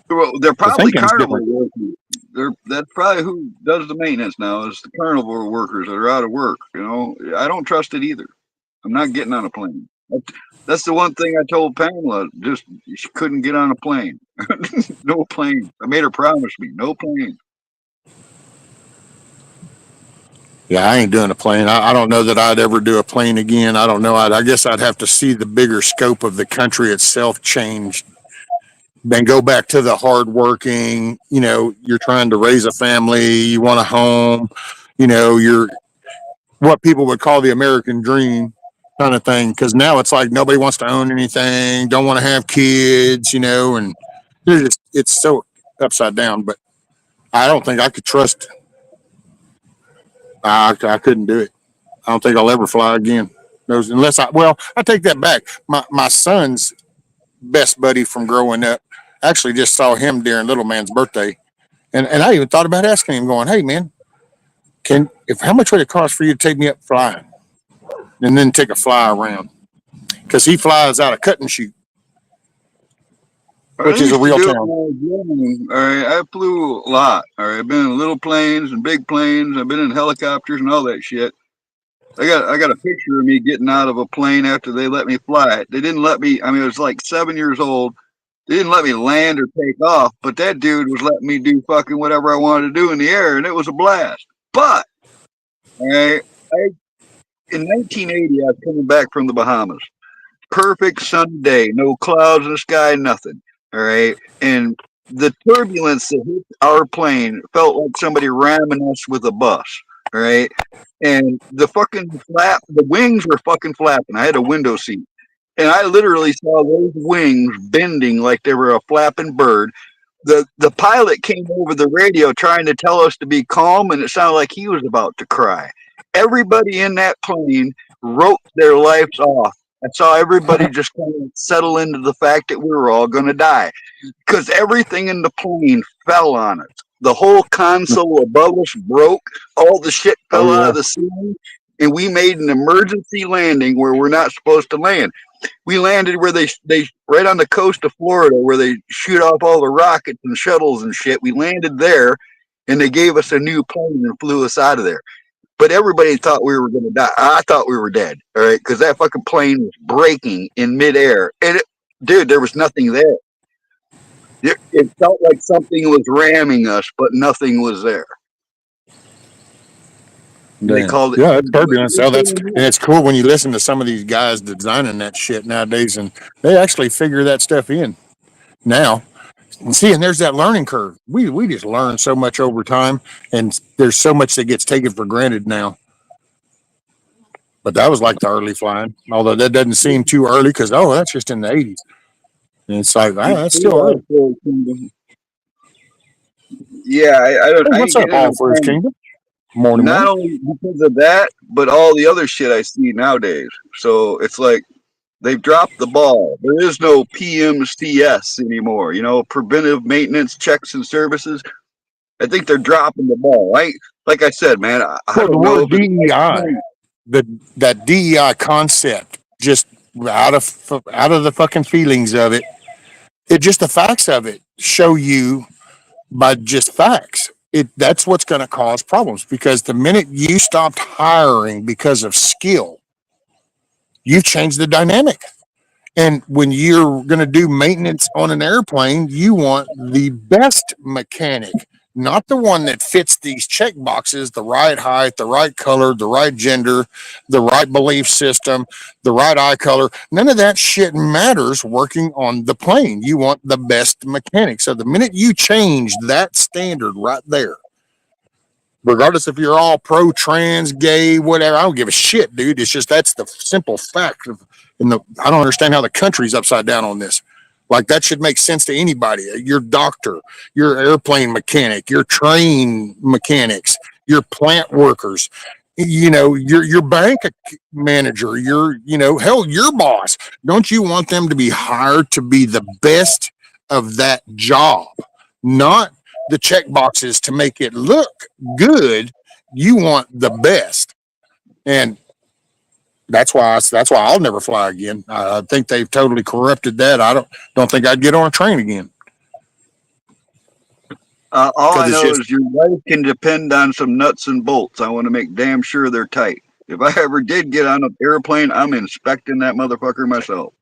Well, they're The probably thinking's carnival different. workers. That's probably who does the maintenance now. Is the carnival workers that are out of work. I don't trust it either. I'm not getting on a plane. That's the one thing I told Pamela. Just she couldn't get on a plane. No plane. I made her promise me no plane. Yeah, I ain't doing a plane. I don't know that I'd ever do a plane again. I don't know. I guess I'd have to see the bigger scope of the country itself change. Then go back to the hardworking. You're trying to raise a family. You want a home. You're what people would call the American dream kind of thing. Because now it's like nobody wants to own anything, don't want to have kids, and it's so upside down. But I don't think I could trust. I couldn't do it. I don't think I'll ever fly again. Those unless I take that back. My son's best buddy from growing up. Actually, just saw him during little man's birthday, and I even thought about asking him, going, "Hey man, how much would it cost for you to take me up flying, and then take a fly around?" Because he flies out of cut and shoot, I which is a used to real do it town. when I was young. All right, I flew a lot. All right, I've been in little planes and big planes. I've been in helicopters and all that shit. I got a picture of me getting out of a plane after they let me fly it. They didn't let me. I mean, I was like 7 years old. They didn't let me land or take off, but that dude was letting me do fucking whatever I wanted to do in the air, and it was a blast. But all right, I, in 1980, I was coming back from the Bahamas. Perfect sunny day, no clouds in the sky, nothing. All right, and the turbulence that hit our plane felt like somebody ramming us with a bus. All right, and the wings were fucking flapping. I had a window seat, and I literally saw those wings bending like they were a flapping bird. The pilot came over the radio trying to tell us to be calm, and it sounded like he was about to cry. Everybody in that plane wrote their lives off. I saw everybody just kind of settle into the fact that we were all going to die because everything in the plane fell on us. The whole console above us broke. All the shit Oh fell out yeah, of the ceiling. and we made an emergency landing where we're not supposed to land. We landed where they right on the coast of Florida where they shoot off all the rockets and shuttles and shit. We landed there, and they gave us a new plane and flew us out of there. But everybody thought we were going to die. I thought we were dead, all right, because that fucking plane was breaking in midair, and dude, there was nothing there. It felt like something was ramming us, but nothing was there. They called it. Yeah, it's turbulence. So and it's cool when you listen to some of these guys designing that shit nowadays, and they actually figure that stuff in now. And see, and there's that learning curve. We just learn so much over time, and there's so much that gets taken for granted now. But that was like the early flying, although that doesn't seem too early because that's just in the '80s, and it's like that's still early. Yeah, I don't. Hey, what's up, all for his kingdom? Morning, not only because of that, but all the other shit I see nowadays. So it's like they've dropped the ball. There is no PMCS anymore. Preventive maintenance checks and services. I think they're dropping the ball. Like I said, man. I don't know. The word DEI, that DEI concept, just out of the fucking feelings of it. Just the facts of it show you by just facts. That's what's going to cause problems because the minute you stopped hiring because of skill, you've changed the dynamic. And when you're going to do maintenance on an airplane, you want the best mechanic, not the one that fits these check boxes, the right height, the right color, the right gender, the right belief system, the right eye color. None of that shit matters working on the plane. You want the best mechanic. So the minute you change that standard right there, regardless if you're all pro, trans, gay, whatever, I don't give a shit, dude. It's just that's the simple fact of I don't understand how the country's upside down on this. Like that should make sense to anybody. Your doctor, your airplane mechanic, your train mechanics, your plant workers, your bank manager, hell, your boss. Don't you want them to be hired to be the best of that job? Not the check boxes to make it look good. You want the best. And that's why I'll never fly again. I think they've totally corrupted that. I don't think I'd get on a train again. All I know is your life can depend on some nuts and bolts. I want to make damn sure they're tight. If I ever did get on an airplane, I'm inspecting that motherfucker myself.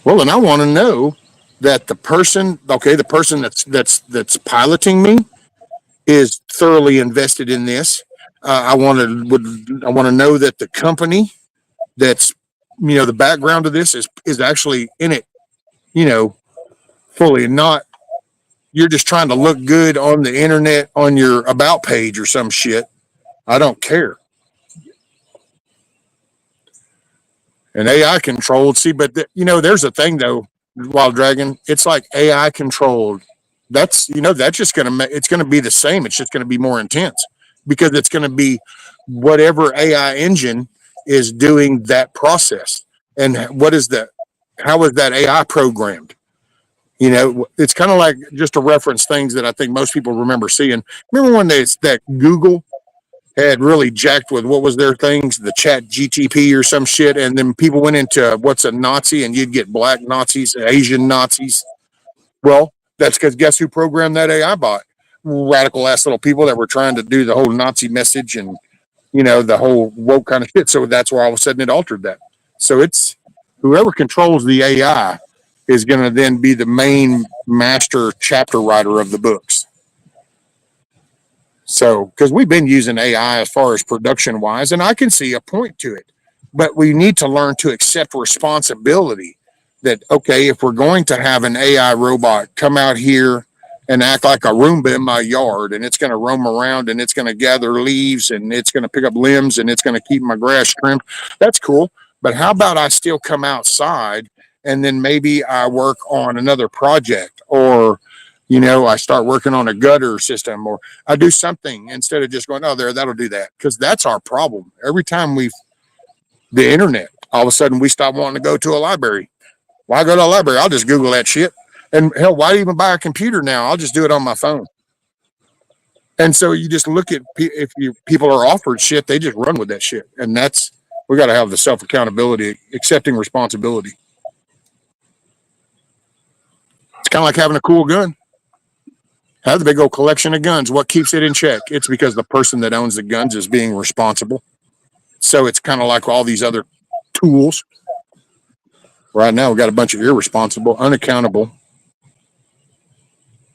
Well, and I want to know that the person that's piloting me is thoroughly invested in this. I want to know that the company that's the background of this is actually in it, fully, and not you're just trying to look good on the internet on your about page or some shit. I don't care. And AI controlled. See, but there's a thing though, Wild Dragon. It's like AI controlled. That's that's just it's gonna be the same. It's just gonna be more intense because it's gonna be whatever AI engine is doing that process. And how is that AI programmed? It's kind of like just to reference things that I think most people remember seeing. Remember when that Google had really jacked with what was their things, the Chat GTP or some shit, and then people went into what's a Nazi, and you'd get black Nazis, Asian Nazis. Well, that's because guess who programmed that AI bot? Radical ass little people that were trying to do the whole Nazi message and the whole woke kind of shit. So that's why all of a sudden it altered that. So it's whoever controls the AI is going to then be the main master chapter writer of the books. So, because we've been using AI as far as production wise, and I can see a point to it, but we need to learn to accept responsibility that, okay, if we're going to have an AI robot come out here and act like a Roomba in my yard, and it's going to roam around and it's going to gather leaves and it's going to pick up limbs and it's going to keep my grass trimmed, that's cool. But how about I still come outside and then maybe I work on another project, or I start working on a gutter system, or I do something instead of just going, oh, that'll do that. Because that's our problem. Every time the internet, all of a sudden we stop wanting to go to a library. Why go to a library? I'll just Google that shit. And hell, why even buy a computer now? I'll just do it on my phone. And so you just look at if people are offered shit, they just run with that shit, and that's we got to have the self accountability, accepting responsibility. It's kind of like having a cool gun. Have the big old collection of guns. What keeps it in check? It's because the person that owns the guns is being responsible. So it's kind of like all these other tools. Right now, we got a bunch of irresponsible, unaccountable,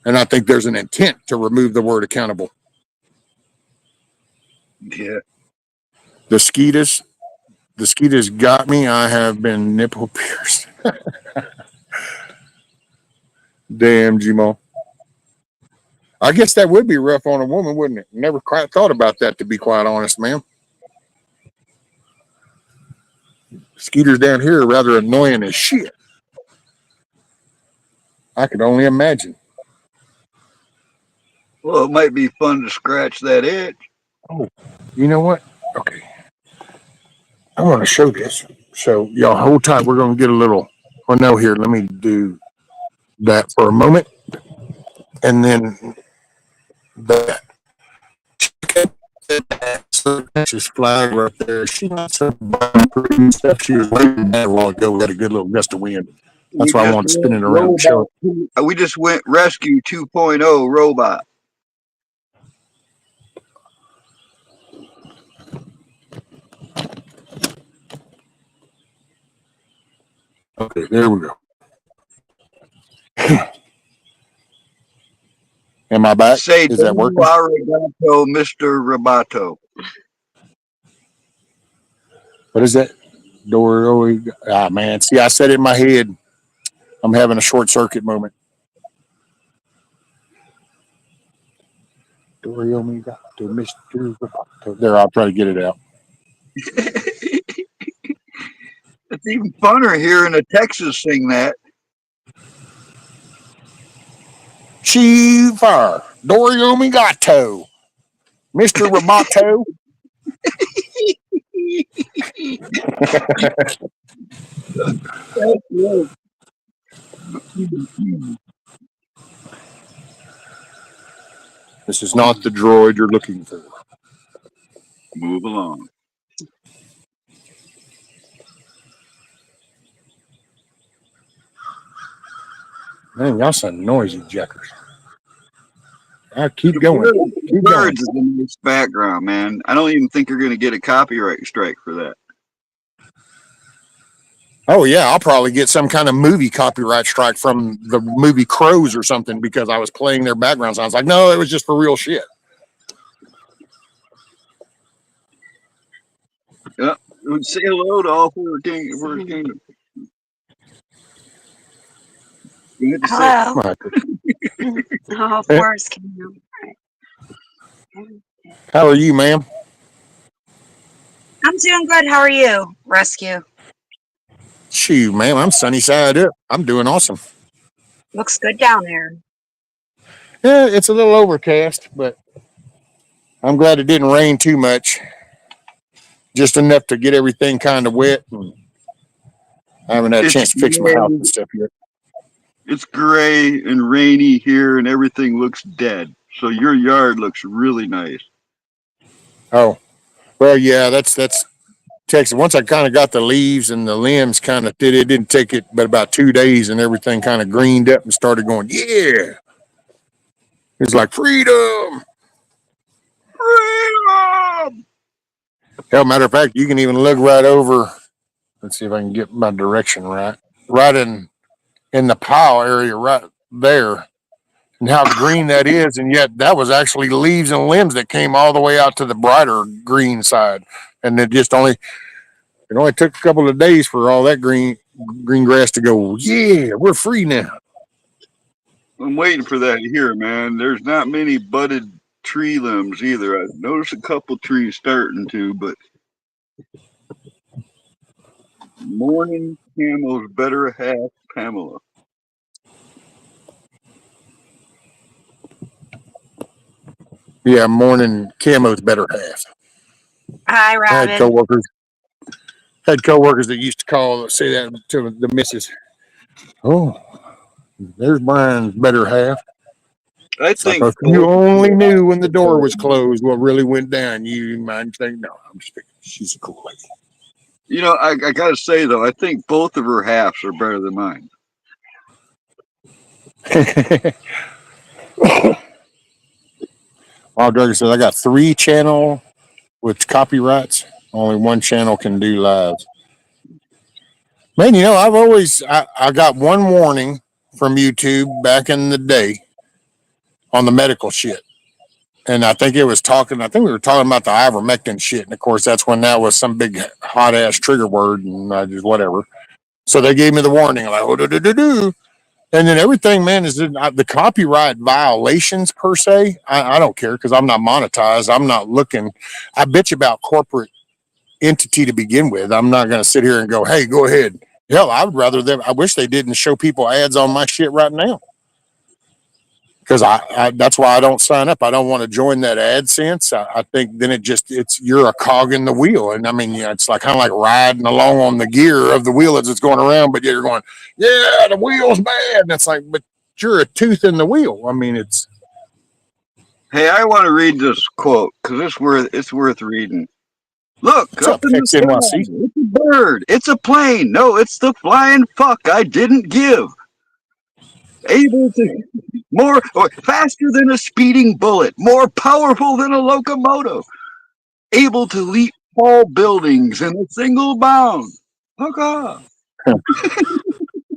and I think there's an intent to remove the word accountable. Yeah. The skeeters got me. I have been nipple pierced. Damn, Gmo. I guess that would be rough on a woman, wouldn't it? Never quite thought about that, to be quite honest, ma'am. Skeeters down here are rather annoying as shit. I could only imagine. Well, it might be fun to scratch that itch. Oh, you know what? Okay. I want to show this. So, y'all hold tight. We're going to get a little. Well, no, here. Let me do that for a moment. And then that. So Texas flag right there. She got some pretty stuff. She was waving that a while ago. We had a good little gust of wind. That's why I wanted to spin it around and show it. We just went Rescue 2.0 robot. Okay, there we go. Am I back? Say, is that working? Arigato, Mr. Roboto. What is that? Ah, man. See, I said it in my head. I'm having a short circuit moment. Doriomigato, Mr. Roboto. There, I'll try to get it out. It's even funner hearing a Texas sing that. Chiefar, Doriomigato, Mr. Roboto. This is not the droid you're looking for. Move along. Man, y'all some noisy jackers. I keep going. Keep Birds is in this background, man. I don't even think you're going to get a copyright strike for that. Oh yeah, I'll probably get some kind of movie copyright strike from the movie Crows or something because I was playing their background sounds. Like, no, it was just for real shit. Yeah, say hello to all four kingdoms. Hello. Oh, Forest Kingdom. How are you, ma'am? I'm doing good. How are you? Rescue. Shoot, ma'am, I'm sunny side up. I'm doing awesome. Looks good down there. Yeah, it's a little overcast, but I'm glad it didn't rain too much. Just enough to get everything kind of wet. And I haven't had a chance to fix my house and stuff yet. It's gray and rainy here, and everything looks dead. So your yard looks really nice. Oh, well, yeah, that's Texas. Once I kind of got the leaves and the limbs kind of it didn't take it but about 2 days, and everything kind of greened up and started going. Yeah, it's like freedom. Freedom! Hell, matter of fact, you can even look right over. Let's see if I can get my direction right. Right in the pile area right there, and how green that is, and yet that was actually leaves and limbs that came all the way out to the brighter green side, and it only took a couple of days for all that green grass to go. Yeah, we're free now. I'm waiting for that here, man. There's not many budded tree limbs either. I noticed a couple trees starting to, but morning camel's better half Pamela. Yeah, morning camo's better half. Hi, I had Robin. coworkers that used to say that to the missus. Oh, there's Brian's better half. I It's like think if you only knew when the door was closed what really went down, you might think, no, I'm just thinking she's a cool lady. You know, I gotta say though, I think both of her halves are better than mine. Wild Dragon says I got 3 channel with copyrights. Only 1 channel can do lives. Man, you know, I got one warning from YouTube back in the day on the medical shit. And I think we were talking about the ivermectin shit. And of course, that's when that was some big hot ass trigger word and I just whatever. So they gave me the warning, like, oh, do. And then everything, man, is the copyright violations per se. I don't care because I'm not monetized. I'm not looking. I bitch about corporate entity to begin with. I'm not going to sit here and go, hey, go ahead. Hell, I would rather them. I wish they didn't show people ads on my shit right now. Because that's why I don't sign up. I don't want to join that AdSense. I think then you're a cog in the wheel. And I mean, yeah, it's like kind of like riding along on the gear of the wheel as it's going around, but you're going, yeah, the wheel's bad. And it's like, but you're a tooth in the wheel. I mean, it's. Hey, I want to read this quote because it's worth reading. Look What's up up, in the sky. XNYC? It's a bird. It's a plane. No, it's the flying fuck I didn't give. Able to more or faster than a speeding bullet, more powerful than a locomotive, able to leap tall buildings in a single bound. Hook up.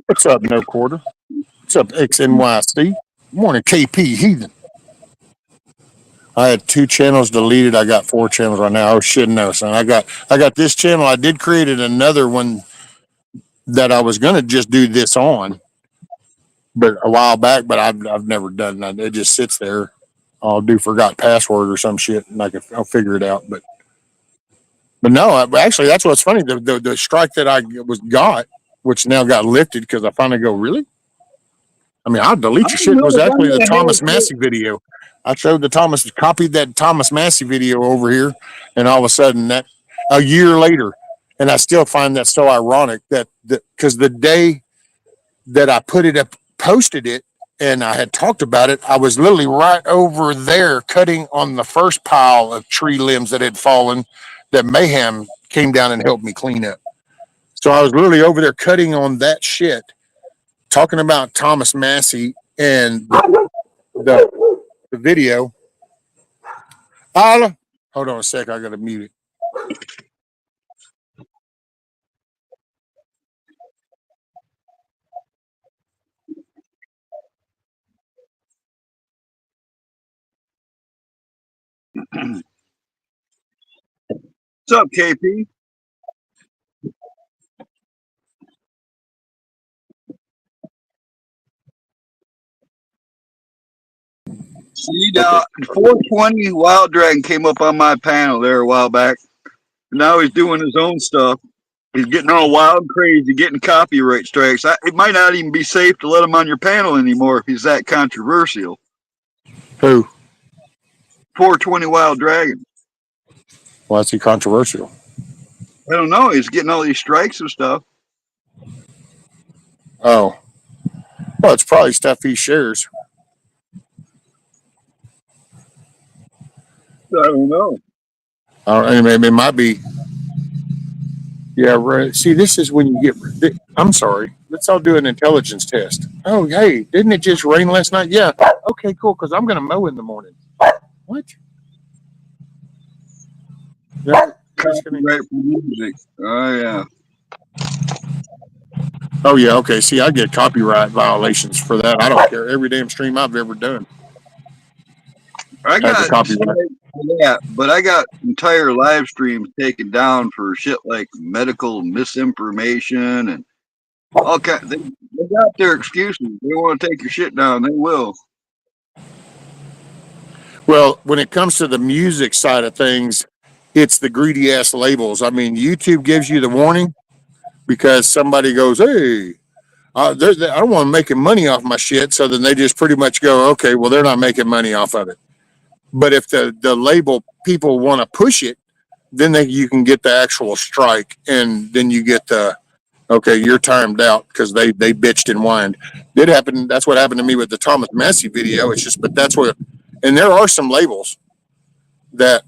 What's up, No Quarter? What's up, XNYC? Morning, KP Heathen. I had 2 channels deleted. I got 4 channels right now. Oh shit, no, son. I got this channel. I did create another one that I was gonna just do this on, but a while back. But I've never done that. It just sits there. I'll do forgot password or some shit, and I'll figure it out. But no, actually, that's what's funny. The strike that I got, which now got lifted because I finally go, really? I mean, I'll delete your shit. Was actually the Thomas Massey video. I copied that Thomas Massey video over here, and all of a sudden, that a year later, and I still find that so ironic that because the day that I put it up, posted it, and I had talked about it, I was literally right over there cutting on the first pile of tree limbs that had fallen that Mayhem came down and helped me clean up. So I was literally over there cutting on that shit, talking about Thomas Massey and the video. Hold on a sec. I got to mute it. What's up, KP? See now, 420 Wild Dragon came up on my panel there a while back. Now he's doing his own stuff. He's getting all wild and crazy, getting copyright strikes. It might not even be safe to let him on your panel anymore if he's that controversial. Who? 420 Wild Dragon. Why is he controversial? I don't know. He's getting all these strikes and stuff. Oh. Well, it's probably stuff he shares. I don't know. It might be. Yeah, right. See, this is when you get. I'm sorry. Let's all do an intelligence test. Oh, hey, didn't it just rain last night? Yeah. Okay, cool. Because I'm going to mow in the morning. What? Yeah. Copyright for music. Oh yeah. Oh yeah. Okay. See, I get copyright violations for that. I don't care. Every damn stream I've ever done. I got copyright. Yeah, but I got entire live streams taken down for shit like medical misinformation and all kind. They got their excuses. They want to take your shit down. They will. Well, when it comes to the music side of things, it's the greedy ass labels. I mean, YouTube gives you the warning because somebody goes, "Hey, I don't want to making money off my shit," so then they just pretty much go, "Okay, well, they're not making money off of it." But if the label people want to push it, then you can get the actual strike, and then you get the Okay, you're timed out because they bitched and whined. Did happen. That's what happened to me with the Thomas Massey video. It's just, but that's what, and there are some labels that,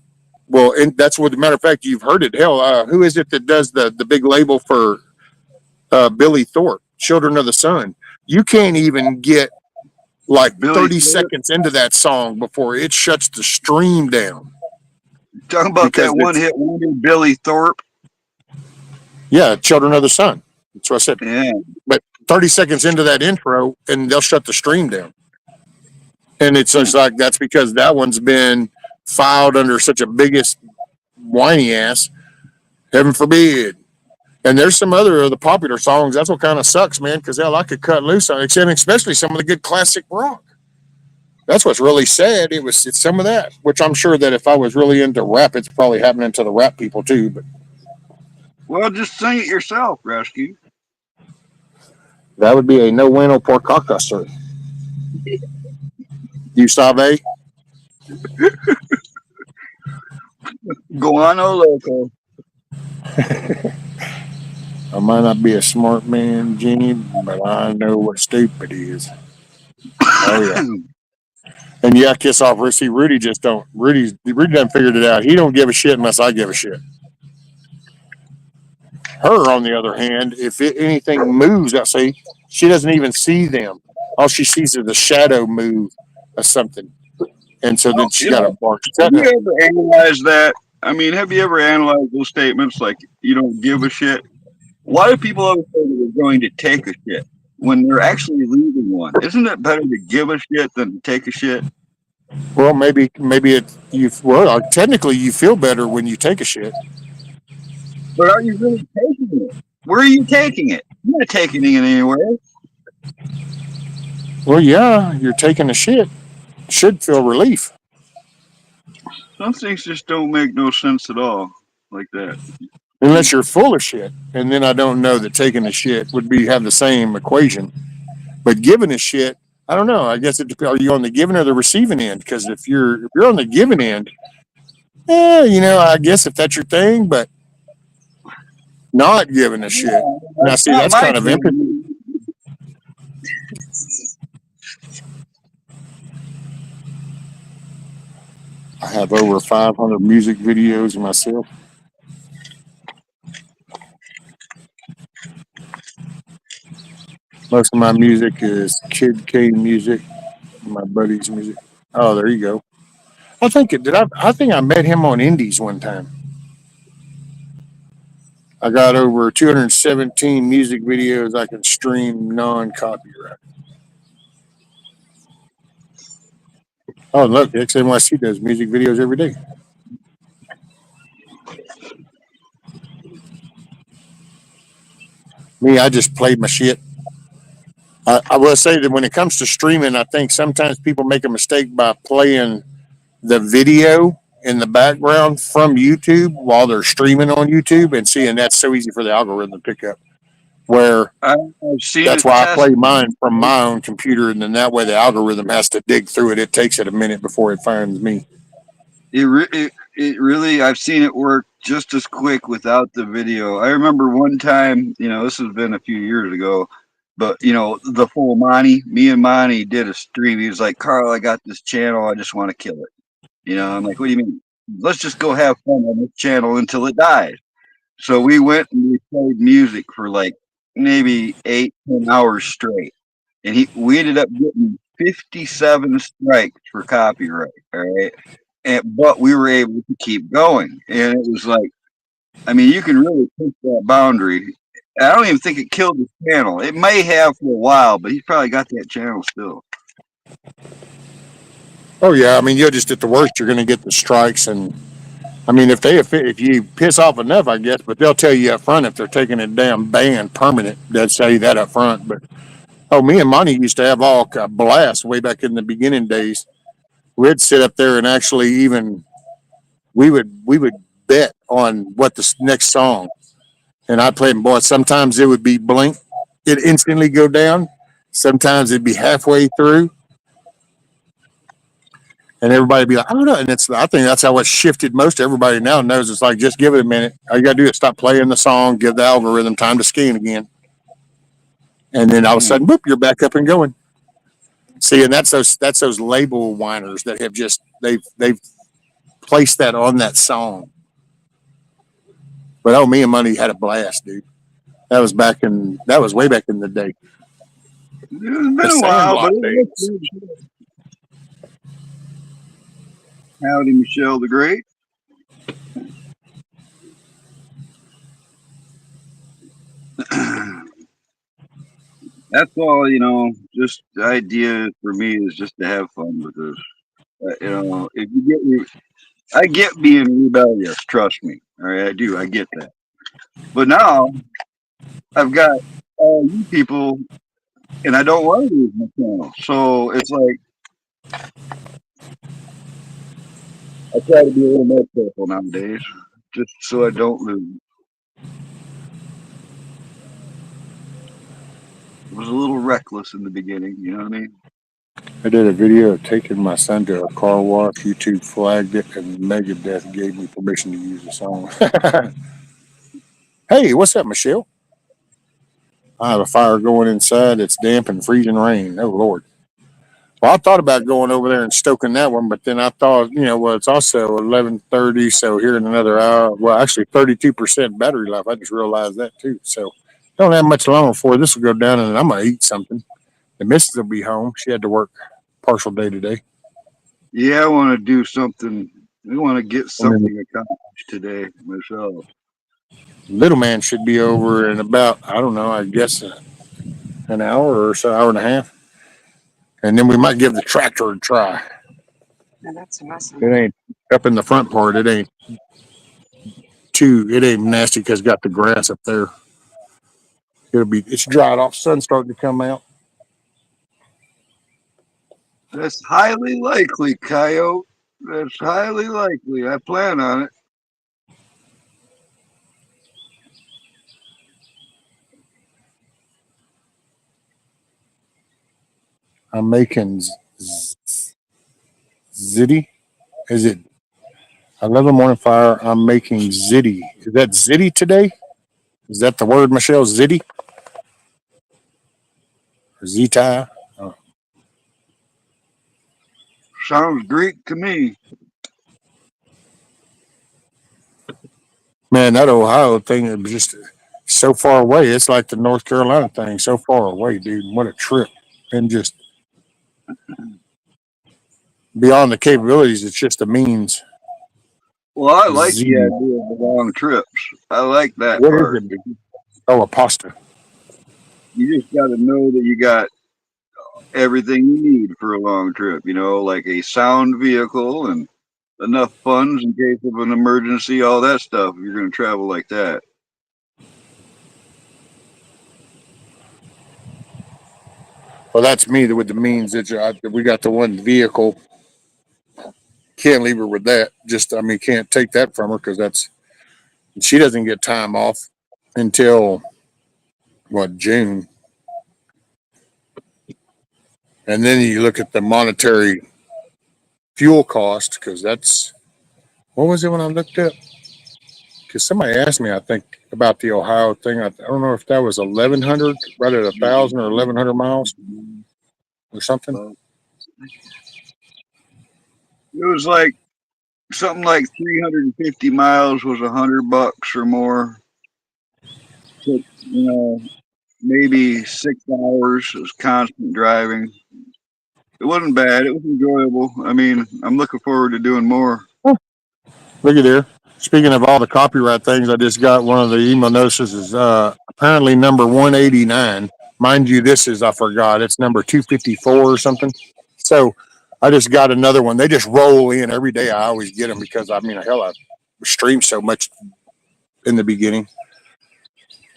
well, and that's what. Matter of fact, you've heard it. Hell, who is it that does the big label for Billy Thorpe, Children of the Sun? You can't even get like Billy 30 Thorpe? seconds into that song before it shuts the stream down Talking about because that one it's, hit wonder, Billy Thorpe. yeah, Children of the Sun. That's what I said. Yeah. But 30 seconds into that intro, and they'll shut the stream down. And it's just like, that's because that one's been filed under such a biggest whiny ass. Heaven forbid. And there's some other of the popular songs. That's what kind of sucks, man, because hell, I could cut loose on it, and especially some of the good classic rock. That's what's really sad. It's some of that, which I'm sure that if I was really into rap, it's probably happening to the rap people too. But Well, just sing it yourself, Rescue. that would be a no bueno por caca, sir. You sabe? Guano Loco. I might not be a smart man, Jenny, but I know what stupid is. Oh yeah. And yeah, kiss off Rudy. See, Rudy just don't. Rudy done figured it out. He don't give a shit unless I give a shit. Her, on the other hand, if anything moves, I see she doesn't even see them. All she sees is the shadow move or something, and so then she got to bark. Have you ever analyzed that? I mean, have you ever analyzed those statements like you don't give a shit? Why do people always say that they're going to take a shit when they're actually leaving one? Isn't it better to give a shit than to take a shit? Well, maybe technically you feel better when you take a shit. But are you really taking it? Where are you taking it? You're not taking it anywhere. Well, yeah, you're taking a shit. Should feel relief. Some things just don't make no sense at all, like that. Unless you're full of shit, and then I don't know that taking a shit would have the same equation. But giving a shit, I don't know. I guess it depends. Are you on the giving or the receiving end? Because if you're on the giving end, I guess if that's your thing, but not giving a shit. Now, see, that's kind of empathy. I have over 500 music videos myself. Most of my music is Kid K music, my buddy's music. Oh, there you go. I think I met him on Indies one time. I got over 217 music videos I can stream non-copyright. Oh, look, XNYC does music videos every day. Me, I just played my shit. I will say that when it comes to streaming, I think sometimes people make a mistake by playing the video in the background from YouTube while they're streaming on YouTube, and seeing that's so easy for the algorithm to pick up. Where that's why I play mine from my own computer, and then that way the algorithm has to dig through it. It takes it a minute before it finds me. It really, I've seen it work just as quick without the video. I remember one time, this has been a few years ago, but the full Monty, me and Monty did a stream. He was like, "Carl, I got this channel. I just want to kill it." I'm like, "What do you mean? Let's just go have fun on this channel until it dies." So we went and we played music for like maybe 8-10 hours straight, and we ended up getting 57 strikes for copyright. All right. But we were able to keep going, and it was like, I mean, you can really push that boundary. I don't even think it killed his channel. It may have for a while, but he's probably got that channel still. Oh yeah, I mean, you'll just at the worst you're going to get the strikes, and I mean if you piss off enough, I guess, but they'll tell you up front if they're taking a damn ban permanent. They'll tell you that up front. But me and Monty used to have all a blast way back in the beginning days. We'd sit up there and actually we would bet on what the next song, and I'd play them. Boy, sometimes it would be blink, it instantly go down. Sometimes it'd be halfway through, And everybody be like, I don't know. And I think that's how it shifted. Most everybody now knows it's like, just give it a minute. All you got to do is stop playing the song, give the algorithm time to scan again. And then all of a sudden, boop, you're back up and going. See, and that's those label whiners that have just they've placed that on that song. But oh, me and Money had a blast, dude. That was way back in the day. It's been The a while, but Sandlot it days. was howdy, Michelle the Great. That's all, just the idea for me is just to have fun with this. If you get me, I get being rebellious, trust me. All right, I do, I get that. But now I've got all you people and I don't want to lose my channel. So it's like I try to be a little more careful nowadays, just so I don't lose. It was a little reckless in the beginning, you know what I mean? I did a video of taking my son to a car wash. YouTube flagged it, and Megadeth gave me permission to use the song. Hey, what's up, Michelle? I have a fire going inside. It's damp and freezing rain. Oh Lord. Well, I thought about going over there and stoking that one, but then I thought, well, it's also 11:30, so here in another hour. Well, actually, 32% battery life. I just realized that too. So don't have much longer before this will go down, and I'm gonna eat something. The missus will be home. She had to work partial day today. Yeah, I want to do something. I want to get And then something accomplished today myself. little man should be over in about, I don't know, I guess an hour or so, hour and a half. And then we might give the tractor a try. Yeah, that's awesome. It ain't up in the front part. It ain't nasty because it's got the grass up there. It's dried off. Sun's starting to come out. That's highly likely, Coyote. That's highly likely. I plan on it. I'm making ziti. Is it 11 morning fire? I'm making ziti. Is that ziti today? Is that the word, Michelle? Ziti? Or ziti? Oh, Sounds Greek to me. man, that Ohio thing is just so far away. It's like the North Carolina thing, so far away, dude. What a trip. And just beyond the capabilities, it's just the means. Well, I like the Z. idea of the long trips. I like that What is part. it, dude? Oh, a pasta. You just got to know that you got everything you need for a long trip, like a sound vehicle and enough funds in case of an emergency, all that stuff. If you're going to travel like that. Well, that's me with the means that we got the one vehicle. Can't leave her with that. Can't take that from her because she doesn't get time off until what, June. And then you look at the monetary fuel cost because what was it when I looked up? Because somebody asked me, I think, about the Ohio thing. I don't know if that was 1,100, right at 1,000 or 1,100 miles or something. It was like something like 350 miles was $100 or more. Took, maybe 6 hours. It was constant driving. It wasn't bad. It was enjoyable. I mean, I'm looking forward to doing more. Look at there. Speaking of all the copyright things, I just got one of the email notices is apparently number 189. Mind you, I forgot. It's number 254 or something. So I just got another one. They just roll in every day. I always get them because hell, I streamed so much in the beginning.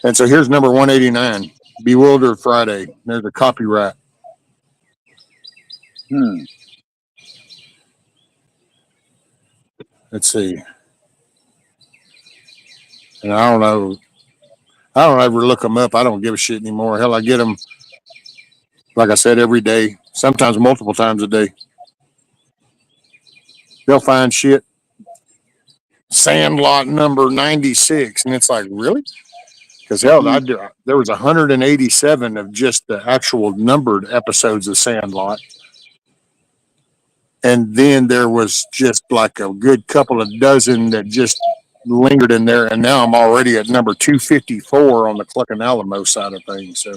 And so here's number 189, Bewildered Friday. There's a copyright. Hmm. Let's see. And I don't know. I don't ever look them up. I don't give a shit anymore. Hell, I get them, like I said, every day, sometimes multiple times a day. They'll find shit. Sandlot number 96. And it's like, really? Because hell, there was 187 of just the actual numbered episodes of Sandlot. And then there was just like a good couple of dozen that just lingered in there. And now I'm already at number 254 on the Cluckin Alamo side of things. So,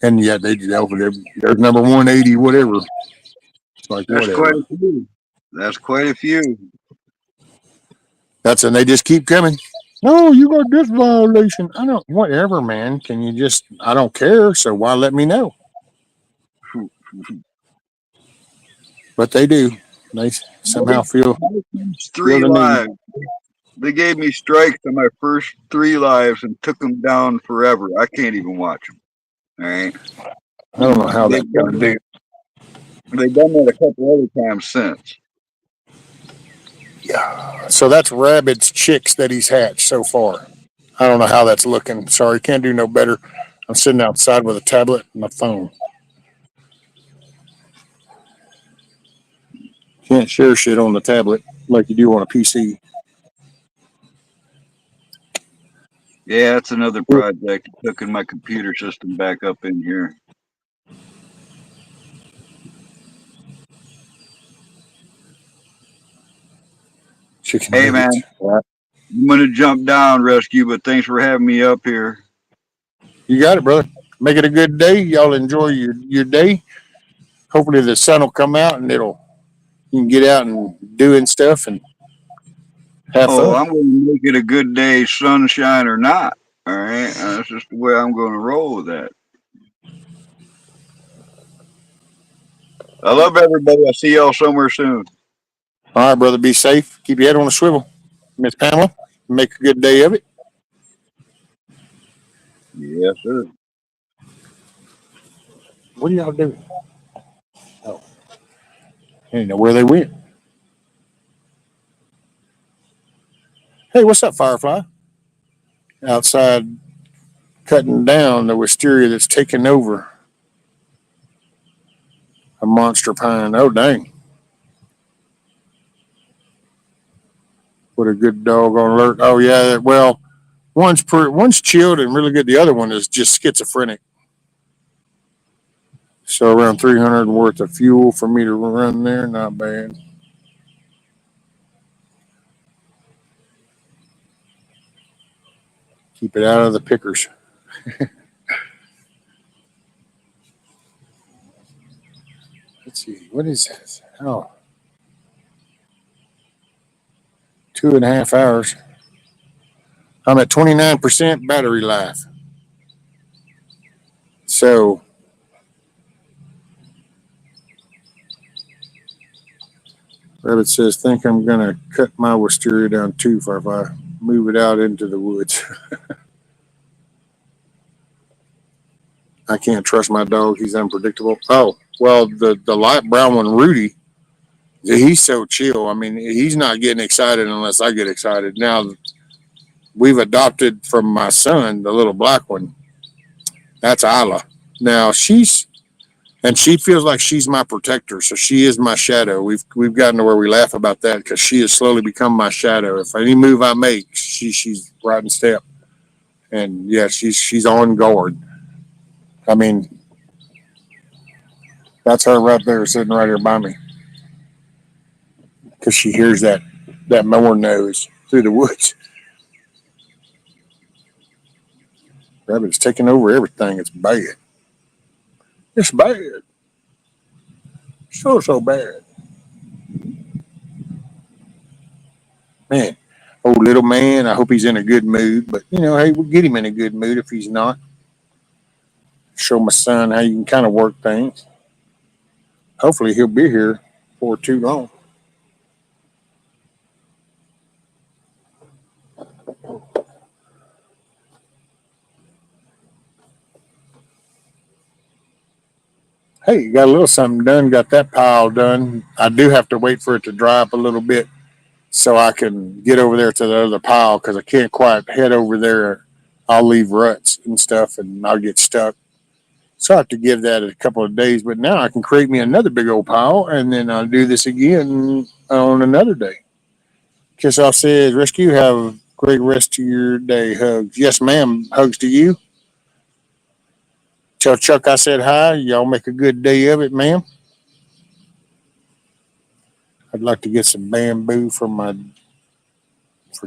and yet there's number 180, whatever. It's like, That's whatever. quite a few. That's quite a few. And they just keep coming. No, you got this violation. I don't, whatever, man. Can you just, I don't care. So why let me know? But they do. They somehow feel 3 the need. lives. They gave me strikes on my first 3 lives and took them down forever. I can't even watch them. All right. I don't know how that's going to do. They've done that a couple other times since. Yeah. So that's Rabbit's chicks that he's hatched so far. I don't know how that's looking. Sorry, can't do no better. I'm sitting outside with a tablet and a phone. Can't share shit on the tablet like you do on a PC. Yeah, that's another project. Hooking my computer system back up in here. Chicken Hey, man. Right. I'm going to jump down, Rescue, but thanks for having me up here. You got it, brother. Make it a good day. Y'all enjoy your day. Hopefully the sun will come out and you can get out and doing stuff and have Oh, fun. I'm going to make it a good day, sunshine or not. All right. That's just the way I'm going to roll with that. I love everybody. I'll see y'all somewhere soon. All right, brother. Be safe. Keep your head on a swivel. Miss Pamela, make a good day of it. Yes, sir. What are y'all doing? Oh, I didn't know where they went. Hey, what's up, Firefly? Outside cutting down the wisteria that's taking over a monster pine. Oh, dang. What a good doggone alert. Oh, yeah. Well, one's chilled and really good. The other one is just schizophrenic. So around 300 worth of fuel for me to run there. Not bad. Keep it out of the pickers. Let's see. What is this? Oh, 2.5 hours. I'm at 29% battery life. So Rabbit says, think I'm going to cut my wisteria down too far if I move it out into the woods. I can't trust my dog. He's unpredictable. Oh, well, the light brown one, Rudy, he's so chill. I mean, he's not getting excited unless I get excited. Now, we've adopted from my son, the little black one. That's Isla. Now, she feels like she's my protector, so she is my shadow. We've gotten to where we laugh about that because she has slowly become my shadow. If any move I make, she's right in step, and yeah, she's on guard. I mean, that's her right there, sitting right here by me, because she hears that mower nose through the woods. Rabbit's taking over everything. It's bad. It's bad. So bad. Man, oh little man, I hope he's in a good mood. But hey, we'll get him in a good mood if he's not. Show my son how you can kind of work things. Hopefully he'll be here for too long. Hey, got a little something done. Got that pile done. I do have to wait for it to dry up a little bit so I can get over there to the other pile because I can't quite head over there. I'll leave ruts and stuff and I'll get stuck. So I have to give that a couple of days. But now I can create me another big old pile, and then I'll do this again on another day. Kiss off says, Rescue, have a great rest of your day. Hugs. Yes, ma'am. Hugs to you. Tell Chuck I said hi. Y'all make a good day of it, ma'am. I'd like to get some bamboo for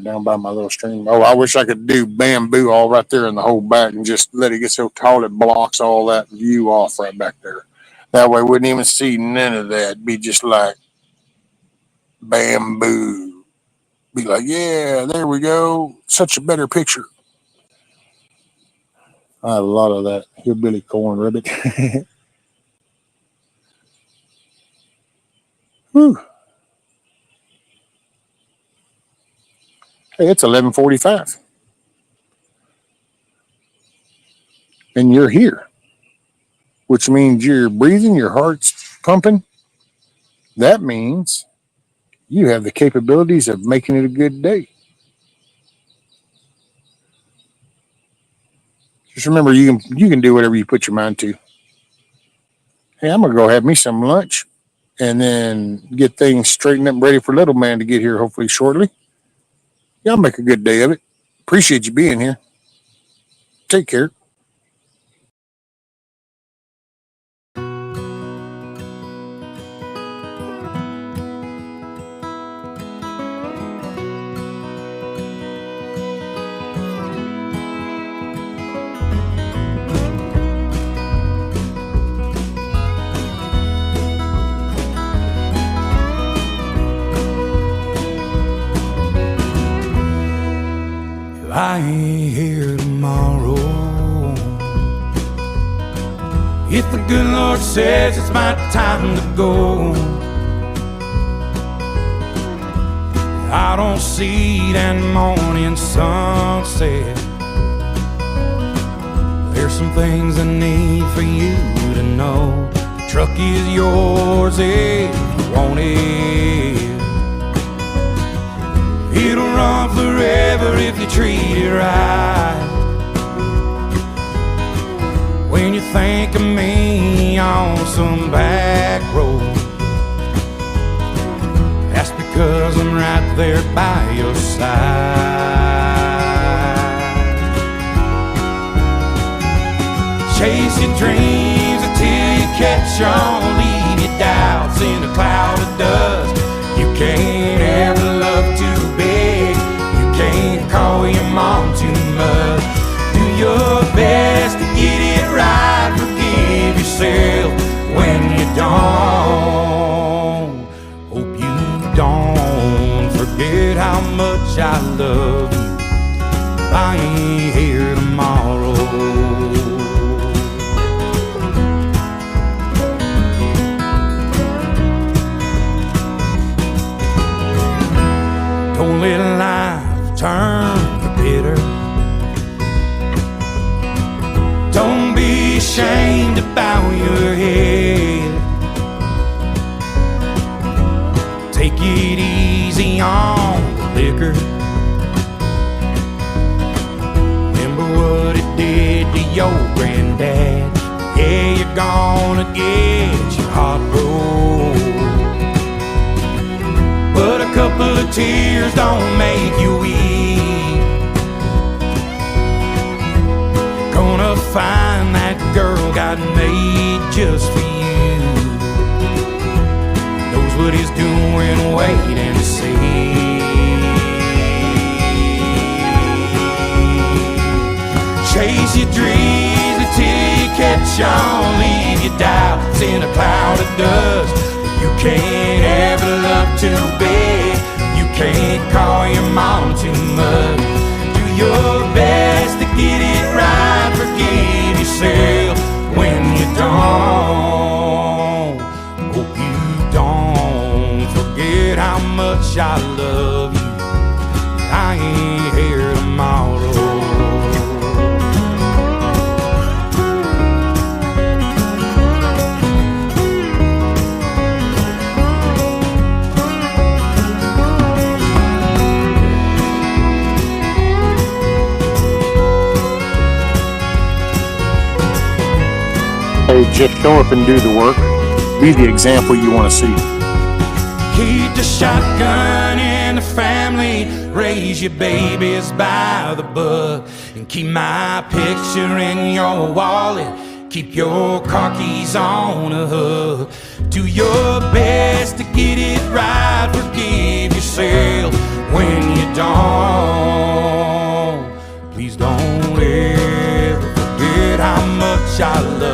down by my little stream. Oh, I wish I could do bamboo all right there in the whole back and just let it get so tall it blocks all that view off right back there. That way, we wouldn't even see none of that. It'd be just like bamboo. Be like, yeah, there we go. Such a better picture. I have a lot of that hillbilly corn ribbit. Whew. Hey, it's 11:45, and you're here, which means you're breathing, your heart's pumping. That means you have the capabilities of making it a good day. Just remember, you can do whatever you put your mind to. Hey, I'm gonna go have me some lunch, and then get things straightened up, and ready for little man to get here hopefully shortly. Y'all make a good day of it. Appreciate you being here. Take care. I ain't here tomorrow. If the good Lord says it's my time to go, I don't see that morning sunset. There's some things I need for you to know. The truck is yours if you want it. It'll run forever if you treat it right. When you think of me on some back road, that's because I'm right there by your side. Chase your dreams until you catch on. Leave your doubts in a cloud of dust. You can't ever love too big. You can't call your mom too much. Do your best to get it right. Forgive yourself when you don't. Hope you don't forget how much I love you. I ain't here tomorrow. Don't let life turn you bitter. Don't be ashamed to bow your head. Take it easy on the liquor. Remember what it did to your granddad. Yeah, you're gonna get your heart broke, but a couple of tears don't make you weep. Gonna find that girl God made just for you. Knows what he's doing, wait and see. Chase your dreams until you catch on. Leave your doubts in a cloud of dust. You can't ever love too big. You can't call your mom too much. Do your best to get it right. Forgive yourself when you don't. Hope you don't forget how much I love you. I ain't here tomorrow. say just show up and do the work. Be the example you want to see. Keep the shotgun in the family, raise your babies by the book, and keep my picture in your wallet, keep your car keys on a hook. Do your best to get it right, forgive yourself when you don't. Please don't ever forget how much I love